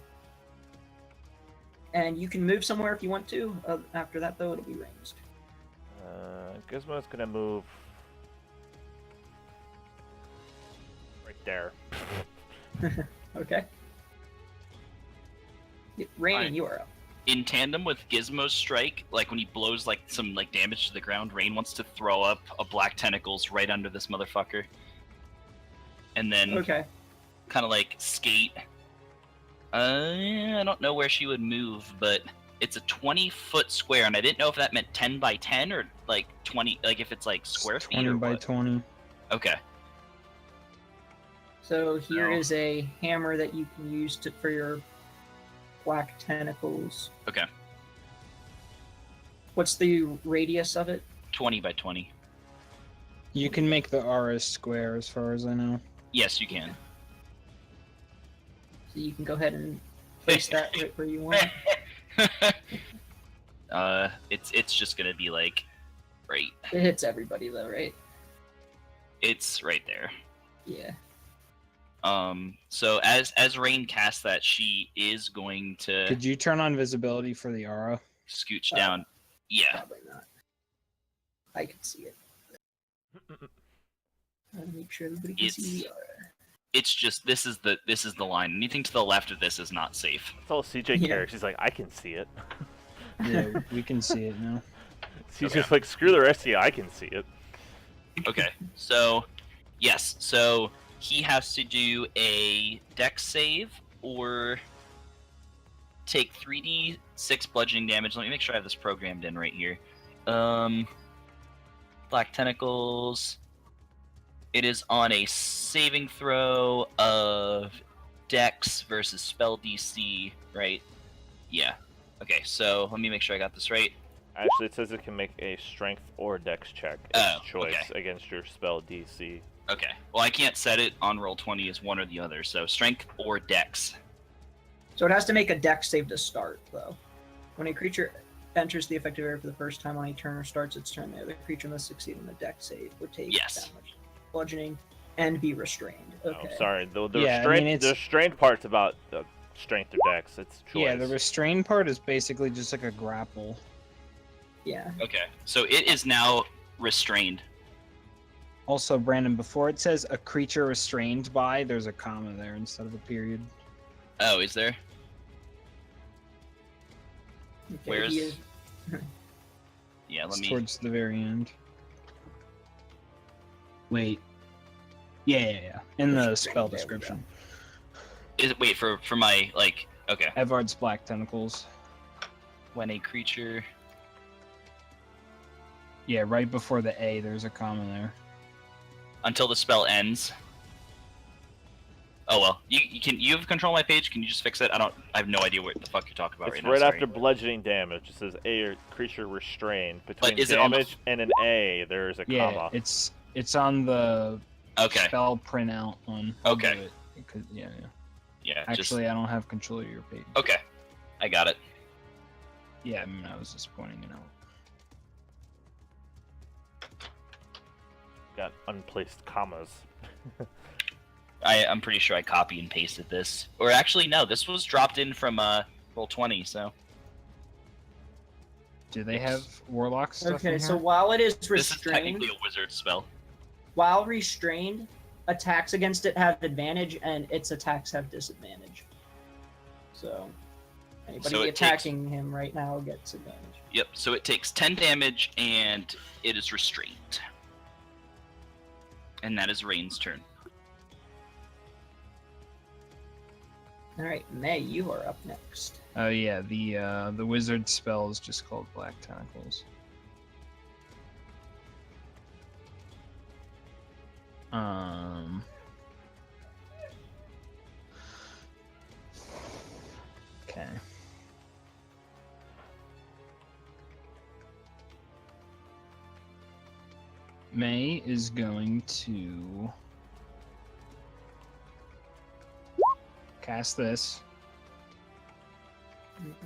And you can move somewhere if you want to. After that, though, it'll be ranged. Gizmo's gonna move right there. Okay. Rain, you are up. In tandem with Gizmo's strike, like when he blows like some like damage to the ground, Rain wants to throw up a black tentacles right under this motherfucker, and then Okay. kind of like skate. I don't know where she would move, but it's a 20-foot square, and I didn't know if that meant 10 by 10 or like 20, like if it's like square feet 20 or by what. 20. Okay. So here Oh. is a hammer that you can use for your black tentacles. Okay. What's the radius of it? 20 by 20. You can make the aura square, as far as I know. Yes, you can. So you can go ahead and place that right where you want. It's just gonna be like, right. It hits everybody though, right? It's right there. Yeah. So as Rain casts that, she is going to Could you turn on visibility for the aura? scooch down. Yeah. Probably not. I can see it. I'll make sure everybody can see the aura. It's just this is the line. Anything to the left of this is not safe. That's all CJ Yeah. cares. He's like, I can see it. Yeah, we can see it now. He's Okay. just like, screw the rest of you, I can see it. Okay. So, yes. So he has to do a dex save or take 3d6 bludgeoning damage. Let me make sure I have this programmed in right here. Black tentacles. It is on a saving throw of dex versus spell DC, right? Yeah. Okay, so let me make sure I got this right. Actually, it says it can make a strength or dex check its Oh, choice okay. against your spell DC. Okay. Well, I can't set it on Roll20 as one or the other, so strength or dex. So it has to make a dex save to start, though. When a creature enters the effective area for the first time on a turn or starts its turn, the other creature must succeed in the dex save, would take Yes. damage, bludgeoning, and be restrained. Okay. Oh, sorry. The Yeah, I restraint, mean, the it's- restraint part's about the strength or dex. It's choice. Yeah, the restrain part is basically just like a grapple. Yeah. Okay. So it is now restrained. Also, Brandon, before it says a creature restrained by, there's a comma there instead of a period. Oh, is there? Okay, Where's- he is- Yeah, let It's me. towards the very end. Wait. Yeah. In the spell There we go. description. Is it wait for my like? Okay. Evard's black tentacles. When a creature. Yeah, right before the A, there's a comma there. Until the spell ends. Oh well, you have control of my page. Can you just fix it? I have no idea what the fuck you're talking about It's right now. right sorry. after bludgeoning damage. It says A creature restrained. Between is it on the- damage and an A, there is a Yeah, comma. it's on the Okay. spell printout on. Okay. do it, because, yeah. Yeah. Actually, I don't have control of your page. Okay. I got it. Yeah, I mean, I was just pointing it out. Got unplaced commas. I'm pretty sure I copy and pasted this. Or actually, no. This was dropped in from Roll20. So Do they have warlock stuff? Okay, in so here? while it is this is restrained, technically a wizard spell. while restrained, attacks against it have advantage, and its attacks have disadvantage. So anybody So it attacking him right now gets advantage. Yep. So it takes 10 damage and it is restrained. And that is Rain's turn. All right, May, you are up next. Oh yeah, the wizard spell is just called Black Tentacles. Okay. May is going to cast this.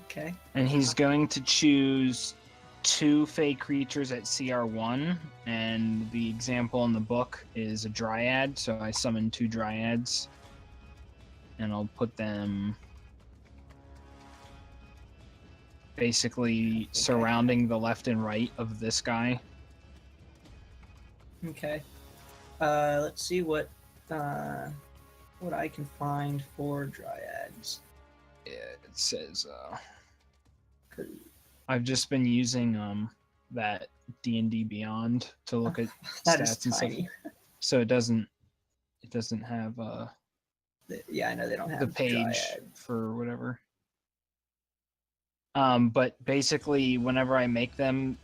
Okay. And he's going to choose 2 fey creatures at CR1, and the example in the book is a dryad, so I summon 2 dryads, and I'll put them basically surrounding the left and right of this guy. Okay. Let's see what I can find for dryads. Yeah, it says I've just been using that D&D Beyond to look at That is stats and stuff. tiny. So it doesn't have Yeah, I know they don't have the page dryad. for whatever. But basically, whenever I make them,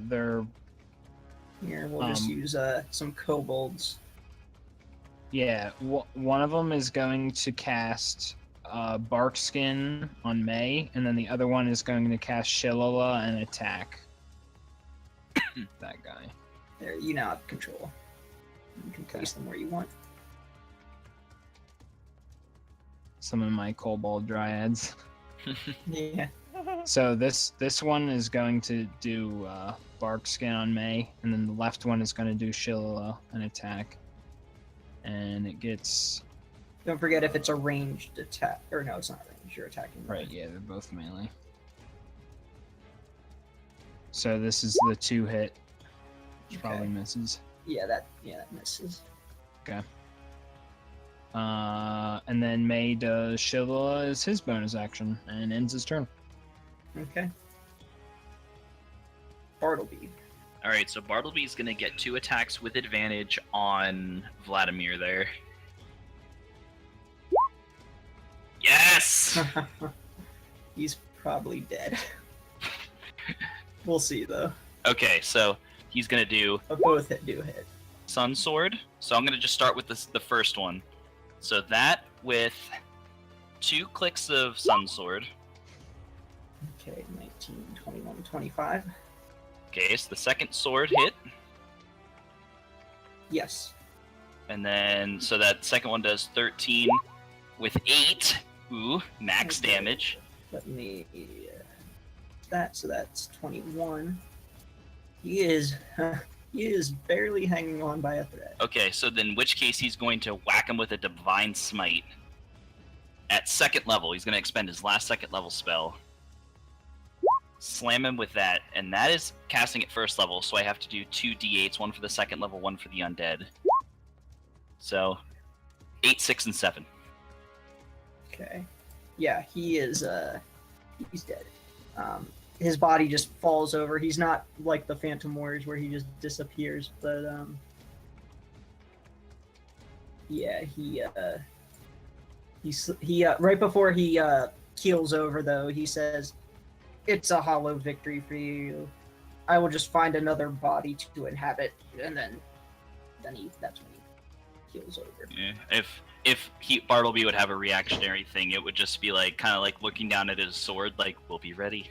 they're Here, we'll just use some kobolds. yeah. One of them is going to cast Barkskin on May, and then the other one is going to cast Shillelagh and attack that guy. There, you now have control. You can place them where you want. Some of my Kobold Dryads. Yeah. So this one is going to do Barkskin on May, and then the left one is going to do Shillelagh and attack. And it gets... Don't forget if it's a ranged attack. Or no, it's not ranged. You're attacking. Right, yeah, they're both melee. So this is the 2-hit. Which probably misses. Yeah, that misses. Okay. And then May does Shillelagh as his bonus action and ends his turn. Okay. Bartleby. All right, so Bartleby's gonna get 2 attacks with advantage on Vladimir there. Yes. He's probably dead. We'll see though. Okay, so he's gonna do But both do hit. Sun Sword. So I'm gonna just start with the first one. So that with 2 clicks of Sun Sword. Okay, 19, 21, 25. Okay, so the second sword hit, Yes. and then so that second one does 13 with 8. Ooh, max Okay. damage. Let me so that's 21. He is barely hanging on by a thread. Okay, so then in which case he's going to whack him with a Divine Smite. At 2nd level, he's going to expend his last 2nd level spell. Slam him with that, and that is casting at 1st level, so I have to do 2 d8s, 1 for the 2nd level, 1 for the undead. So, 8, 6, and 7. Okay. Yeah, he's dead. His body just falls over. He's not like the Phantom Warriors where he just disappears, but yeah, he right before he keels over though, he says, "It's a hollow victory for you. I will just find another body to inhabit," and then that's when he keels over. Yeah. If Bartleby would have a reactionary thing, it would just be like kind of like looking down at his sword, like, "We'll be ready."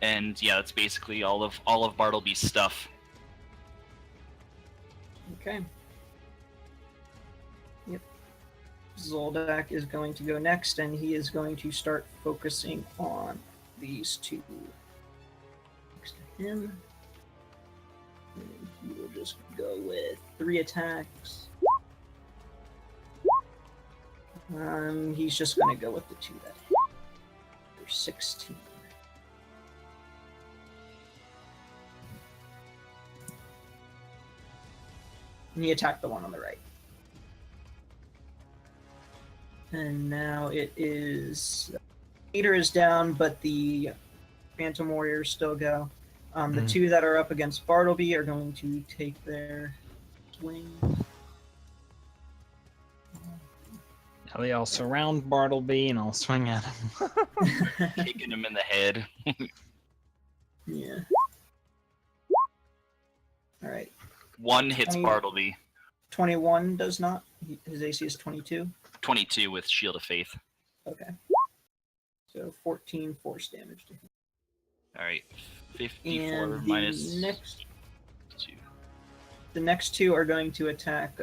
And yeah, that's basically all of Bartleby's stuff. Okay. Yep. Zoldak is going to go next, and he is going to start focusing on these 2 next to him. And he will just go with 3 attacks. He's just going to go with the 2 that hit. There's 16. And he attacked the one on the right. And now it is... Peter is down, but the Phantom Warriors still go. The 2 that are up against Bartleby are going to take their swings. I'll surround Bartleby and I'll swing at him. Kicking him in the head. Yeah. Alright. 1 hits 20. Bartleby. 21 does not. His AC is 22. 22 with Shield of Faith. Okay. So 14 force damage to him. All right, 54 And the minus next 2. The next two are going to attack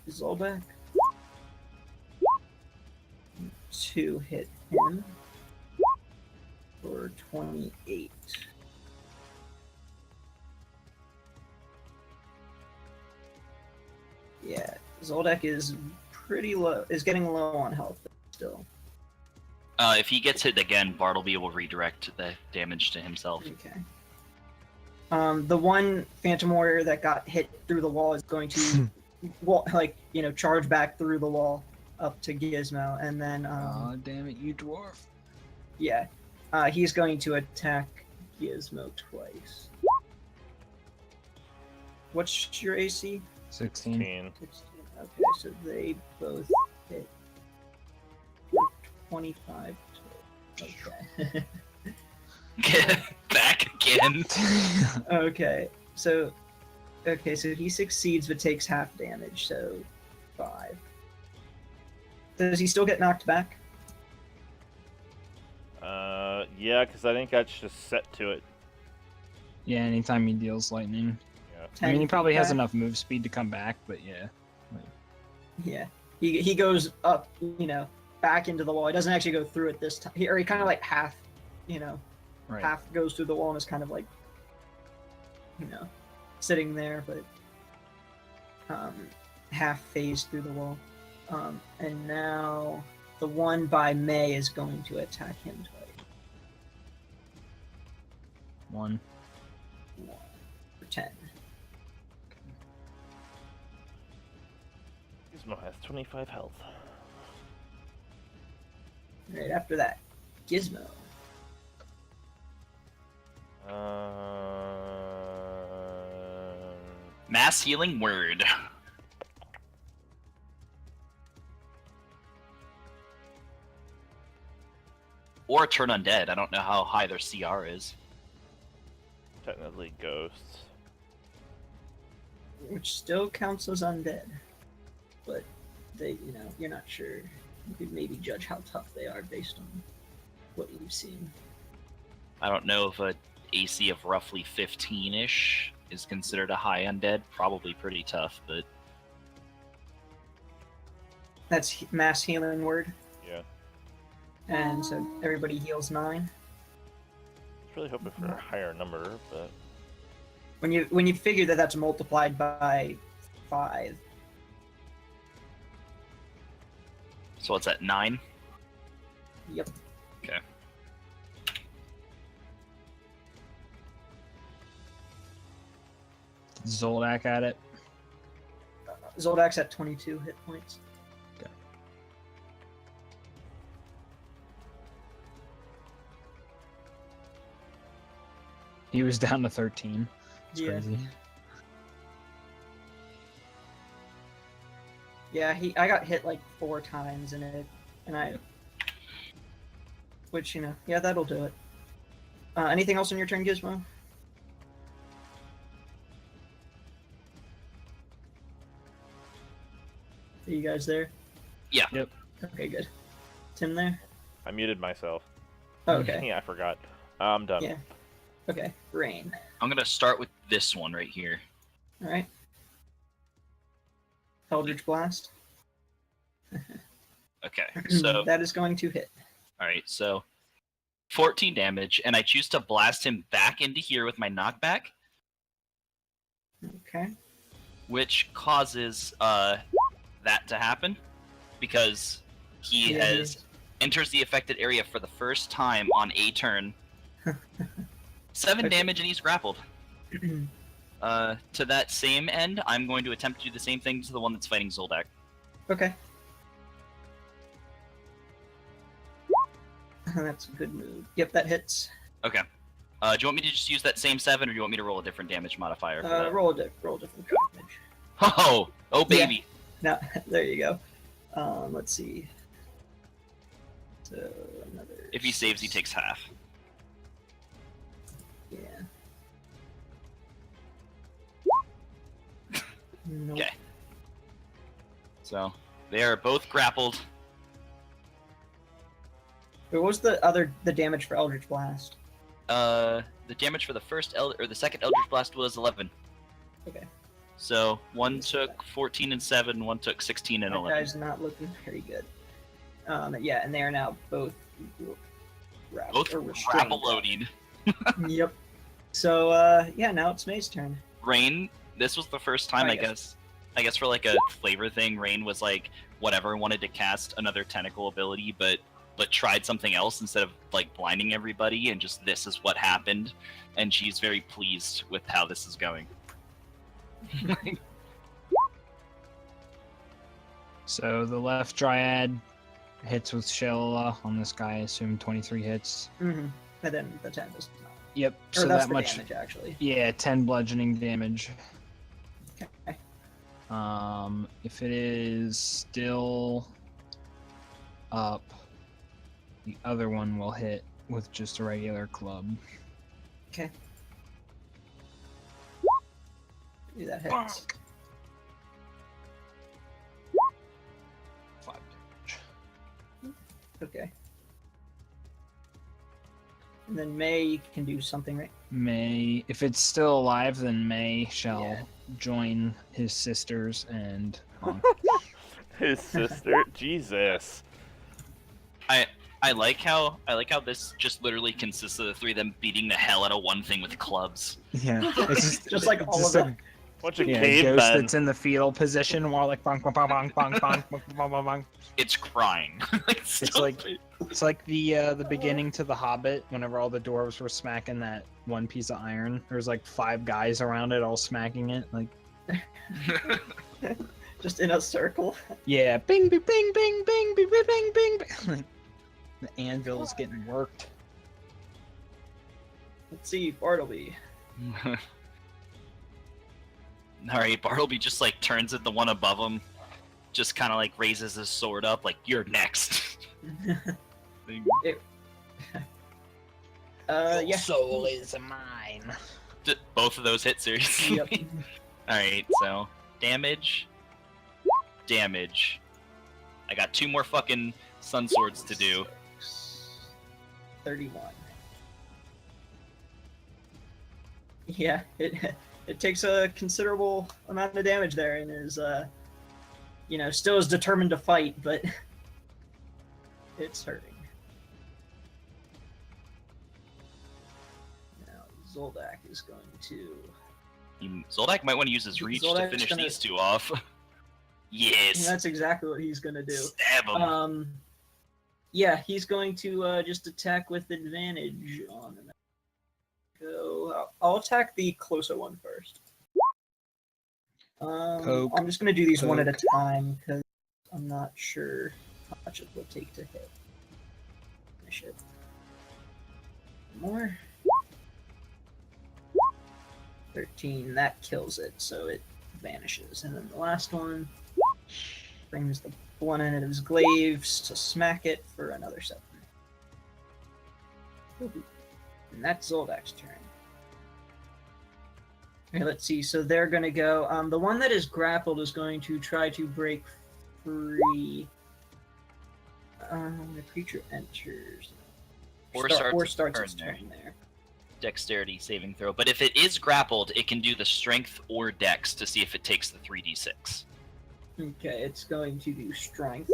Zoldak. To hit him for 28. Yeah, Zoldak is pretty low. Is getting low on health still. If he gets hit again, Bartleby will redirect the damage to himself. Okay. The one Phantom Warrior that got hit through the wall is going to, charge back through the wall up to Gizmo, and then. Aw, damn it, you dwarf. Yeah, he's going to attack Gizmo twice. What's your AC? 16. 16. 16. Okay, so they both hit for 25. Okay. Back again. Okay, so he succeeds but takes half damage, so 5. Does he still get knocked back? Yeah, because I think that's just set to it. Yeah, anytime he deals lightning. Yeah. I mean, he probably has back? enough move speed to come back, but yeah. Yeah, he goes up, back into the wall. He doesn't actually go through it this time. He kind of like half, Right. half goes through the wall and is kind of like, sitting there, but half phased through the wall. And now the one by May is going to attack him twice. 1. 1 for 10. Gizmo has 25 health. Right after that, Gizmo. Mass healing word. Or turn undead. I don't know how high their CR is. Technically ghosts. Which still counts as undead. But they, you're not sure. You could maybe judge how tough they are based on what you've seen. I don't know if a AC of roughly 15-ish is considered a high undead. Probably pretty tough, but That's mass healing word. Yeah. And so everybody heals 9. I was really hoping for a higher number, but When you figure that that's multiplied by 5. so what's that, 9? Yep. Okay. Zoldak at it. Zoldak's at 22 hit points. Okay. He was down to 13. It's Yeah. crazy. Yeah, I got hit like 4 times in it, which yeah, that'll do it. Anything else on your turn, Gizmo? Are you guys there? Yeah. Yep. Okay, good. Tim there? I muted myself. Oh, okay. Yeah, I forgot. I'm done. Yeah. Okay, Rain. I'm gonna start with this one right here. All right. Eldritch Blast. Okay, so that is going to hit. all right, so 14 damage, and I choose to blast him back into here with my knockback, Okay. which causes that to happen because he Yeah, has enters the affected area for the first time on a turn. 7 Okay. damage, and he's grappled. To that same end, I'm going to attempt to do the same thing to the one that's fighting Zoldak. Okay. That's a good move. Yep, that hits. Okay. Do you want me to just use that same 7, or do you want me to roll a different damage modifier? For that? Roll a different damage. Oh baby. Now, there you go. Let's see. So another. If he saves, he takes half. Yeah. Nope. Okay. So they are both grappled. What was the damage for Eldritch Blast? The damage for the second Eldritch Blast was 11. Okay. So one took 14 and 7, one took 16 and That 11. guy's not looking very good. Yeah, and they are now both Both grapple loading. Yep. So yeah, now it's May's turn. Rain, this was the first time, I I guess for like a flavor thing, Rain was like, whatever, wanted to cast another tentacle ability, but tried something else instead of like blinding everybody, and just this is what happened, and she's very pleased with how this is going. So the left Dryad hits with Shell on this guy. I assume 23 hits. Mm-hmm. And then the 10 does not. Yep. Or So that's that the much. damage, actually. Yeah, 10 bludgeoning damage. Okay. If it is still up, the other one will hit with just a regular club. Okay. Ooh, that hits. 5 damage. Okay. And then May can do something, right? May, if it's still alive, then May shall Yeah. join his sisters and. His sister? Jesus. I like how this just literally consists of the three of them beating the hell out of one thing with clubs. Yeah, it's Just like all of them. Bunch of Yeah, cavemen. ghost that's in the fetal position while like bong bong bong bong bong bong bong bong bong bong. It's crying. It's like the beginning to The Hobbit. Whenever all the dwarves were smacking that one piece of iron, there's like 5 guys around it, all smacking it. Like, Just in a circle. yeah, bing bing bing bing bing bing bing bing bing. Like, the anvil's getting worked. Let's see, Bartleby. Alright, Bartleby just like turns at the one above him, just kind of like raises his sword up, like, you're next. Yeah. Soul is mine. Both of those hit, seriously? Yep. Alright, so damage. I got 2 more fucking sun swords to do. 31. Yeah, it takes a considerable amount of damage there, and is still is determined to fight, but it's hurting. Now Zoldak is going to. Zoldak might want to use his reach to Zoldak's finish gonna- these 2 off. Yes. That's exactly what he's gonna do. Stab him. Yeah, he's going to just attack with advantage on the go. I'll attack the closer one first. Poke, I'm just gonna do these one at a poke. time because I'm not sure how much it will take to hit. Finish it. More. 13. That kills it, so it vanishes. And then the last one brings the one end of his glaives to smack it for another 7. And that's Zoldak's turn. Okay, let's see. So they're going to go. The one that is grappled is going to try to break free. The creature enters. Or starts its turn turn there. Dexterity saving throw. But if it is grappled, it can do the strength or dex to see if it takes the 3d6. Okay, it's going to do strength.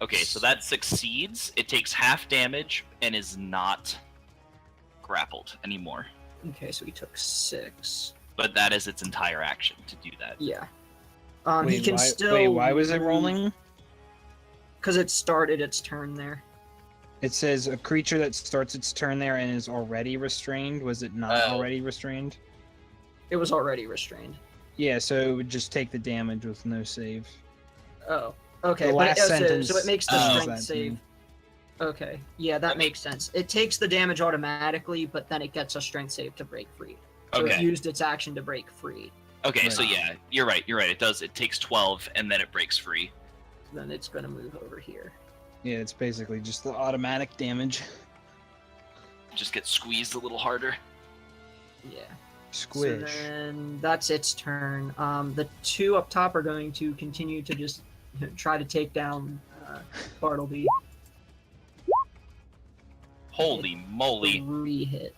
Okay, so that succeeds. It takes half damage and is not grappled anymore. Okay, so he took 6. But that is its entire action to do that. Yeah. Wait, He can why, still. wait, why was it rolling? Because it started its turn there. It says a creature that starts its turn there and is already restrained. Was it not already restrained? It was already restrained. Yeah, so it would just take the damage with no save. Oh, okay. The last sentence so it makes the says strength that, save. Okay, yeah, that makes sense. It takes the damage automatically, but then it gets a strength save to break free. So it Okay. used its action to break free. Okay, so Right. yeah, you're right. It does. It takes 12 and then it breaks free. Then it's going to move over here. Yeah, it's basically just the automatic damage. Just get squeezed a little harder. Yeah. Squish. So then that's its turn. The 2 up top are going to continue to just try to take down Bartleby. Holy moly. 3 hit.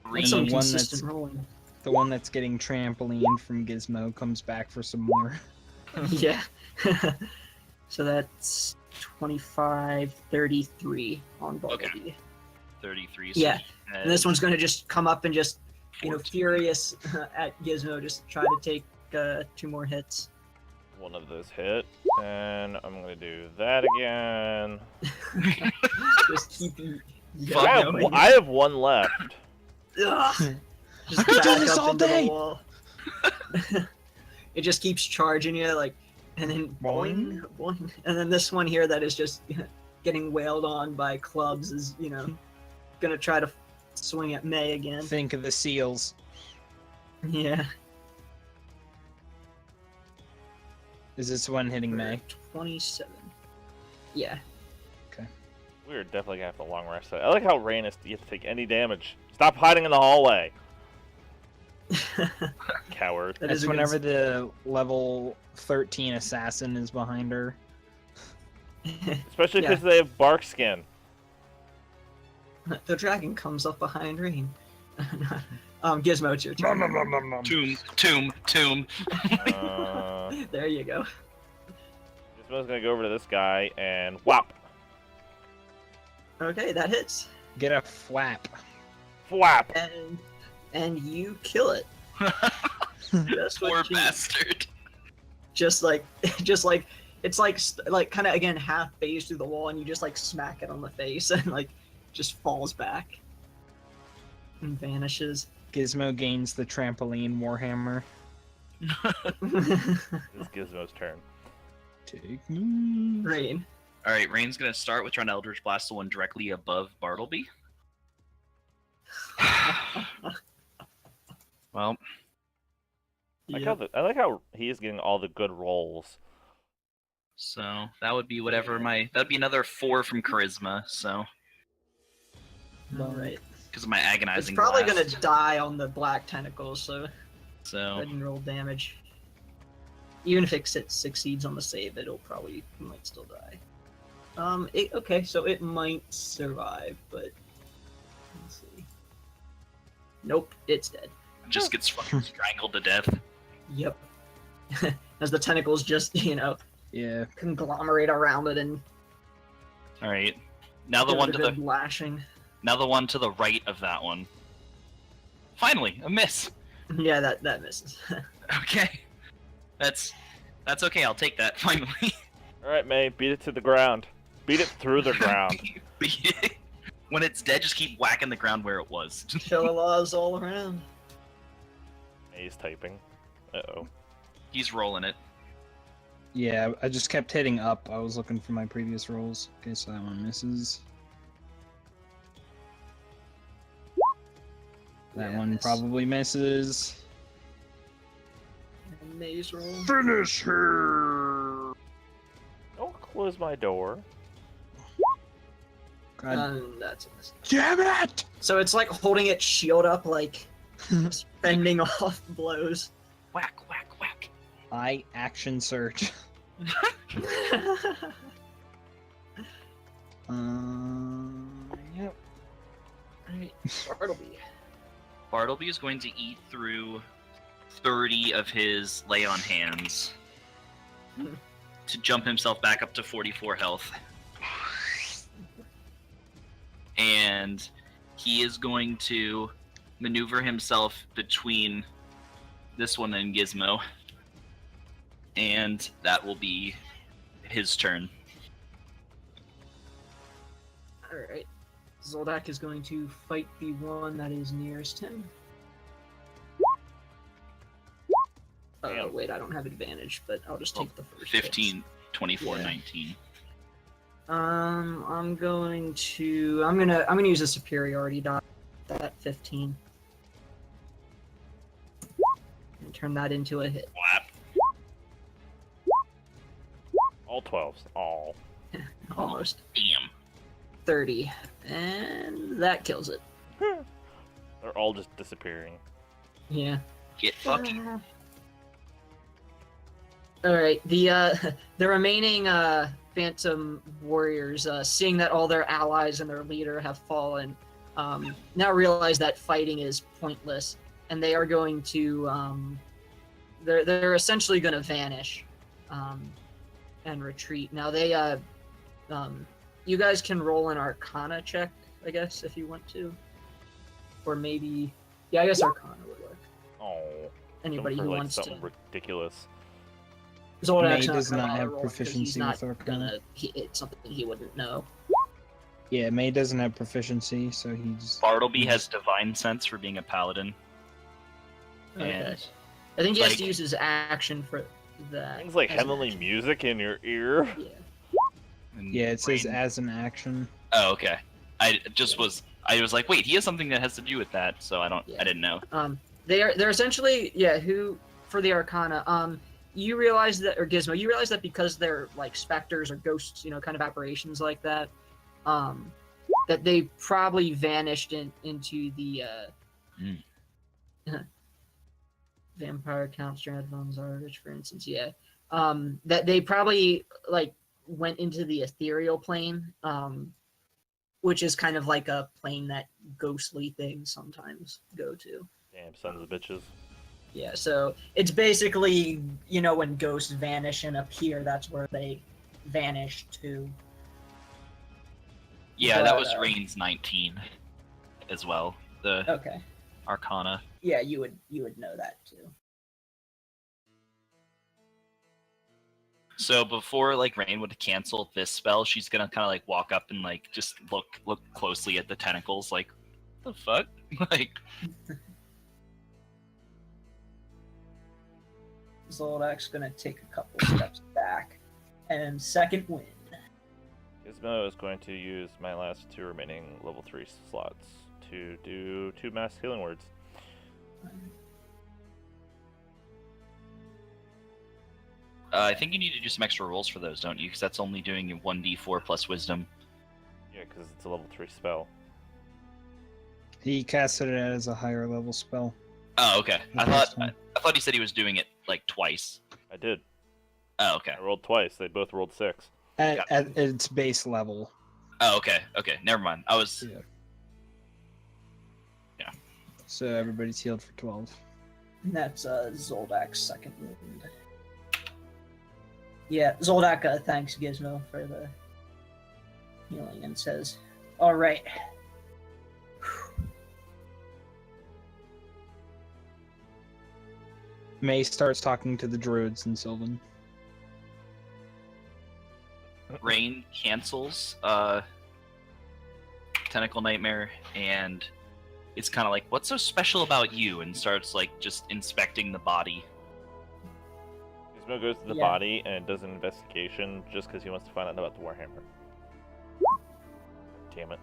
Three. That's some And the one consistent rolling. The one that's getting trampolined from Gizmo comes back for some more. Yeah. So that's 25, 33 on Bartleby. Okay. 33. So Yeah. he And this has one's going to just come up and just, 14. furious at Gizmo, just try to take 2 more hits. One of those hit, and I'm gonna do that again. Just keep you. I have one left. Ugh. Just I could do back this up all into the day. wall. It just keeps charging you, like, and then boing, boing. And then this one here that is just getting wailed on by clubs is, gonna try to swing at May again. Think of the seals. Yeah. Is this one hitting May? 27. Yeah. We're definitely gonna have to long rest. I like how Rain is. You have to take any damage. Stop hiding in the hallway, coward. That That's is a good whenever the level 13 assassin is behind her. Especially Yeah. because they have bark skin. The dragon comes up behind Rain. Gizmo, it's your turn. Tomb. There you go. Gizmo's gonna go over to this guy and whop, Okay, that hits. Get a flap. flap. And you kill it. That's Poor what you- bastard. Just like it's like kind of again half phased through the wall, and you just like smack it on the face, and like just falls back and vanishes. Gizmo gains the trampoline warhammer. It's Gizmo's turn. Take me. Rain. All right, Rain's gonna start with trying to Eldritch Blast the one directly above Bartleby. Well, Yep. I like how he's getting all the good rolls. so that would be whatever that'd be another 4 from Charisma. So All right. because of my It's agonizing probably blast. gonna die on the black tentacles, so go So ahead and roll damage. Even if it succeeds on the save, it might still die. Okay, so it might survive, but let's see. Nope, it's dead. just gets fucking strangled to death. Yep. As the tentacles just, Yeah. conglomerate around it and All right, now the give it one a to good the lashing. now the one to the right of that one. Finally, a miss. Yeah, that misses. Okay, that's okay. I'll take that. Finally. All right, May, beat it to the ground. Beat it through the ground. When it's dead, just keep whacking the ground where it was. Laws all around. May's typing. Uh-oh. He's rolling it. Yeah, I just kept hitting up. I was looking for my previous rolls. Okay, so that one misses. That Yeah, one miss. Probably misses. And maze roll. Finish her! Don't close my door. God That's a miss. damn it! So it's like holding its shield up, like fending off blows. Whack, whack, whack. I action search. Yep. Alright, Bartleby. Bartleby is going to eat through 30 of his lay on hands to jump himself back up to 44 health. And he is going to maneuver himself between this one and Gizmo. And that will be his turn. Alright. Zoldak is going to fight the one that is nearest him. Damn. Wait, I don't have advantage, but I'll just take the first hit. 15, 24, Yeah. 19. I'm gonna use a superiority die. That 15. And turn that into a hit. Whap. All 12s. All. Almost. Damn. 30. And that kills it. They're all just disappearing. Yeah. Get fucking. Alright, the remaining Phantom Warriors, seeing that all their allies and their leader have fallen, now realize that fighting is pointless, and they are going to they're essentially going to vanish and retreat. Now they you guys can roll an Arcana check, I guess, if you want to, or maybe I guess Arcana would work. Oh, Anybody who like wants something to. ridiculous. Zoldax May does Arcana not have roll, 'cause proficiency he's not with Arcana. it's something he wouldn't know. Yeah, May doesn't have proficiency, so he's. Bartleby has divine sense for being a paladin. Okay. And I think he has to like- use his action for that. Things like as an heavenly action. music in your ear. Yeah. and Yeah, it says Rain- as an action. Oh, okay. I was like, wait, he has something that has to do with that, so I Yeah. didn't know. They're essentially who for the Arcana. You realize that, or Gizmo, you realize that because they're like specters or ghosts, kind of apparitions like that, that they probably vanished into the vampire counts, Stranded Bones are rich, for instance. Yeah, that they probably like went into the ethereal plane, which is kind of like a plane that ghostly things sometimes go to. Damn sons of bitches. Yeah, so it's basically, when ghosts vanish and appear, that's where they vanish to. Yeah, that But, was Rain's 19 as well. The Okay. Arcana. Yeah, you would know that too. So before like Rain would cancel this spell, she's gonna kind of like walk up and like just look closely at the tentacles, like, the fuck, like. Zoldax gonna take a couple steps back, and second wind. Gizmo is going to use my last 2 remaining level 3 slots to do 2 mass healing words. I think you need to do some extra rolls for those, don't you? Because that's only doing 1d4 plus wisdom. Yeah, because it's a level 3 spell. He casted it as a higher level spell. Oh, okay. the I first thought time. I thought he said he was doing it like twice. I did. Oh, okay. I rolled twice. They both rolled 6. At its base level. Oh, okay. Okay. Never mind. I was. Yeah. Yeah. So everybody's healed for 12. And that's Zoldax second wind. Yeah, Zoldak thanks Gizmo for the healing and says, "All right." May starts talking to the druids in Sylvan. Rain cancels Tentacle Nightmare, and it's kind of like, what's so special about you? And starts like just inspecting the body. Gizmo goes to the Yeah. body and does an investigation just because he wants to find out about the Warhammer. Damn it.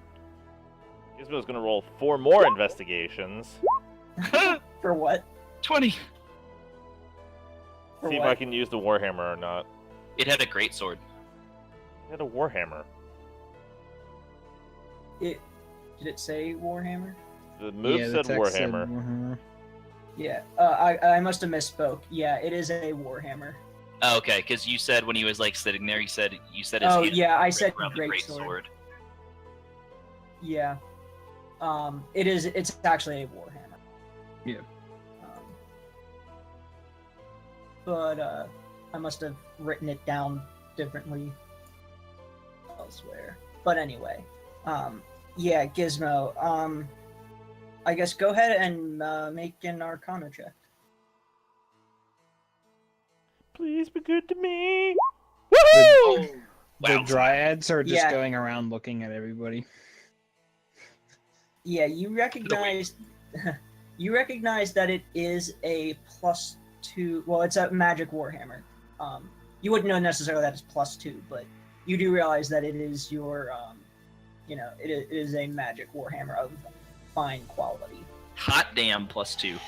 Gizmo's gonna roll 4 more investigations. For what? 20. For See if what? I can use the Warhammer or not. It had a great sword. He had a Warhammer. Did it say Warhammer? The move Yeah, the said text said Warhammer. Warhammer. Yeah, I must have misspoke. Yeah, it is a Warhammer. Oh, okay, because you said when he was like sitting there, you said his Oh hand yeah, I was said around the great great sword. sword. Yeah. It is. It's actually a Warhammer. Yeah. But I must have written it down differently elsewhere. But anyway, yeah, Gizmo. I guess go ahead and make an Arcana check. Please be good to me. Oh, The wow. dryads are just Yeah. going around looking at everybody. Yeah, you recognize. You recognize that it is a +2. Well, it's a magic Warhammer. You wouldn't know necessarily that it's +2, but you do realize that it is your. It is a magic Warhammer of fine quality. Hot damn, +2.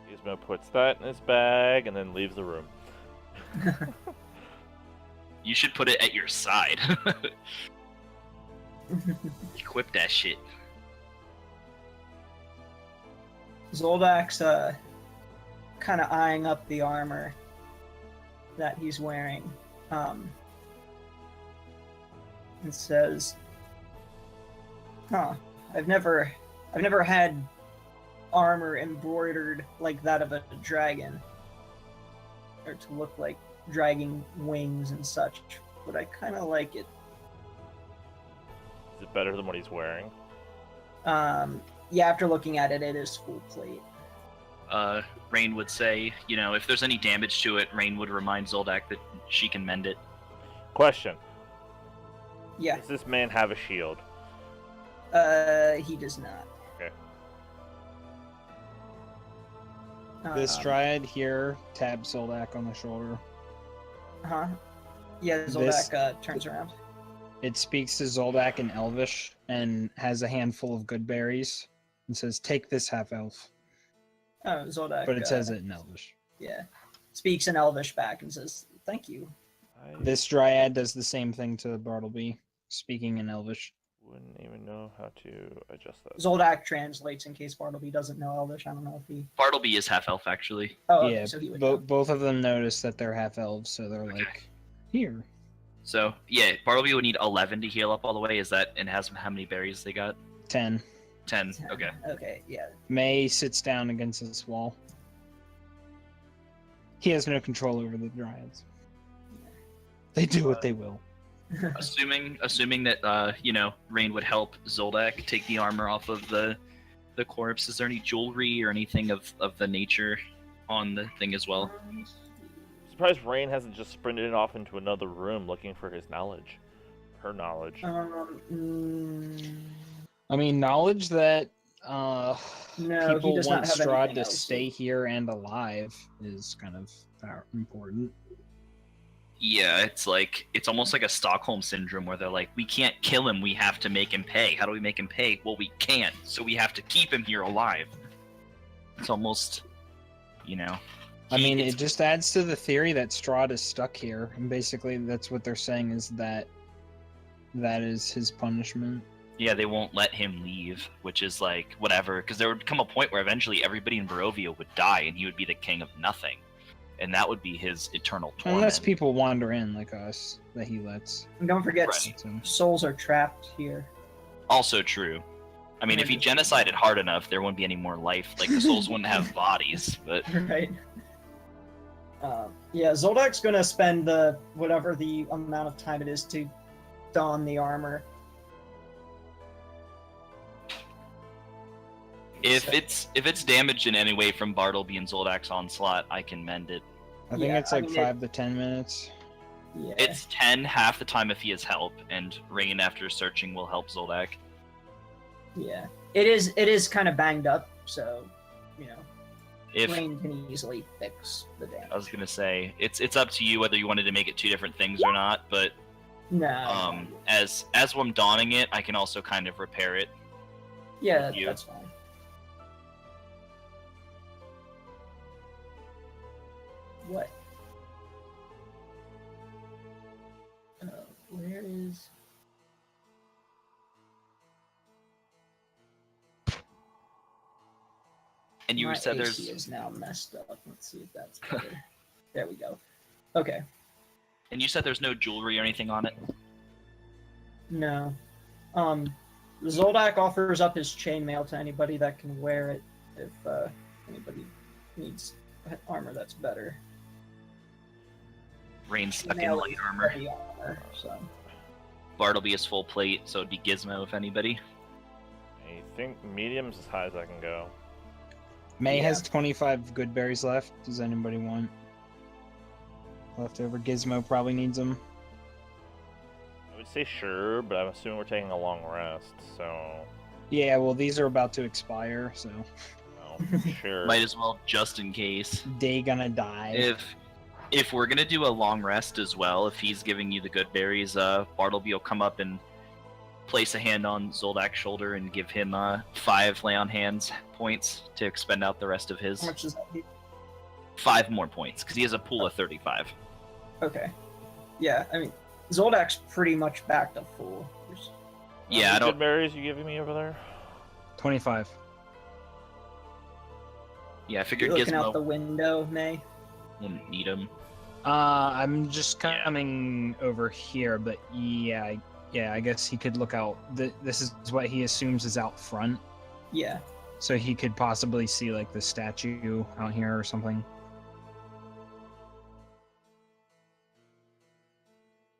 Gizmo puts that in his bag and then leaves the room. You should put it at your side. Equip that shit. Zoldax, kind of eyeing up the armor that he's wearing, and says, "Huh, I've never I've never had armor embroidered like that of a dragon, or to look like dragging wings and such, but I kind of like it. Is it better than what he's wearing? Yeah, after looking at it, it is full plate. Rain would say, if there's any damage to it, Rain would remind Zoldak that she can mend it. Question. Yeah. Does this man have a shield? He does not. Okay. This dryad here taps Zoldak on the shoulder. Huh? Yeah, Zoldak turns around. It speaks to Zoldak in Elvish and has a handful of good berries and says, "Take this, half-elf." Oh, Zoldak. But it says it in Elvish. Yeah. Speaks in Elvish back and says, "Thank you." This dryad does the same thing to Bartleby, speaking in Elvish. Wouldn't even know how to adjust that. Zoldak translates in case Bartleby doesn't know Elvish. I don't know if he... Bartleby is half-elf, actually. Oh, okay, Yeah, so he would know. both of them notice that they're half-elves, so they're like, here. So, yeah, Bartleby would need 11 to heal up all the way. Is that, and has how many berries they got? 10. 10, okay. Okay, yeah. May sits down against this wall. He has no control over the dryads. They do what they will. Assuming that, Rain would help Zoldak take the armor off of the corpse, is there any jewelry or anything of the nature on the thing as well? Surprised Rain hasn't just sprinted off into another room looking for his knowledge. Her knowledge. I mean, knowledge that No, people he does not want have Strahd anything to else. stay here and alive is kind of important. Yeah, it's almost like a Stockholm syndrome where they're like, we can't kill him, we have to make him pay. How do we make him pay? Well, we can't, so we have to keep him here alive. It's almost, I mean, it just adds to the theory that Strahd is stuck here, and basically that's what they're saying is that is his punishment. Yeah, they won't let him leave, which is like, whatever, because there would come a point where eventually everybody in Barovia would die, and he would be the king of nothing. And that would be his eternal torment. Unless people wander in like us, that he lets. And don't forget, Right. souls are trapped here. Also true. I mean, if he genocided hard enough, there wouldn't be any more life. Like, the souls wouldn't have bodies, but... Right. Yeah, Zoldak's gonna spend whatever the amount of time it is to don the armor. If it's damaged in any way from Bartleby and Zoldak's onslaught, I can mend it. I think Yeah, it's like 5 to 10 minutes. Yeah. It's 10 half the time if he has help, and Rain after searching will help Zoldak. Yeah. It is kind of banged up, so If Rain can easily fix the damage. I was gonna say, it's up to you whether you wanted to make it two different things or not, but No. as I'm donning it, I can also kind of repair it. Yeah, you. that's fine. What? Where is... And you My said AC there's is now messed up. Let's see if that's better. There we go. Okay. and you said there's no jewelry or anything on it. No. Zoldak offers up his chainmail to anybody that can wear it if anybody needs armor that's better. Rain's stuck in Chainmail light is armor. heavy armor, so. Bartleby is full plate, so it'd be Gizmo if anybody. I think medium's as high as I can go. May Yeah. has 25 good berries left. Does anybody want leftover? Gizmo probably needs them. I would say sure, but I'm assuming we're taking a long rest, so... Yeah, well, these are about to expire, so No, sure. Might as well, just in case. they gonna die. If we're gonna do a long rest as well, if he's giving you the good berries, Bartleby will come up and place a hand on Zoldak's shoulder and give him 5 lay on hands points to expend out the rest of his. How much does that do? 5 more points, because he has a pool of 35. Okay. Yeah, I mean, Zoldak's pretty much back to full. Yeah, I How many don't. good berries you giving me over there? 25. Yeah, I You're figured looking out the Gizmo window, May. wouldn't need him. I'm just coming over here, but yeah, I guess he could look out. This is what he assumes is out front. Yeah. So he could possibly see like the statue out here or something.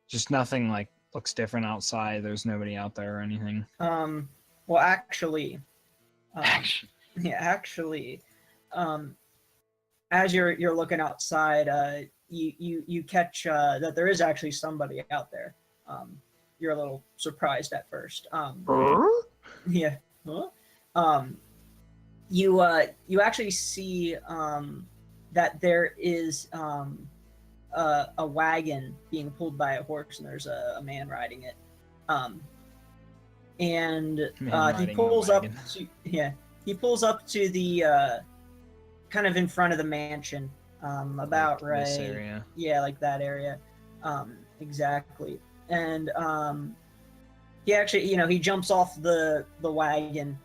Just nothing like looks different outside. There's nobody out there or anything. Well, actually, Action. yeah, actually, as you're looking outside, you catch that there is actually somebody out there. You're a little surprised at first. Yeah. Huh? You actually see that there is a wagon being pulled by a horse, and there's a man riding it. And he pulls up to he pulls up to the kind of in front of the mansion, about Like right. this area. Yeah, like that area, exactly. And he actually, he jumps off the wagon,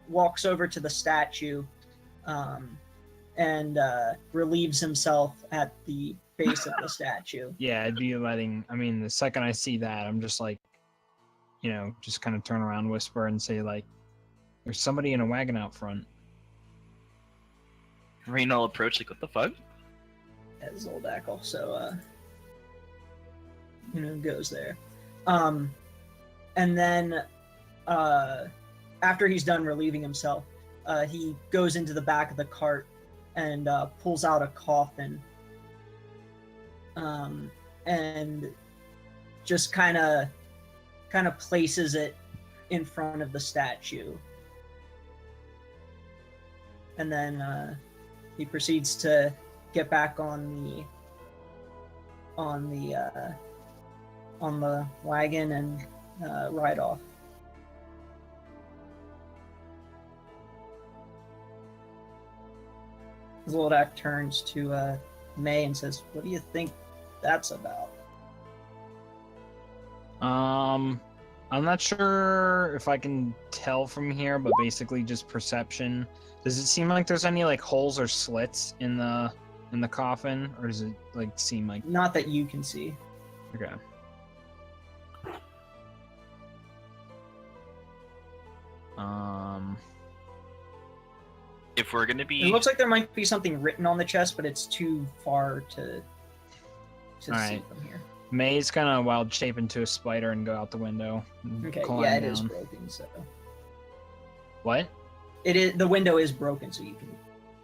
walks over to the statue, and relieves himself at the base of the statue. Yeah, I'd be letting. I mean, the second I see that, I'm just like, just kind of turn around, whisper, and say like, "There's somebody in a wagon out front." Rain will approach like, what the fuck? As Zoldak also, goes there. And then after he's done relieving himself, he goes into the back of the cart and pulls out a coffin, and just kind of places it in front of the statue, and then he proceeds to get back on the wagon and ride off. Zoldak turns to May and says, "What do you think that's about?" I'm not sure if I can tell from here, but basically just perception. Does it seem like there's any like holes or slits in the coffin, or does it like seem like Not that you can see. okay? If we're gonna be It looks like there might be something written on the chest, but it's too far to see Alright. from here. May's gonna wild shape into a spider and go out the window. And Okay, climb yeah, it is down. broken, so What? it is. The window is broken, so you can.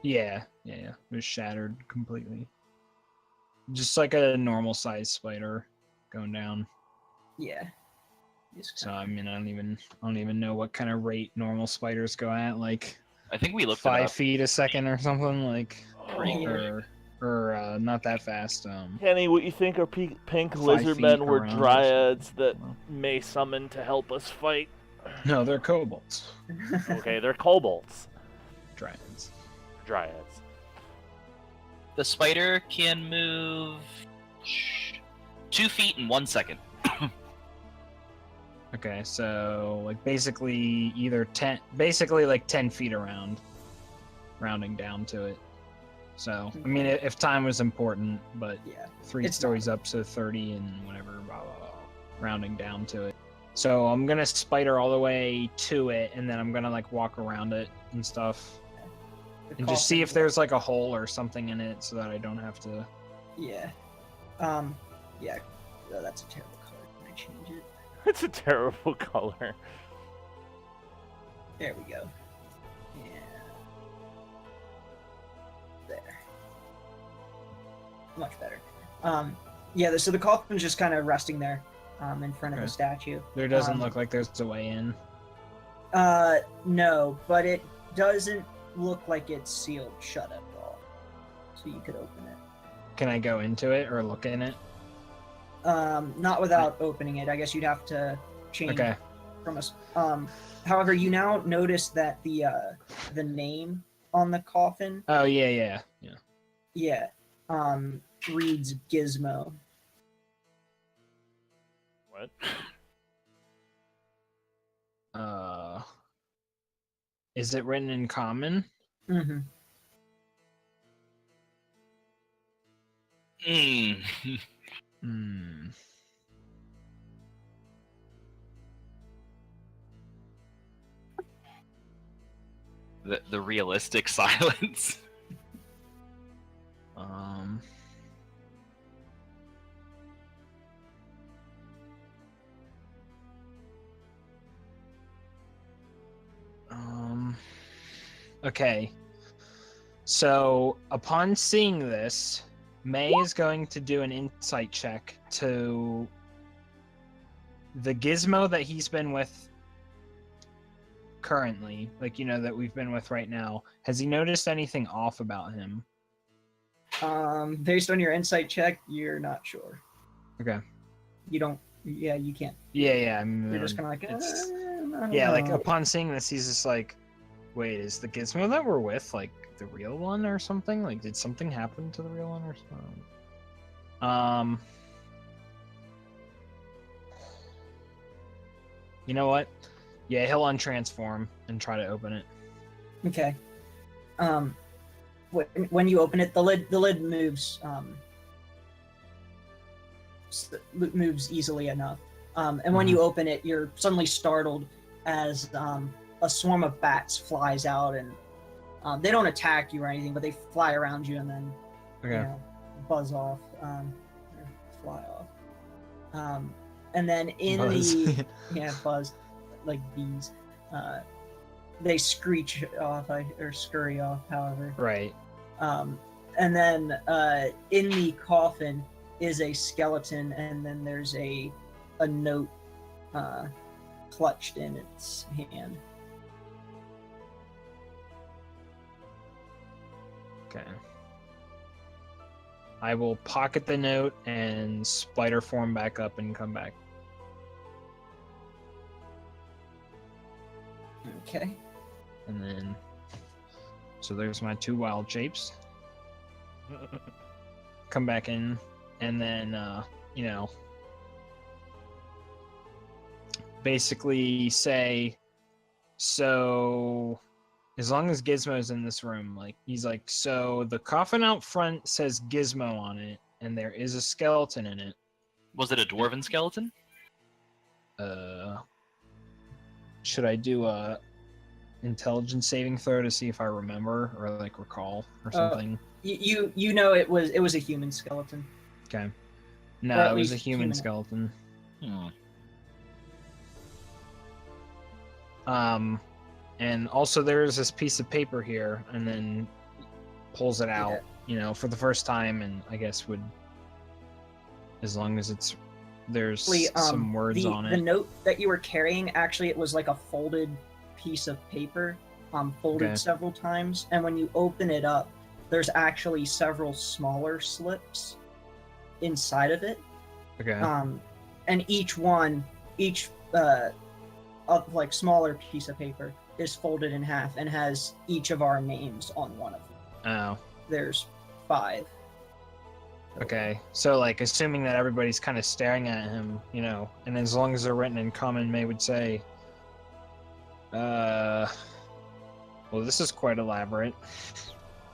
Yeah. It was shattered completely. Just like a normal size spider going down. Yeah. Just So I mean, I don't even know what kind of rate normal spiders go at. Like I think we looked it 5 up. feet a second or something. Like Pretty or not that fast. Kenny, what you think our pink 5 lizard feet men were around or dryads something. that May summoned to help us fight? No, they're kobolds. Okay, they're kobolds. Dryads. Dryads. The spider can move 2 feet in 1 second. Okay, so like basically like 10 feet around, rounding down to it. So I mean, if time was important, but Yeah. 3 It's stories up to 30 and whatever, blah, blah, blah, rounding down to it. So I'm gonna spider all the way to it, and then I'm gonna like walk around it and stuff, and just see if there's like a hole or something in it, so that I don't have to. Yeah. Yeah. Oh, that's a terrible color. Can I change it? It's a terrible color. There we go. Yeah. There. Much better. Yeah. So the coffin's just kind of resting there, in front of the Okay. statue. There doesn't look like there's a way in. No, but it doesn't look like it's sealed shut at all. So you could open it. Can I go into it or look in it? Not without opening it. I guess you'd have to change Okay. from us. However, you now notice that the name on the coffin, Oh yeah. reads Gizmo. What? Is it written in common? Mm-hmm. Hmm. The realistic silence. Um. Okay. So, upon seeing this, May is going to do an insight check to the gizmo that he's been with currently, like, you know, that we've been with right now. Has he noticed anything off about him? Based on your insight check, you're not sure. Okay. You don't. Yeah, you can't. Yeah. I mean, You're just kind of like. it's- I don't yeah, know." like upon seeing this, he's just like, wait, is the gizmo that we're with like the real one or something? Like, did something happen to the real one or something? You know what? Yeah, he'll untransform and try to open it. Okay. When you open it, the lid moves. Moves easily enough. And when you open it, you're suddenly startled as a swarm of bats flies out, and they don't attack you or anything, but they fly around you and then buzz off, or fly off. And then in Buzz. the buzz like bees. They screech off or scurry off, however. Right. And then in the coffin is a skeleton, and then there's a note clutched in its hand. Okay. I will pocket the note and spider form back up and come back. Okay. And then, so there's my 2 wild shapes. Come back in, and then, basically say, so, as long as Gizmo's in this room, like, he's like, so the coffin out front says Gizmo on it, and there is a skeleton in it. Was it a dwarven skeleton? Should I do a intelligence saving throw to see if I remember or like recall or something? You know it was a human skeleton. Okay. Or No, at it was a least human human. skeleton. Hmm. And also there's this piece of paper here, and then pulls it out, for the first time, and I guess would, as long as there's some words on it. The note that you were carrying, actually, it was like a folded piece of paper, folded several times, and when you open it up, there's actually several smaller slips inside of it. Okay. And each like smaller piece of paper is folded in half and has each of our names on one of them. Oh. There's 5. Okay. So, like, assuming that everybody's kind of staring at him, and as long as they're written in common, May would say, well, this is quite elaborate.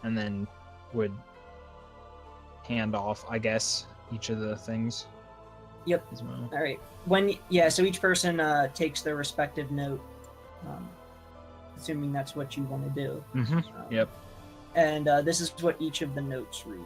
And then would hand off, I guess, each of the things. Yep. As well. All right. So each person takes their respective note, assuming that's what you want to do. Mm-hmm. Yep. And this is what each of the notes read.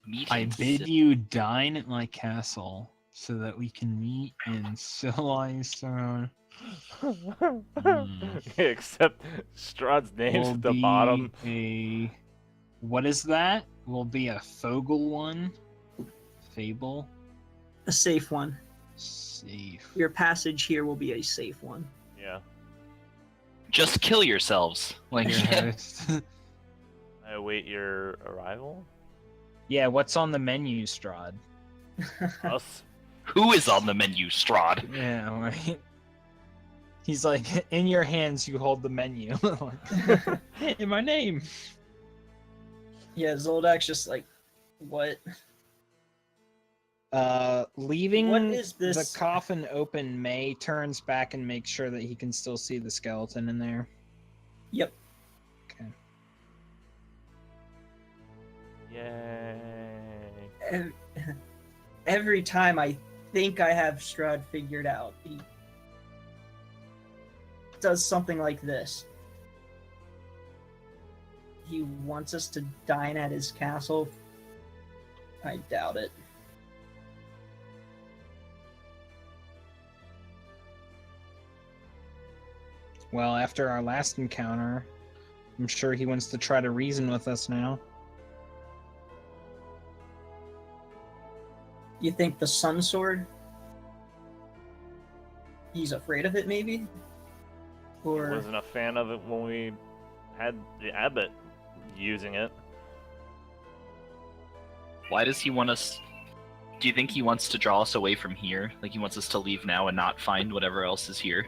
Meet I and bid sit- you dine at my castle so that we can meet in civilized tone. Except Strahd's name's at the bottom. What is that? Will be a Fogel one. Fable. A safe one. Safe. Your passage here will be a safe one. Yeah. Just kill yourselves. Like, Your host. I await your arrival. Yeah, what's on the menu, Strahd? Us. who is on the menu, Strahd? Yeah, right. He's like, in your hands you hold the menu. In my name. Yeah, Zoldak's just like, what? Leaving What is this? the coffin open, May turns back and makes sure that he can still see the skeleton in there. Yep. Okay. Yay. Every time I think I have Strahd figured out, he does something like this. He wants us to dine at his castle. I doubt it. Well, after our last encounter, I'm sure he wants to try to reason with us now. You think the Sun Sword? He's afraid of it, maybe? I Or wasn't a fan of it when we had the abbot using it. Why does he want us? Do you think he wants to draw us away from here? Like he wants us to leave now and not find whatever else is here?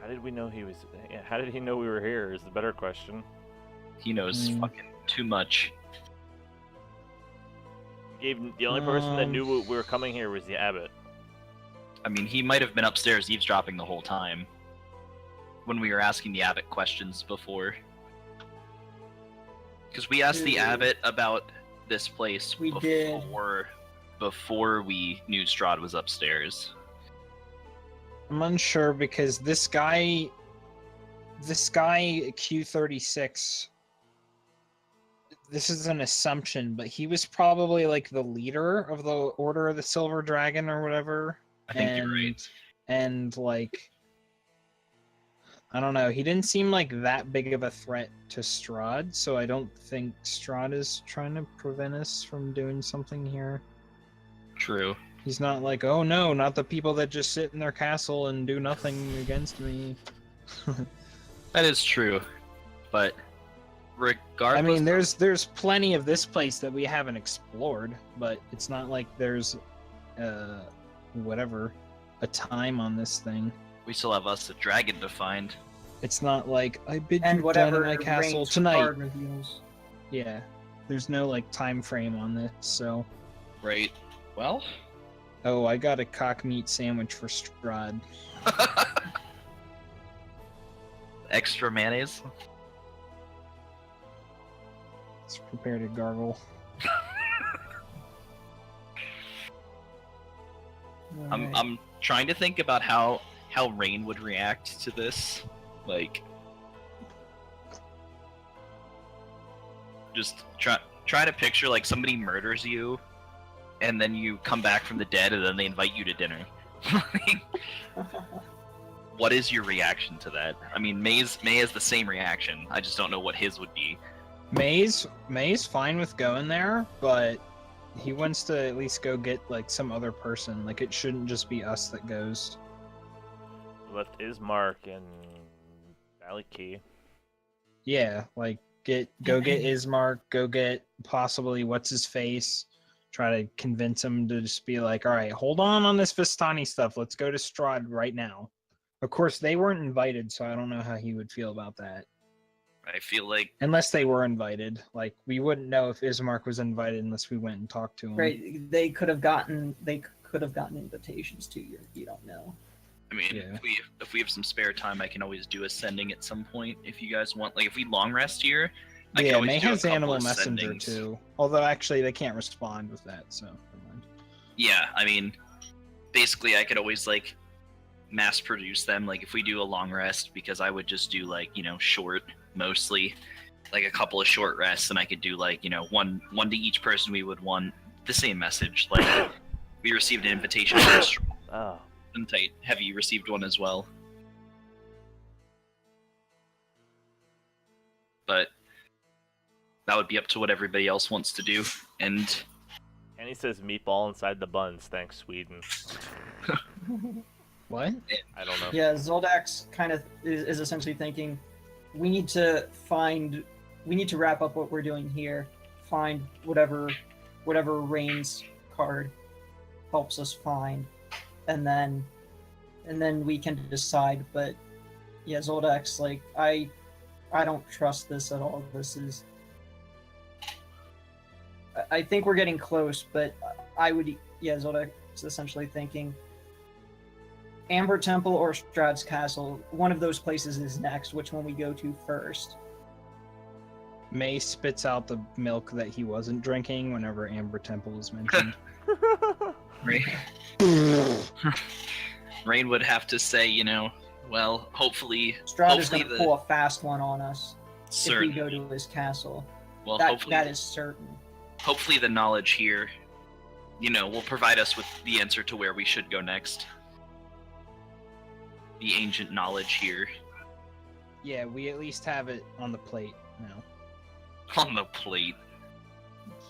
How did we know he was? Yeah, how did he know we were here? Is the better question. He knows fucking too much. The only person that knew we were coming here was the abbot. I mean, he might have been upstairs eavesdropping the whole time when we were asking the abbot questions before. Because we asked the abbot about this place We did. before we knew Strahd was upstairs. I'm unsure because this guy Q36, this is an assumption, but he was probably like the leader of the Order of the Silver Dragon or whatever. I think you're right. And like, I don't know, he didn't seem like that big of a threat to Strahd, so I don't think Strahd is trying to prevent us from doing something here. True. He's not like, oh no, not the people that just sit in their castle and do nothing against me. That is true. But regardless... I mean, there's plenty of this place that we haven't explored, but it's not like there's, whatever, a time on this thing. We still have us a dragon to find. It's not like, I bid and you whatever down in my castle Rain's tonight. card reveals. Yeah, there's no like time frame on this, so... Right. Well... Oh, I got a cock meat sandwich for Strahd. Extra mayonnaise? Let's prepare to gargle. Alright. I'm trying to think about how Rain would react to this. Like... Just try to picture like somebody murders you and then you come back from the dead and then they invite you to dinner. What is your reaction to that? I mean, May has the same reaction. I just don't know what his would be. May's fine with going there, but he wants to at least go get like some other person. Like it shouldn't just be us that goes. Left Ismark and Valley Key. Yeah, like go get Ismark, go get possibly what's his face. Try to convince him to just be like, all right, hold on this Vistani stuff. Let's go to Strahd right now. Of course, they weren't invited, so I don't know how he would feel about that. I feel like Unless they were invited. Like, we wouldn't know if Ismark was invited unless we went and talked to him. Right, they could have gotten invitations to you. You don't know. I mean, Yeah. if we have some spare time, I can always do a sending at some point if you guys want. Like, if we long rest here, I can Yeah, always May do a has couple Animal of Messenger sendings. too. Although actually they can't respond with that, so never mind. Yeah, I mean, basically, I could always like mass produce them. Like, if we do a long rest, because I would just do like short mostly, like a couple of short rests, and I could do like one to each person. We would want the same message. Like, we received an invitation for Oh. Tight. Have you received one as well? But that would be up to what everybody else wants to do. And Kenny says meatball inside the buns. Thanks, Sweden. What? I don't know. Yeah, Zoldax kind of is essentially thinking, we need to wrap up what we're doing here, find whatever Rain's card helps us find, and then we can decide. But yeah, Zoldax, like I don't trust this at all. This is I think we're getting close, but I would, Zolda is essentially thinking Amber Temple or Strahd's Castle. One of those places is next. Which one we go to first? May spits out the milk that he wasn't drinking whenever Amber Temple is mentioned. Rain would have to say, well, hopefully Strahd is going to pull a fast one on us certain. if we go to his castle. Well, that is certain. Hopefully the knowledge here, will provide us with the answer to where we should go next. The ancient knowledge here. Yeah, we at least have it on the plate now. On the plate.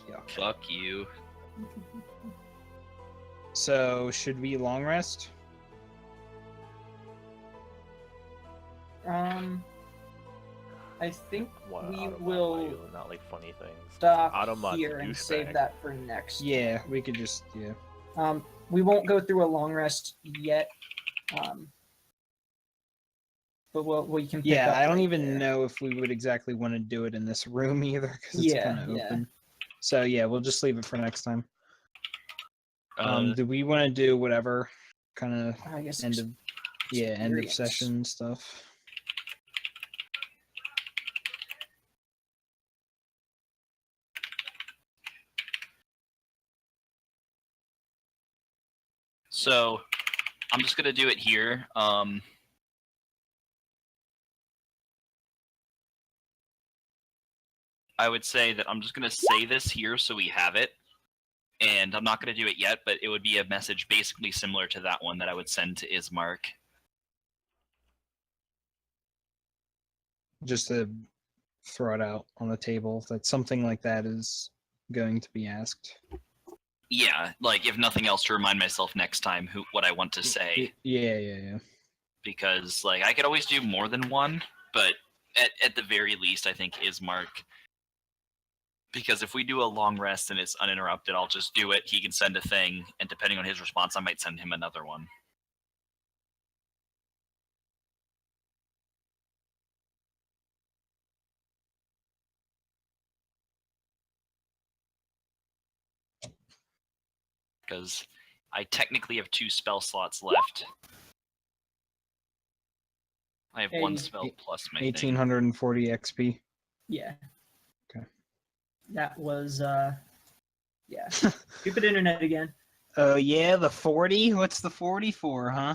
Yuck. Fuck you. So, should we long rest? I think What, we out of my will way, not like funny things. stop Automat here and save douchebag. that for next. Yeah, we could just, We won't go through a long rest yet. But we can pick up I don't right even there. know if we would exactly want to do it in this room either, because it's Yeah, kind of yeah. open. So yeah, we'll just leave it for next time. Uh, Do we want to do whatever kind of I guess end of experience. session stuff? So, I'm just gonna do it here. I would say that I'm just gonna say this here so we have it, and I'm not gonna do it yet, but it would be a message basically similar to that one that I would send to Ismark. Just to throw it out on the table that something like that is going to be asked. Yeah, like if nothing else, to remind myself next time what I want to say. Yeah. Because like I could always do more than one, but at the very least, I think Ismark. Because if we do a long rest and it's uninterrupted, I'll just do it. He can send a thing, and depending on his response, I might send him another one. Because I technically have 2 spell slots left. I have 1 spell plus my 1840 XP. Yeah. Okay. That was yeah. Stupid internet again. Oh yeah, the 40? What's the 40 for, huh?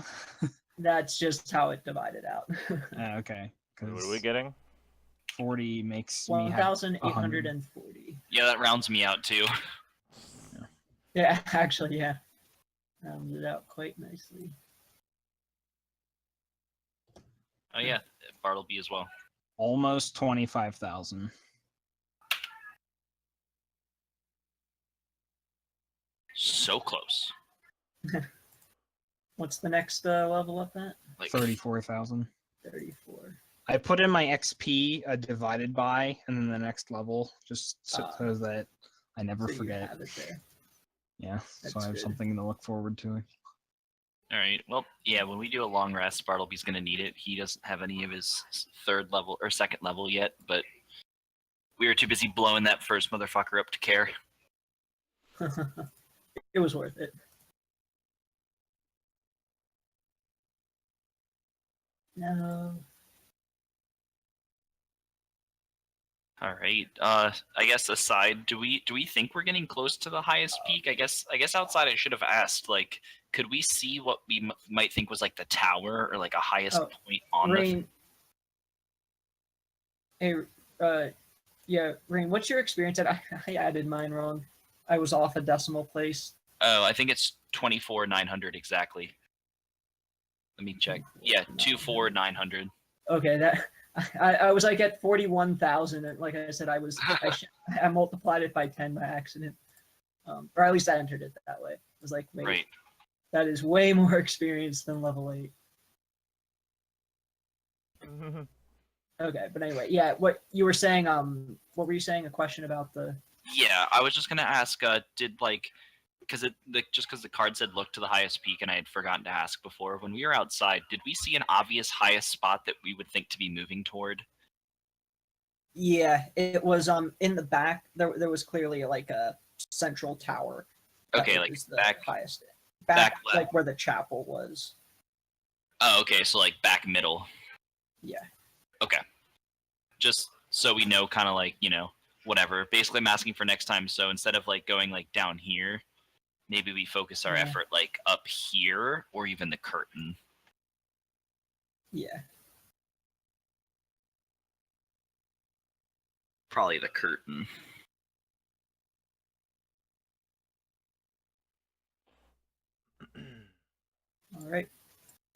That's just how it divided out. Okay. What are we getting? 40 makes me have 1,840. Yeah, that rounds me out too. Yeah, actually, yeah. Rounded out quite nicely. Oh yeah, Bartleby as well. almost 25,000. So close. What's the next level up at? Like 34,000. 34. I put in my XP divided by, and then the next level, just so that I never So forget. you have it there. Yeah, That's so I have good. something to look forward to. All right. Well, yeah. When we do a long rest, Bartleby's gonna need it. He doesn't have any of his third level or second level yet, but we were too busy blowing that first motherfucker up to care. It was worth it. No. All right. I guess aside, do we think we're getting close to the highest peak? I guess outside I should have asked. Like, could we see what we might think was like the tower or like a highest point on Rain. Hey, yeah, Rain. What's your experience at? I added mine wrong. I was off a decimal place. Oh, I think it's 24,900 exactly. Let me check. Yeah, 24,900. Okay, that I was like at 41,000, and like I said, I multiplied it by 10 by accident, or at least I entered it that way. It was like, wait, Right. that is way more experience than level 8. Okay, but anyway, yeah. What you were saying? What were you saying? A question about the? Yeah, I was just gonna ask. Did like, because the card said look to the highest peak, and I had forgotten to ask before. When we were outside, did we see an obvious highest spot that we would think to be moving toward? Yeah, it was in the back. There was clearly like a central tower. Okay, like is the back. highest. back left. Like where the chapel was. Oh, okay, so like back middle. Yeah. Okay. Just so we know, kind of like, whatever. Basically, I'm asking for next time. So instead of like going like down here, maybe we focus our effort like up here or even the curtain. Yeah. Probably the curtain. All right.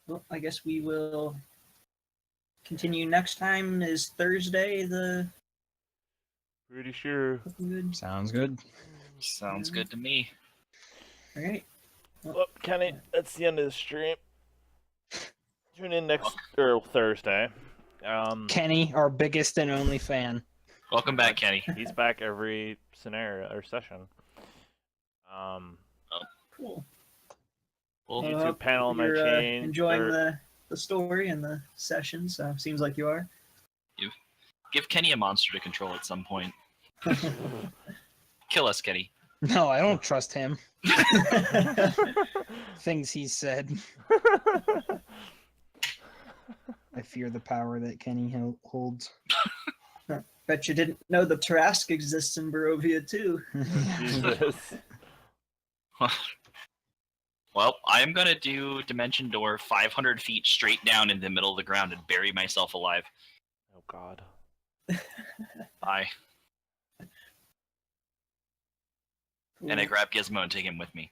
Well, I guess we will continue next time. Is Thursday the Pretty sure. good? Sounds good. Sounds good to me. All right. Well, Kenny, that's the end of the stream. Tune in next or Thursday. Kenny, our biggest and only fan. Welcome back, Kenny. He's back every scenario or session. Cool. Well, YouTube panel might You're change. enjoying the story and the session, so seems like you are. give Kenny a monster to control at some point. Kill us, Kenny. No, I don't trust him. Things he said. I fear the power that Kenny holds. Bet you didn't know the Trask exists in Barovia too. Jesus. Well, I'm gonna do Dimension Door 500 feet straight down in the middle of the ground and bury myself alive. Oh God. Bye. Cool. And I grab Gizmo and take him with me.